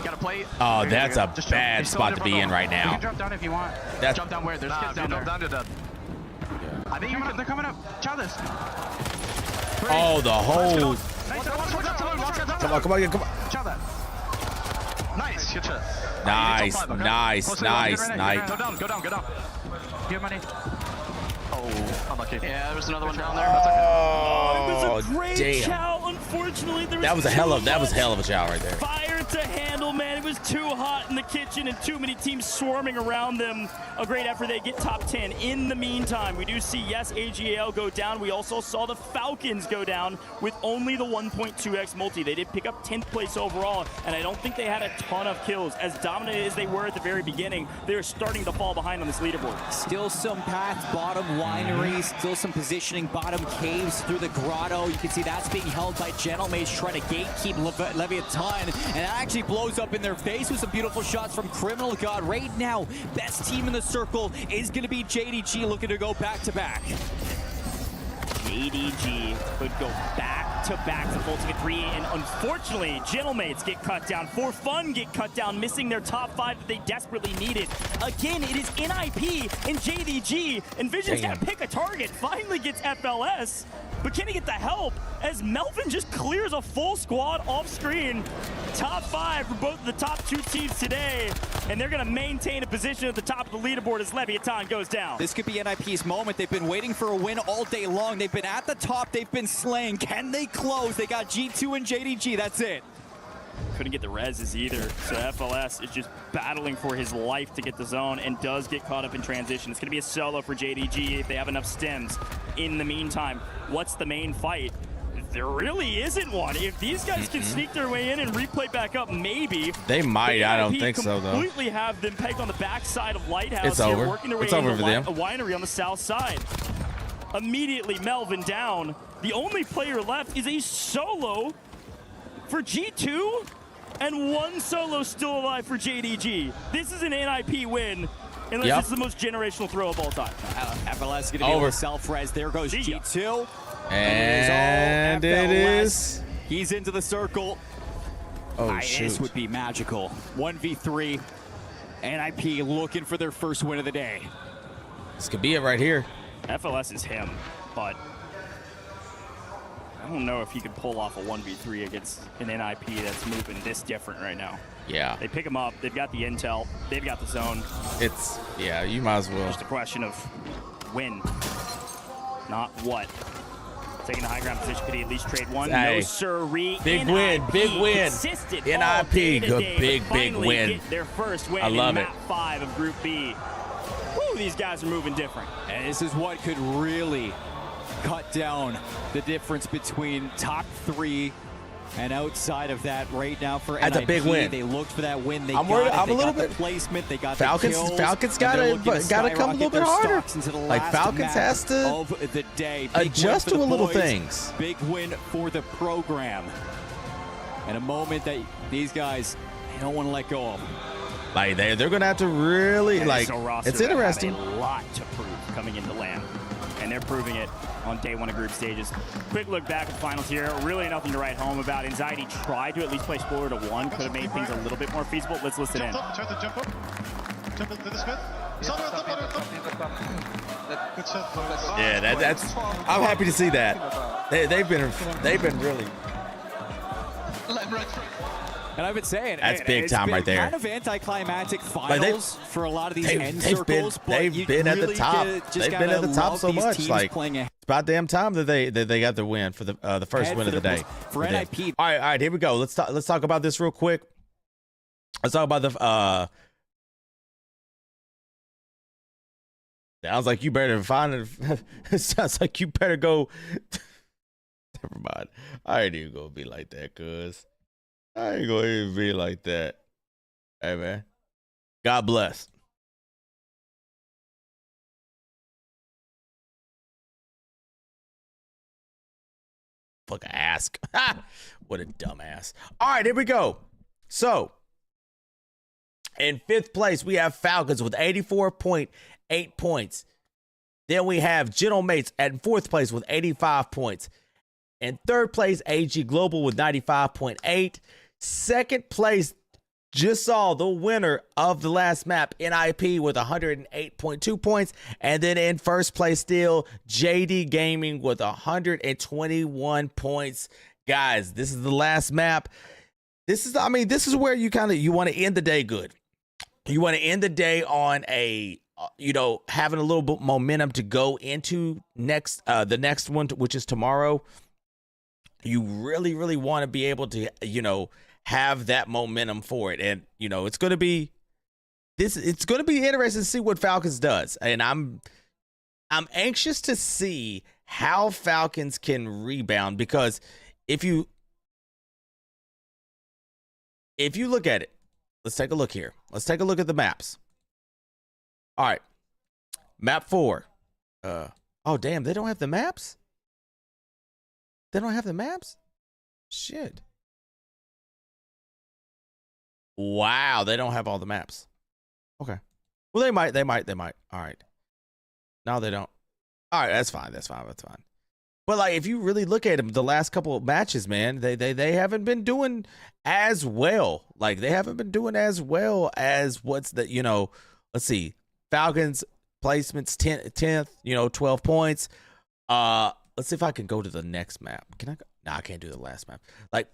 Got a plate. Oh, that's a bad spot to be in right now. You can drop down if you want. Jump down where? There's kids down there. Down to dead. I think they're coming up. Chow this. Oh, the whole. Come on. Chow that. Nice. Good shot. Nice. Go down. Do you have money? Oh, unlucky. Yeah, there was another one down there. It was a great chow. Unfortunately, there was that was a hell of a chow right there. Fire to handle Little man, it was too hot in the kitchen and too many teams swarming around them. A great effort. They get top 10. In the meantime, we do see, yes, AGL go down. We also saw the Falcons go down with only the 1.2x multi. They did pick up 10th place overall, and I don't think they had a ton of kills. As dominant as they were at the very beginning, they're starting to fall behind on this leaderboard. Still some paths, bottom winery, still some positioning, bottom caves through the grotto. You can see that's being held by Gentlemates trying to gatekeep Leviathan, and that actually blows up in their face with some beautiful shots from Criminal God. Right now, best team in the circle is going to be JDG, looking to go back-to-back. JDG could go back-to-back to Ultimate 3, and unfortunately, Gentlemates get cut down. For Fun get cut down, missing their top 5 that they desperately needed. Again, it is NIP and JDG, and Vision's got to pick a target. Finally gets FLS, but can he get the help as Melvin just clears a full squad off screen? Top 5 for both of the top 2 teams today, and they're going to maintain a position at the top of the leaderboard as Leviathan goes down. This could be NIP's moment. They've been waiting for a win all day long. They've been at the top. They've been slaying. Can they close? They got G2 and JDG. That's it. Couldn't get the reses either, so FLS is just battling for his life to get the zone and does get caught up in transition. It's going to be a solo for JDG if they have enough stems. In the meantime, what's the main fight? There really isn't one. If these guys can sneak their way in and replay back up, maybe. They might. I don't think so, though. Completely have them pegged on the backside of Lighthouse. It's here, over. Working their way It's over for them. A winery on the south side. Immediately, Melvin down. The only player left is a solo for G2, and one solo still alive for JDG. This is an NIP win, unless it's the most generational throw of all time. FLS is going to be able to self-res. There goes G2. And it is. He's into the circle. Oh, shoot. This would be magical. 1v3. NIP looking for their first win of the day. This could be it right here. FLS is him, but I don't know if he could pull off a 1v3 against an NIP that's moving this different right now. Yeah. They pick him up. They've got the intel. They've got the zone. It's, yeah, you might as well. Just a question of when, not what. Taking the high ground position, could he at least trade one? Hey. No, sirree. Big win, big win. Consistent NIP, good, big win. Get their first win I love in it. map 5 of Group B. Woo, these guys are moving different. And this is what could really cut down the difference between top 3 and outside of that right now for That's NIP. a big win. They looked for that win. They I'm got worried. it. I'm They a little got the bit. placement. They got Falcons. the kills. Falcons And they're looking gotta come a little bit harder. Like Falcons has to of the day. Big adjust win for to a the little boys. things. Big win for the program. And a moment that these guys they don't want to let go of. Like they're gonna have to really like. It's interesting. A lot to prove coming into LAN, and they're proving it on day 1 of group stages. Quick look back at the finals here. Really nothing to write home about. Anxiety tried to at least play Spoiler to 1. Could have made things a little bit more feasible. Let's listen in. Try to jump up. Jump into the Smith. Yeah, that's. I'm happy to see that. They've been really. And I've been saying That's big time right there. Kind of anticlimactic finals for a lot of these end they've circles. They've been at the top. They've been at the top so much. Like it's about damn time that they got the win for the first win of the day for NIP. All right, here we go. Let's talk about this real quick. Let's talk about the. Sounds like you better find it. It sounds like you better go. Never mind. I ain't even gonna be like that, cuz. I ain't gonna even be like that. Hey, man. God bless. Fucking ask. What a dumbass. All right, here we go. So, in 5th place, we have Falcons with 84.8 points. Then we have Gentlemates at 4th place with 85 points. In 3rd place, AG Global with 95.8. 2nd place, just saw the winner of the last map, NIP, with 108.2 points. And then in 1st place still, JD Gaming with 121 points. Guys, this is the last map. This is where you want to end the day good. You want to end the day on a, having a little bit momentum to go into the next one, which is tomorrow. You really, really want to be able to, have that momentum for it. And, you know, it's going to be interesting to see what Falcons does. And I'm anxious to see how Falcons can rebound, because if you look at it, let's take a look here. Let's take a look at the maps. All right. Map 4. Oh, damn, they don't have the maps? They don't have the maps? Shit. Wow, they don't have all the maps. Okay. Well, they might. All right. No, they don't. All right, that's fine. But like, if you really look at them, the last couple of matches, man, they haven't been doing as well. Like, they haven't been doing as well as what's the, you know, let's see, Falcons placements 10th, 12 points. Let's see if I can go to the next map. Can I go? No, I can't do the last map. Like,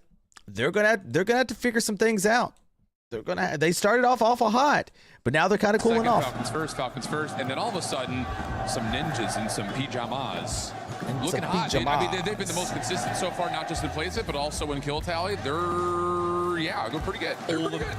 they're gonna have to figure some things out. They started off awful hot, but now they're kind of cooling off. Falcons first, and then all of a sudden, some ninjas in some pajamas. Looking hot. I mean, they've been the most consistent so far, not just in placement, but also in kill tally. They're, yeah, going pretty good.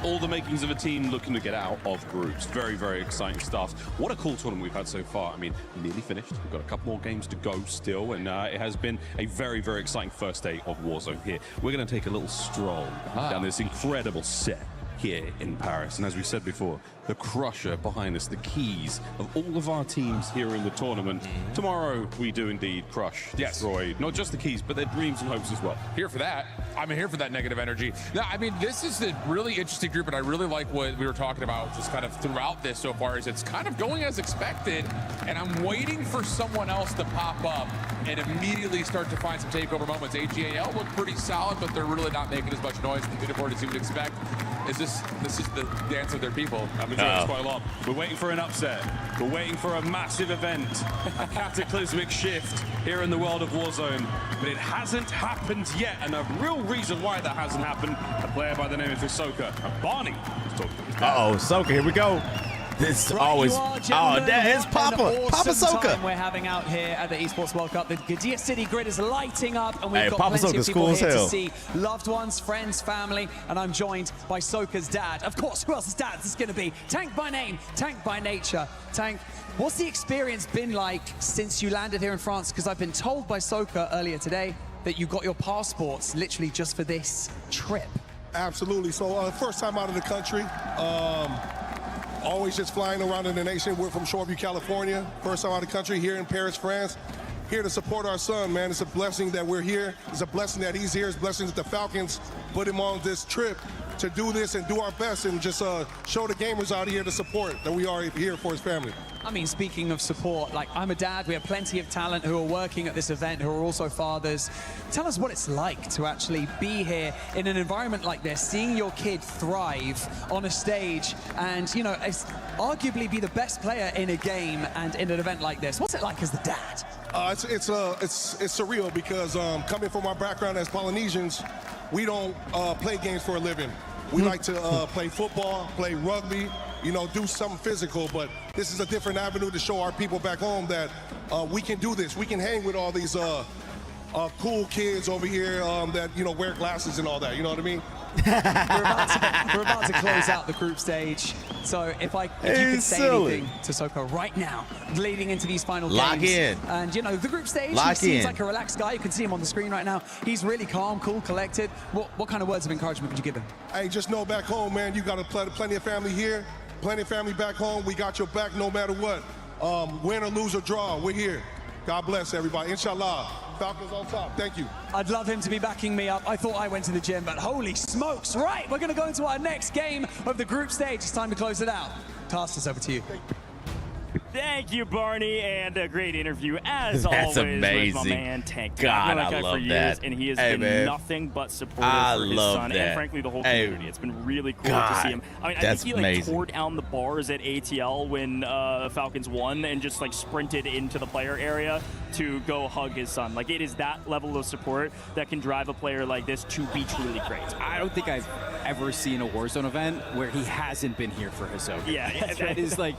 All the makings of a team looking to get out of groups. Very, very exciting stuff. What a cool tournament we've had so far. I mean, nearly finished. We've got a couple more games to go still, and it has been a very, very exciting first day of Warzone here. We're going to take a little stroll down this incredible set here in Paris. And as we said before, the crusher behind us, the keys of all of our teams here in the tournament. Tomorrow, we do indeed crush, destroy, not just the keys, but their dreams and hopes as well. Here for that. I'm here for that negative energy. No, I mean, this is a really interesting group, and I really like what we were talking about just kind of throughout this so far, is it's kind of going as expected, and I'm waiting for someone else to pop up and immediately start to find some takeover moments. AGAL look pretty solid, but they're really not making as much noise in the uniform as you would expect. This is the dance of their people. I'm enjoying this quite a lot. We're waiting for an upset. We're waiting for a massive event, a cataclysmic shift here in the world of Warzone, but it hasn't happened yet. And a real reason why that hasn't happened, a player by the name of Hisoka, Barney, is talking about. Hisoka, here we go. This always, there's Papa Soka. We're having out here at the Esports World Cup. The Gadia City grid is lighting up, and we've got Papa plenty Soka's of people cool as here to hell. see loved ones, friends, family, and I'm joined by Soka's dad. Of course, who else's dad is going to be? Tank by name, Tank by nature. Tank, what's the experience been like since you landed here in France? Because I've been told by Soka earlier today that you got your passports literally just for this trip. Absolutely. So first time out of the country. Always just flying around in the nation. We're from Shoreview, California. First time out of the country, here in Paris, France. Here to support our son, man. It's a blessing that we're here. It's a blessing that he's here. It's a blessing that the Falcons put him on this trip to do this and do our best and just show the gamers out here the support that we are here for his family. I mean, speaking of support, like, I'm a dad, we have plenty of talent who are working at this event, who are also fathers. Tell us what it's like to actually be here in an environment like this, seeing your kid thrive on a stage and, you know, arguably be the best player in a game and in an event like this. What's it like as the dad? It's surreal because coming from our background as Polynesians, we don't play games for a living. We like to play football, play rugby, you know, do something physical, but this is a different avenue to show our people back home that we can do this. We can hang with all these cool kids over here that, you know, wear glasses and all that, you know what I mean? We're about to close out the group stage. So if you could say anything to Soka right now, leading into these final games. Lock in. And, you know, the group stage, he seems like a relaxed guy. You can see him on the screen right now. He's really calm, cool, collected. What kind of words of encouragement would you give him? Hey, just know back home, man, you got plenty of family here, plenty of family back home. We got your back no matter what. Win or lose or draw, we're here. God bless everybody. Inshallah. Falcons on top. Thank you. I'd love him to be backing me up. I thought I went to the gym, but holy smokes. Right, we're going to go into our next game of the group stage. It's time to close it out. Casters, over to you. Thank you, Barney, and a great interview as That's always amazing. with my man Tank. God, I've known that guy I love for years, that. and he has Hey, been man. nothing but supportive I for his love son that. and frankly the whole Hey. community. It's been really cool God, to see him. I mean, I that's think he amazing. tore down the bars at ATL when Falcons won and just like sprinted into the player area to go hug his son. Like, it is that level of support that can drive a player like this to be truly great. I don't think I've ever see in a Warzone event where he hasn't been here for Hisoka. Yeah, that is like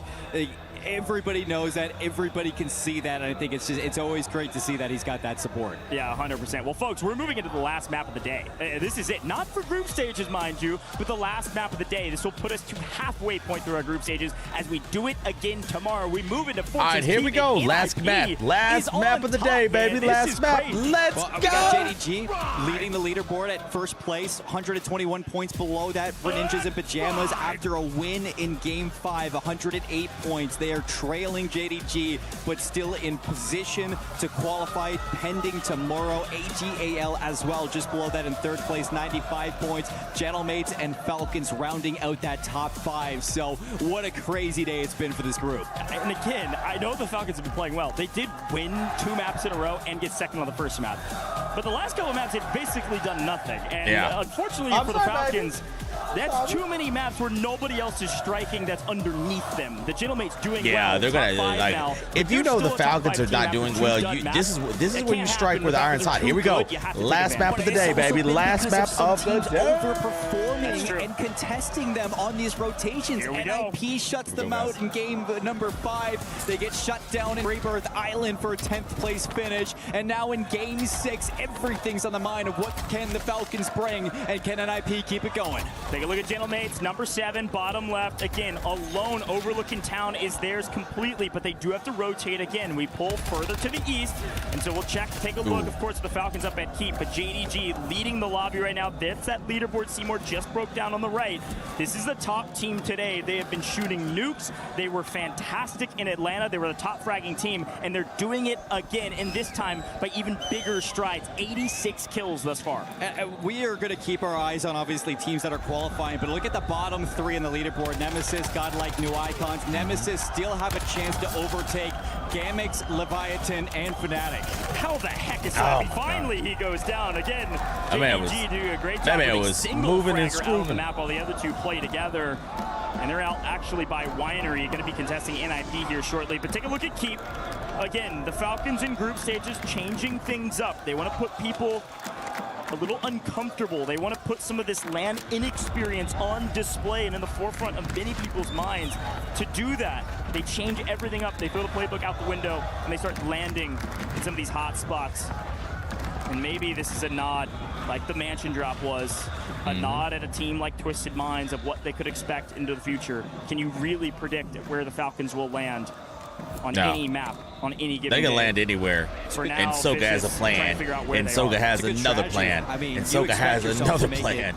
everybody knows that, everybody can see that, and I think it's always great to see that he's got that support. Yeah, 100%. Well, folks, we're moving into the last map of the day. This is it. Not for group stages, mind you, but the last map of the day. This will put us to halfway point through our group stages as we do it again tomorrow. We move into 14. All right, here we go. Last map. Last map of the day, baby. Last map. Let's go. We got JDG leading the leaderboard at first place, 121 points below that for Ninjas in Pajamas after a win in Game 5, 108 points. They are trailing JDG, but still in position to qualify pending tomorrow. AGAL as well, just below that in third place, 95 points. Gentlemates and Falcons rounding out that top 5. So what a crazy day it's been for this group. And again, I know the Falcons have been playing well. They did win 2 maps in a row and get second on the first map. But the last couple of maps, they've basically done nothing. And unfortunately for the Falcons, that's too many maps where nobody else is striking that's underneath them. The Gentlemates doing well. They're gonna like now, if you know the Falcons are not doing well, this is when you strike with iron's hot. Here we go. Last map of the day, baby. Last map of the day. Overperforming and contesting them on these rotations. NIP shuts them out in game number 5. They get shut down in Rebirth Island for a 10th place finish. And now in game 6, everything's on the mind of what can the Falcons bring, and can NIP keep it going? Take a look at Gentlemates, number 7, bottom left. Again, alone overlooking town is theirs completely, but they do have to rotate again. We pull further to the east, and so we'll take a look, of course, at the Falcons up at Keep, but JDG leading the lobby right now. That's that leaderboard Seymour just broke down on the right. This is the top team today. They have been shooting nukes. They were fantastic in Atlanta. They were the top fragging team, and they're doing it again, and this time by even bigger strides. 86 kills thus far. We are going to keep our eyes on, obviously, teams that are qualifying, but look at the bottom 3 in the leaderboard. Nemesis, Godlike, New Icons. Nemesis still have a chance to overtake Gamix, Leviathan, and Fnatic. How the heck is that? Finally, he goes down again. JDG doing a great job. That man was moving and out on the screwing. map while the other 2 play together. And they're out actually by Winery, going to be contesting NIP here shortly. But take a look at Keep. Again, the Falcons in group stages changing things up. They want to put people a little uncomfortable. They want to put some of this land inexperience on display and in the forefront of many people's minds. To do that, they change everything up. They throw the playbook out the window and they start landing in some of these hot spots. And maybe this is a nod, like the Mansion drop was, a nod at a team like Twisted Minds of what they could expect into the future. Can you really predict where the Falcons will land on any map, on any given They can day? land anywhere. For now, And Soka has a plan. And Soka has another plan. And Soka has another plan.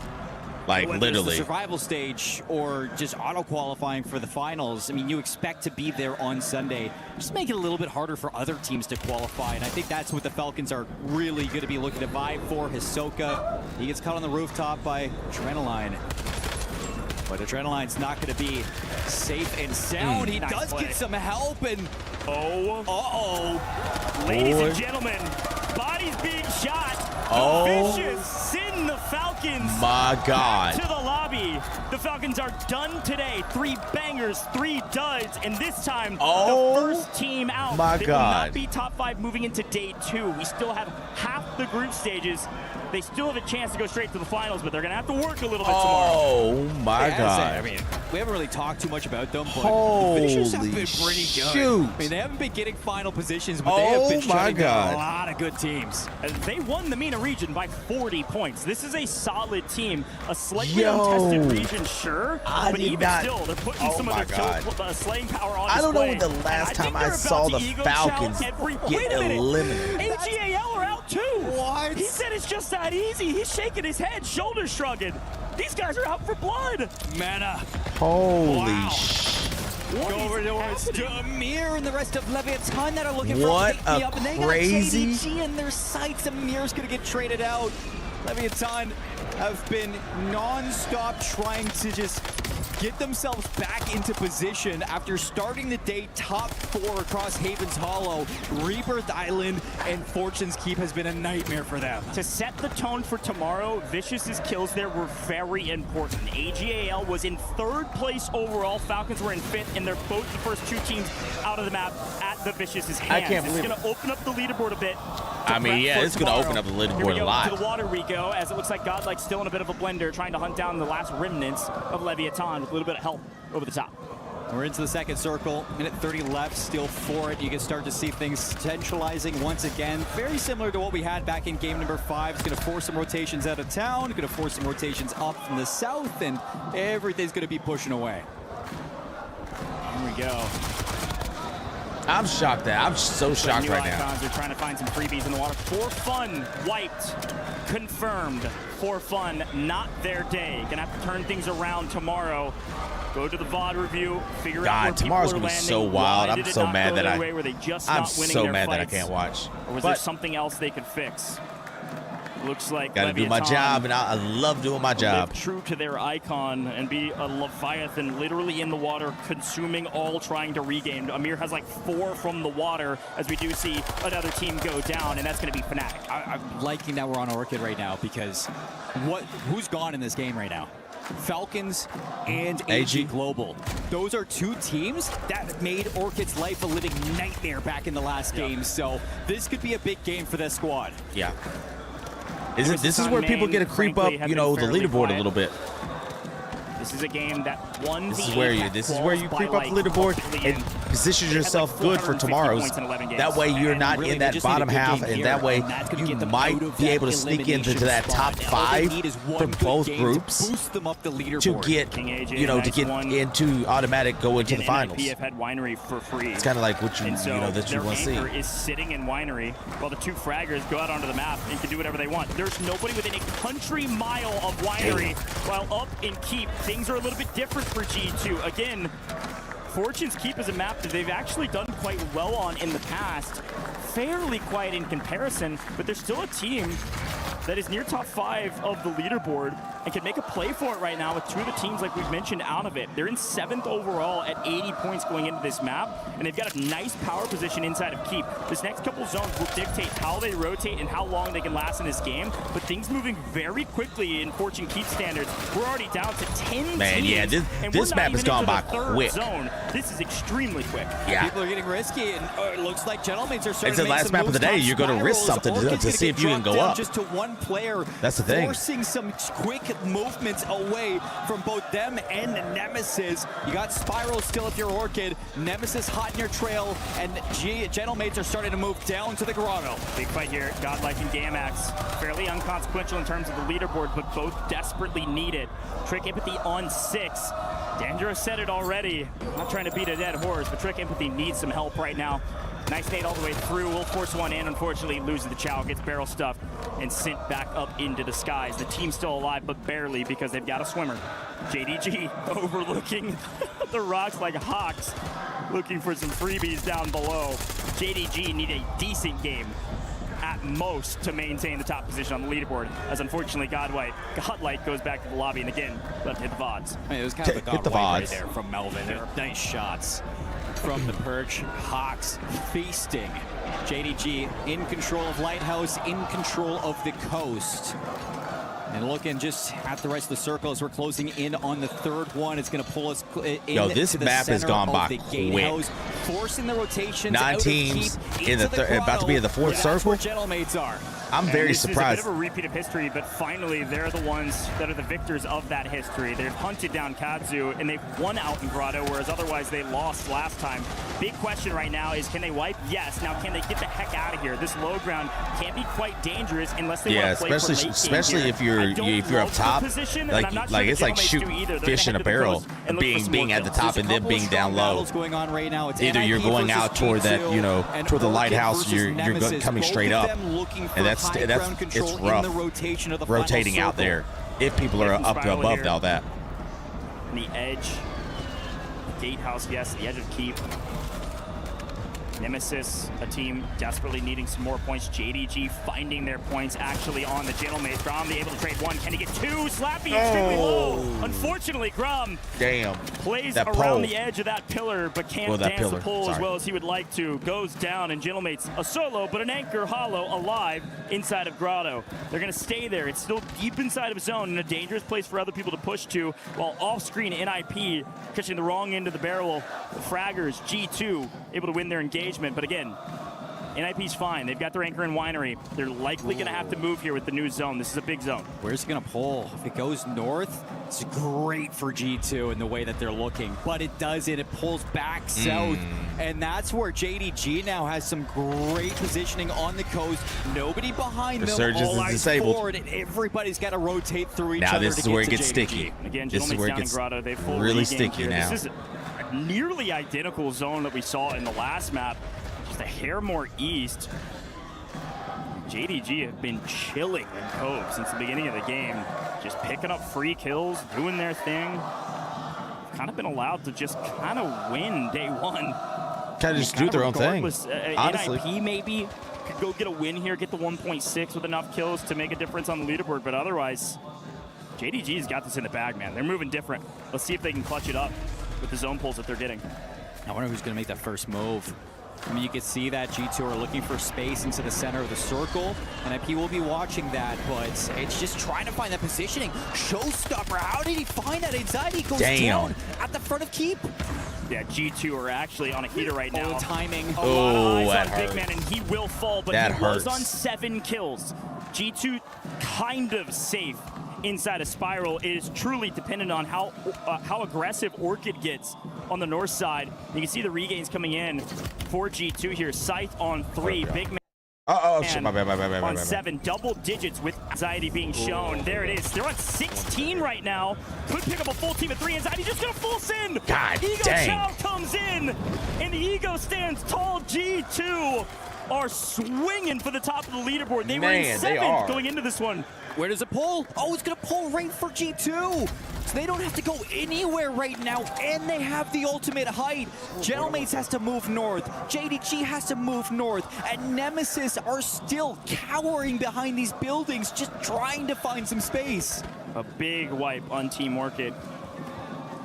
Like, whether literally. It's the survival stage or just auto-qualifying for the finals, I mean, you expect to be there on Sunday. Just make it a little bit harder for other teams to qualify, and I think that's what the Falcons are really going to be looking to vie for. Hisoka, he gets caught on the rooftop by Adrenaline. But Adrenaline's not going to be safe and sound. He Nice does play. get some help, and Ladies and gentlemen, bodies being shot. Vicious send the Falcons My God. back to the lobby. The Falcons are done today. 3 bangers, 3 duds, and this time the first team out. My They God. will not be top 5 moving into day 2. We still have half the group stages. They still have a chance to go straight to the finals, but they're going to have to work a little bit tomorrow. Oh my God. I mean, we haven't really taled too much about them, but Holy the Vicious have been pretty good. shoot. I mean, they haven't been getting final positions, but they have been shutting down a lot of good teams. They won the MENA region by 40 points. This is a solid team. A slightly untested region, sure, but even still, they're putting some of their slaying power on display. I don't know when the last time I saw the Falcons get eliminated. AGAL are out too. What? He said it's just that easy. He's shaking his head, shoulders shrugging. These guys are out for blood. Mana. Holy Go over towards Amir and the rest of Leviathan that are looking for What a pick-me a up, and they crazy- got JDG in their sights. Amir's gonna get traded out. Leviathan have been non-stop trying to just get themselves back into position after starting the day top 4 across Haven's Hollow. Rebirth Island and Fortune's Keep has been a nightmare for them. To set the tone for tomorrow, Vicious's kills there were very important. AGAL was in 3rd place overall. Falcons were in 5th, and they're both the first 2 teams out of the map at the Vicious's hands. I can't believe it's going to open up the leaderboard a bit. I mean, yeah, it's going to open up the Here we leaderboard go a lot. to the water we go, as it looks like Godlike like still in a bit of a blender, trying to hunt down the last remnants of Leviathan with a little bit of help over the top. We're into the second circle, minute 30 left, still for it. You can start to see things centralizing once again. Very similar to what we had back in game number 5. It's going to force some rotations out of town, going to force some rotations up from the south, and everything's going to be pushing away. Here we go. I'm shocked that I'm so shocked right now. Icons are trying to find some freebies in the water. For fun, wiped, confirmed. For fun, not their day. Gonna have to turn things around tomorrow. Go to the VOD review, figure out where tomorrow's people are gonna be landing. so wild. Why I'm did it so not mad go that their I. way? Were they just I'm not winning so their mad that I fights? can't watch. Or was there something else they could fix? Looks like Gotta do my job, and I love doing my job. Live true to their icon and be a Leviathan literally in the water, consuming all, trying to regain. Amir has like 4 from the water as we do see another team go down, and that's going to be Fnatic. I'm liking that we're on Orchid right now because who's gone in this game right now? Falcons and AG Global. Those are 2 teams that made Orchid's life a living nightmare back in the last game, so this could be a big game for this squad. Yeah. This is where people get to creep up, you know, the leaderboard a little bit. This is a game that won. This is where you creep up the leaderboard and position yourself good for tomorrow's. That way you're not in that bottom half, and that way you might be able to sneak into that top 5 for both groups to get, you know, to get into automatic, go into the finals. NIP have had Winery for free. It's kind of like what you know that you want to see. Their anchor is sitting in Winery while the 2 fraggers go out onto the map and can do whatever they want. There's nobody within a country mile of Winery, while up in Keep. Things are a little bit different for G2. Again, Fortune's Keep is a map that they've actually done quite well on in the past. Fairly quiet in comparison, but there's still a team that is near top 5 of the leaderboard and can make a play for it right now with 2 of the teams, like we've mentioned, out of it. They're in 7th overall at 80 points going into this map, and they've got a nice power position inside of Keep. This next couple zones will dictate how they rotate and how long they can last in this game, but things moving very quickly in Fortune Keep standards. We're already down to 10 Man, teams, yeah, this map has gone by quick. Zone. This is extremely quick. Yeah. People are getting risky, and it looks like Gentlemen's are starting it's the to make last some map of the day. moves. You're going to risk something to see if you can go up. Just to 1 player. That's the thing. Forcing some quick movements away from both them and Nemesis. You got Spiral still if you're Orchid. Nemesis hot in your trail, and Gentlemen's are starting to move down to the grotto. Big fight here. Godlike and Gamax. Fairly inconsequential in terms of the leaderboard, but both desperately need it. Trick Empathy on 6. Dandra said it already. I'm not trying to beat a dead horse, but Trick Empathy needs some help right now. Nice nade all the way through. Will force one in. Unfortunately, loses the chow, gets barrel stuffed, and sent back up into the skies. The team's still alive, but barely, because they've got a swimmer. JDG overlooking the rocks like hawks, looking for some freebies down below. JDG need a decent game at most to maintain the top position on the leaderboard, as unfortunately Godlight goes back to the lobby and again left to hit the VODs. I mean, it was kind of a Godlight right there from Melvin. Nice shots from the perch. Hawks feasting. JDG in control of Lighthouse, in control of the coast. And looking just at the rest of the circle as we're closing in on the 3rd one. It's going to pull us in. Yo, this map has gone by quick. Forcing the rotations 9 teams in the about to be in the 4th circle. Gentlemen's are. I'm very surprised. It's a bit of a repeat of history, but finally they're the ones that are the victors of that history. They've hunted down Kadzu and they've won out in Grotto, whereas otherwise they lost last time. Big question right now is, can they wipe? Yes. Now, can they get the heck out of here? This low ground can be quite dangerous unless they want to play for late game especially here. if you're up top, like it's like shooting fish in a barrel, being at the top and then being down low. Going on right now. It's either you're going out toward that, you know, toward the lighthouse, you're coming straight up, and it's rough rotating out there if people are up above all that. And the edge, gatehouse, yes, the edge of Keep. Nemesis, a team desperately needing some more points. JDG finding their points actually on the Gentleman. Grom able to trade 1. Can he get 2? Slappy extremely low. Unfortunately, Grom plays around the edge of that pillar, but can't dance the pole as well as he would like to. Goes down, and Gentleman's a solo, but an anchor hollow alive inside of Grotto. They're going to stay there. It's still deep inside of zone and a dangerous place for other people to push to, while off-screen NIP catching the wrong end of the barrel. The Fraggers, G2, able to win their engagement. But again, NIP's fine. They've got their anchor in winery. They're likely going to have to move here with the new zone. This is a big zone. Where's it going to pull? If it goes north, it's great for G2 in the way that they're looking. But it doesn't. It pulls back south. And that's where JDG now has some great positioning on the coast. Nobody behind them. Surges all is eyes disabled. forward, and everybody's got to rotate through each other. Now this is where it gets JDG. sticky. Again, this is where it gets really sticky now. This is a nearly identical zone that we saw in the last map. Just a hair more east. JDG have been chilling in Cove since the beginning of the game. Just picking up free kills, doing their thing. Kind of been allowed to just kind of win day one. Kind of just do their own thing, honestly. NIP maybe could go get a win here, get the 1.6 with enough kills to make a difference on the leaderboard, but otherwise, JDG's got this in the bag, man. They're moving different. Let's see if they can clutch it up with the zone pulls that they're getting. I wonder who's going to make that first move. I mean, you can see that G2 are looking for space into the center of the circle, and IP will be watching that, but it's just trying to find that positioning. Showstopper, how did he find that? Anxiety goes down at the front of Keep. Yeah, G2 are actually on a heater right now. Timing. A lot of eyes on Big Man, and he will fall, but that he was on 7 kills. G2 kind of safe inside a spiral. It is truly dependent on how aggressive Orchid gets on the north side. You can see the regains coming in for G2 here. Scythe on 3. Big Man. Shit, my bad. On 7, double digits with Anxiety being shown. There it is. They're on 16 right now. Could pick up a full team of 3. Anxiety just gonna full send. God Ego dang. Chow comes in, and the Ego stands tall. G2 are swinging for the top of the leaderboard. They were in 7th going into this one. Where does it pull? Oh, it's going to pull right for G2. So they don't have to go anywhere right now, and they have the ultimate height. Gentleman's has to move north. JDG has to move north, and Nemesis are still cowering behind these buildings, just trying to find some space. A big wipe on Team Orchid.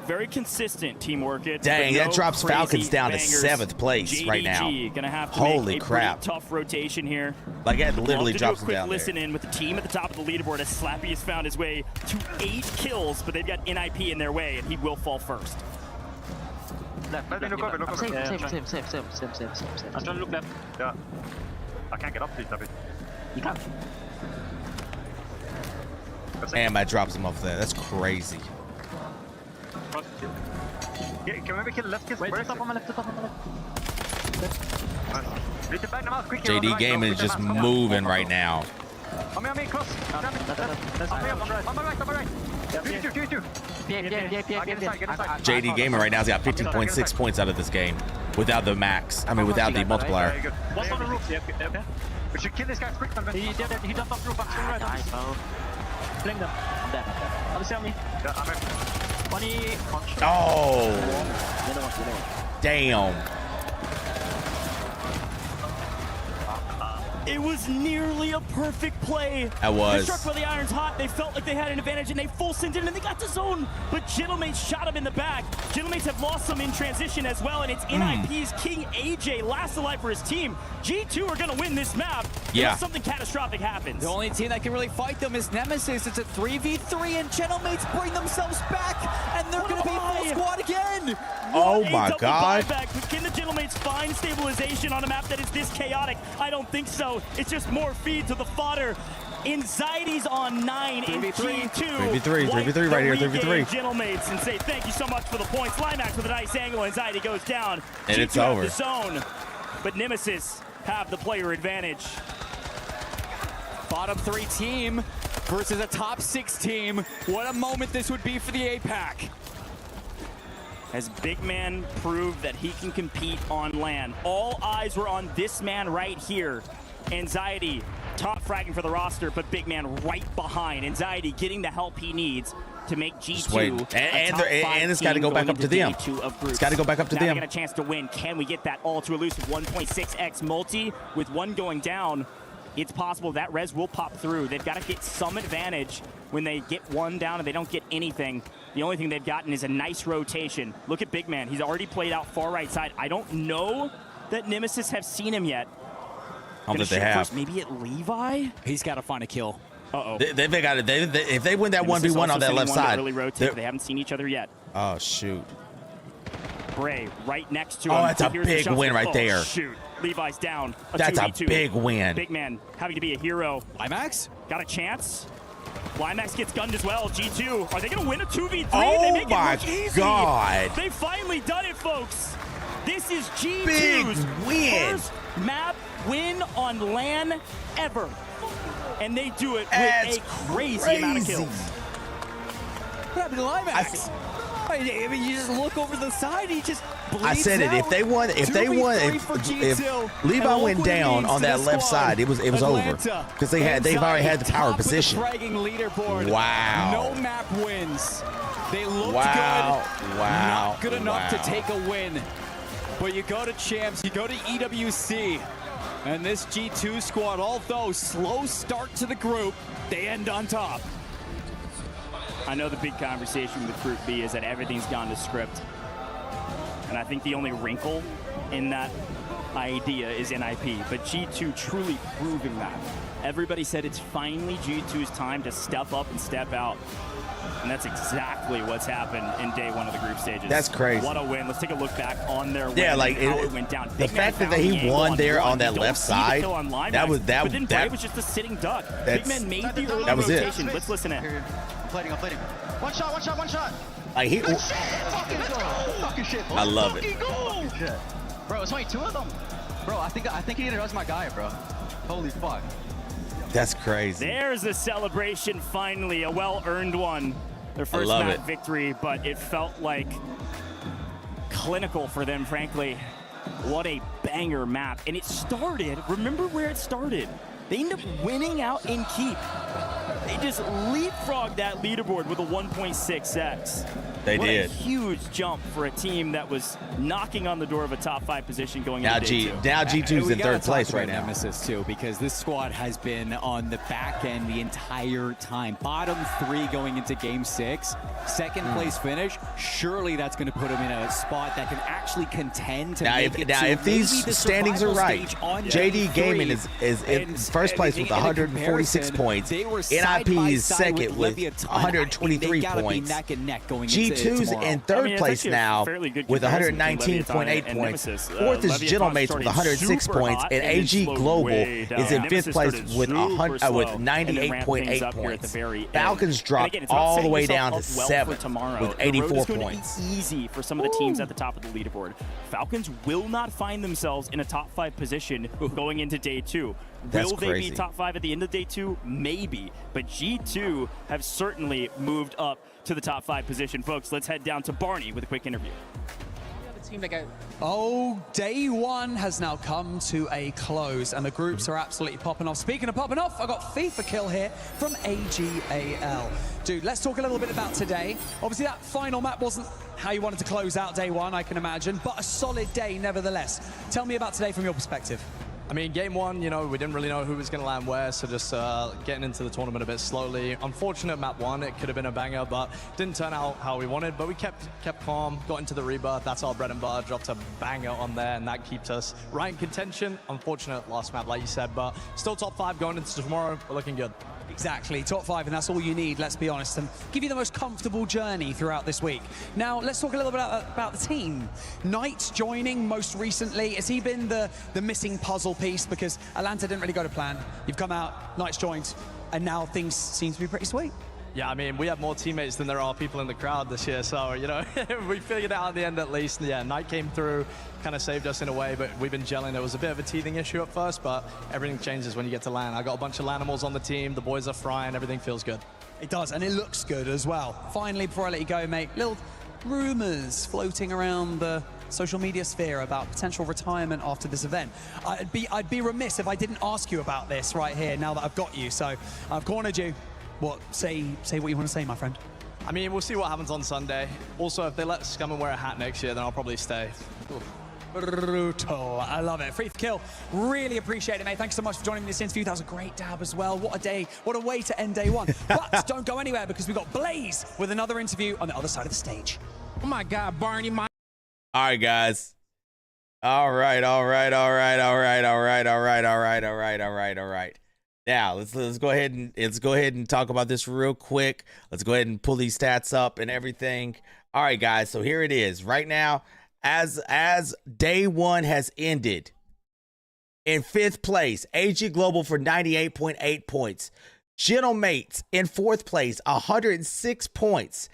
Very consistent Team Orchid. Dang, that drops crazy Falcons down to bangers. 7th place right now. JDG gonna have to Holy make a crap. pretty tough rotation here. Like, it literally drops them do a quick down listen in with the team at the top of the leaderboard as Slappy has found his way to 8 kills, but they've got NIP in their way, and he will fall first. Left, look over. Same. I'm trying to look left. Yeah. I can't get up these, David. You can. And that drops him off there. That's crazy. Yeah, can we kill left kiss? Where's up on my left? JD Gaming is just moving right now. On me, close. On my right. JD Gaming right now has got 15.6 points out of this game without the max. I mean, without the multiplier. What's on the roof? Yeah, okay. We should kill this guy quick. He jumped off the roof. Fling them. I'm dead. Understand me? Yeah, I'm here. Oh! Damn. It was nearly a perfect play. That was. They struck while the iron's hot. They felt like they had an advantage, and they full sent in, and they got the zone. But Gentlemates shot him in the back. Gentlemates have lost some in transition as well, and it's NIP's King AJ last alive for his team. G2 are going to win this map. Yeah. Unless something catastrophic happens. The only team that can really fight them is Nemesis. It's a 3v3, and Gentlemates bring themselves back, and they're going to be full squad again. Oh my God. Buyback, but can the Gentlemates find stabilization on a map that is this chaotic? I don't think so. It's just more feed to the fodder. Anxiety's on 9 in Q2. 3v3 right here, 3v3. Gentlemates and say thank you so much for the points. Limax with a nice angle. Anxiety goes down. And G2 it's over. The zone, but Nemesis have the player advantage. Bottom 3 team versus a top 6 team. What a moment this would be for the APAC. As Big Man proved that he can compete on land. All eyes were on this man right here. Anxiety, top fragging for the roster, but Big Man right behind. Anxiety getting the help he needs to make G2 and it's got to go back up to them. It's got to go back up to them. Now they get a chance to win. Can we get that all to elusive 1.6x multi with one going down? It's possible that res will pop through. They've got to get some advantage when they get one down and they don't get anything. The only thing they've gotten is a nice rotation. Look at Big Man. He's already played out far right side. I don't know that Nemesis have seen him yet. I don't think they have. First, maybe at Levi? He's got to find a kill. Uh-oh. They got it. If they win that 1v1 on that left side. Really rotate, they haven't seen each other yet. Oh, shoot. Bray right next to him. Oh, that's a big win right there. Shoot. Levi's down. That's a 2v2. big win. Big man having to be a hero. Limax got a chance. Limax gets gunned as well. G2, are they going to win a 2v3? Oh they make my it look easy. God. They finally done it, folks. This is Big G2's win. first map win on LAN ever. And they do it That's with a crazy amount of kills. What happened to Limax? I mean, you just look over the side, he just bleeds I said it. If they won, if Levi went down on that left side, it was over because they've already had the power position. Wow. No map wins. They looked Wow. good. Wow. Not good enough to take a win. But you go to champs, you go to EWC, and this G2 squad, although slow start to the group, they end on top. I know the big conversation with Group B is that everything's gone to script. And I think the only wrinkle in that idea is NIP, but G2 truly proving that. Everybody said it's finally G2's time to step up and step out. And that's exactly what's happened in day one of the group stages. That's crazy. What a win. Let's take a look back on their win. Yeah, like how it went down. The fact that he won there on that left side, that was but then Bray was just a sitting duck. Big Man made the early that was rotation. it. Let's listen in. I'm plating. One shot. Like he, Good shit. Fucking shit. I love it. Fucking shit. Bro, it's only 2 of them. Bro, I think he was my guy, bro. Holy fuck. That's crazy. There's a celebration finally, a well-earned one. Their first map victory, but it felt like clinical for them, frankly. What a banger map. And it started, remember where it started? They ended up winning out in Keep. They just leapfrogged that leaderboard with a 1.6x. They what did. A huge jump for a team that was knocking on the door of a top 5 position going into day 2. Now G2's in 3rd place right now. Nemesis too, because this squad has been on the back end the entire time. Bottom 3 going into game 6. 2nd place finish. Surely that's going to put them in a spot that can actually contend to make it if these standings are right, JD Gaming is in 1st place with 146 points. NIP is 2nd with 123 points. G2's in 3rd place now with 119.8 points. 4th is Gentlemates with 106 points, and AG Global is in 5th place with 98.8 points. Falcons dropped all the way down to 7th with 84 points. Easy for some of the teams at the top of the leaderboard. Falcons will not find themselves in a top 5 position going into day 2. Will they be top 5 at the end of day 2? Maybe. But G2 have certainly moved up to the top 5 position. Folks, let's head down to Barney with a quick interview. Oh, day 1 has now come to a close, and the groups are absolutely popping off. Speaking of popping off, I got FIFA Kill here from AGAL. Dude, let's talk a little bit about today. Obviously, that final map wasn't how you wanted to close out day 1, I can imagine, but a solid day nevertheless. Tell me about today from your perspective. I mean, game 1, you know, we didn't really know who was going to land where, so just getting into the tournament a bit slowly. Unfortunate map 1, it could have been a banger, but didn't turn out how we wanted. But we kept calm, got into the rebirth. That's our bread and butter. Dropped a banger on there, and that keeps us right in contention. Unfortunate last map, like you said, but still top 5 going into tomorrow. We're looking good. Exactly, top 5, and that's all you need, let's be honest, and give you the most comfortable journey throughout this week. Now, let's talk a little bit about the team. Knight joining most recently. Has he been the missing puzzle piece? Because Atlanta didn't really go to plan. You've come out, Knight's joined, and now things seem to be pretty sweet. Yeah, I mean, we have more teammates than there are people in the crowd this year, so, you know, we figured it out at the end at least. Yeah, Knight came through, kind of saved us in a way, but we've been gelling. It was a bit of a teething issue at first, but everything changes when you get to LAN. I got a bunch of Lanimals on the team, the boys are frying, everything feels good. It does, and it looks good as well. Finally, before I let you go, mate, little rumors floating around the social media sphere about potential retirement after this event. I'd be remiss if I didn't ask you about this right here now that I've got you, so I've cornered you. What? Say what you want to say, my friend. I mean, we'll see what happens on Sunday. Also, if they let Scum and wear a hat next year, then I'll probably stay. Brutal. I love it. Free Kill. Really appreciate it, mate. Thanks so much for joining me this interview. That was a great dab as well. What a day. What a way to end day 1. But don't go anywhere because we've got Blaze with another interview on the other side of the stage. Oh my God, Barney. All right, guys. All right. Now let's go ahead and talk about this real quick. Let's go ahead and pull these stats up and everything. All right, guys. So here it is. Right now, as day 1 has ended, In 5th place, AG Global for 98.8 points. Gentlemates in 4th place, 106 points.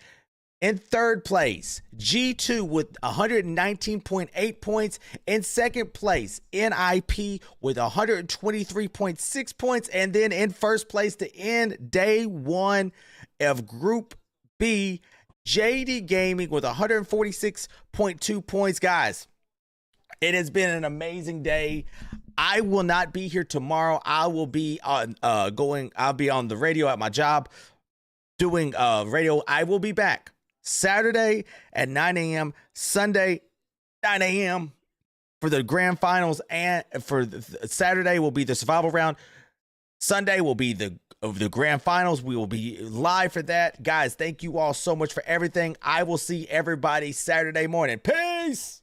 In 3rd place, G2 with 119.8 points. In 2nd place, NIP with 123.6 points. And then in 1st place to end day 1 of Group B, JD Gaming with 146.2 points. Guys, it has been an amazing day. I will not be here tomorrow. I will be on I'll be on the radio at my job doing radio. I will be back Saturday at 9 a.m., Sunday 9 a.m. for the grand finals, and for Saturday will be the survival round. Sunday will be the grand finals. We will be live for that. Guys, thank you all so much for everything. I will see everybody Saturday morning. Peace.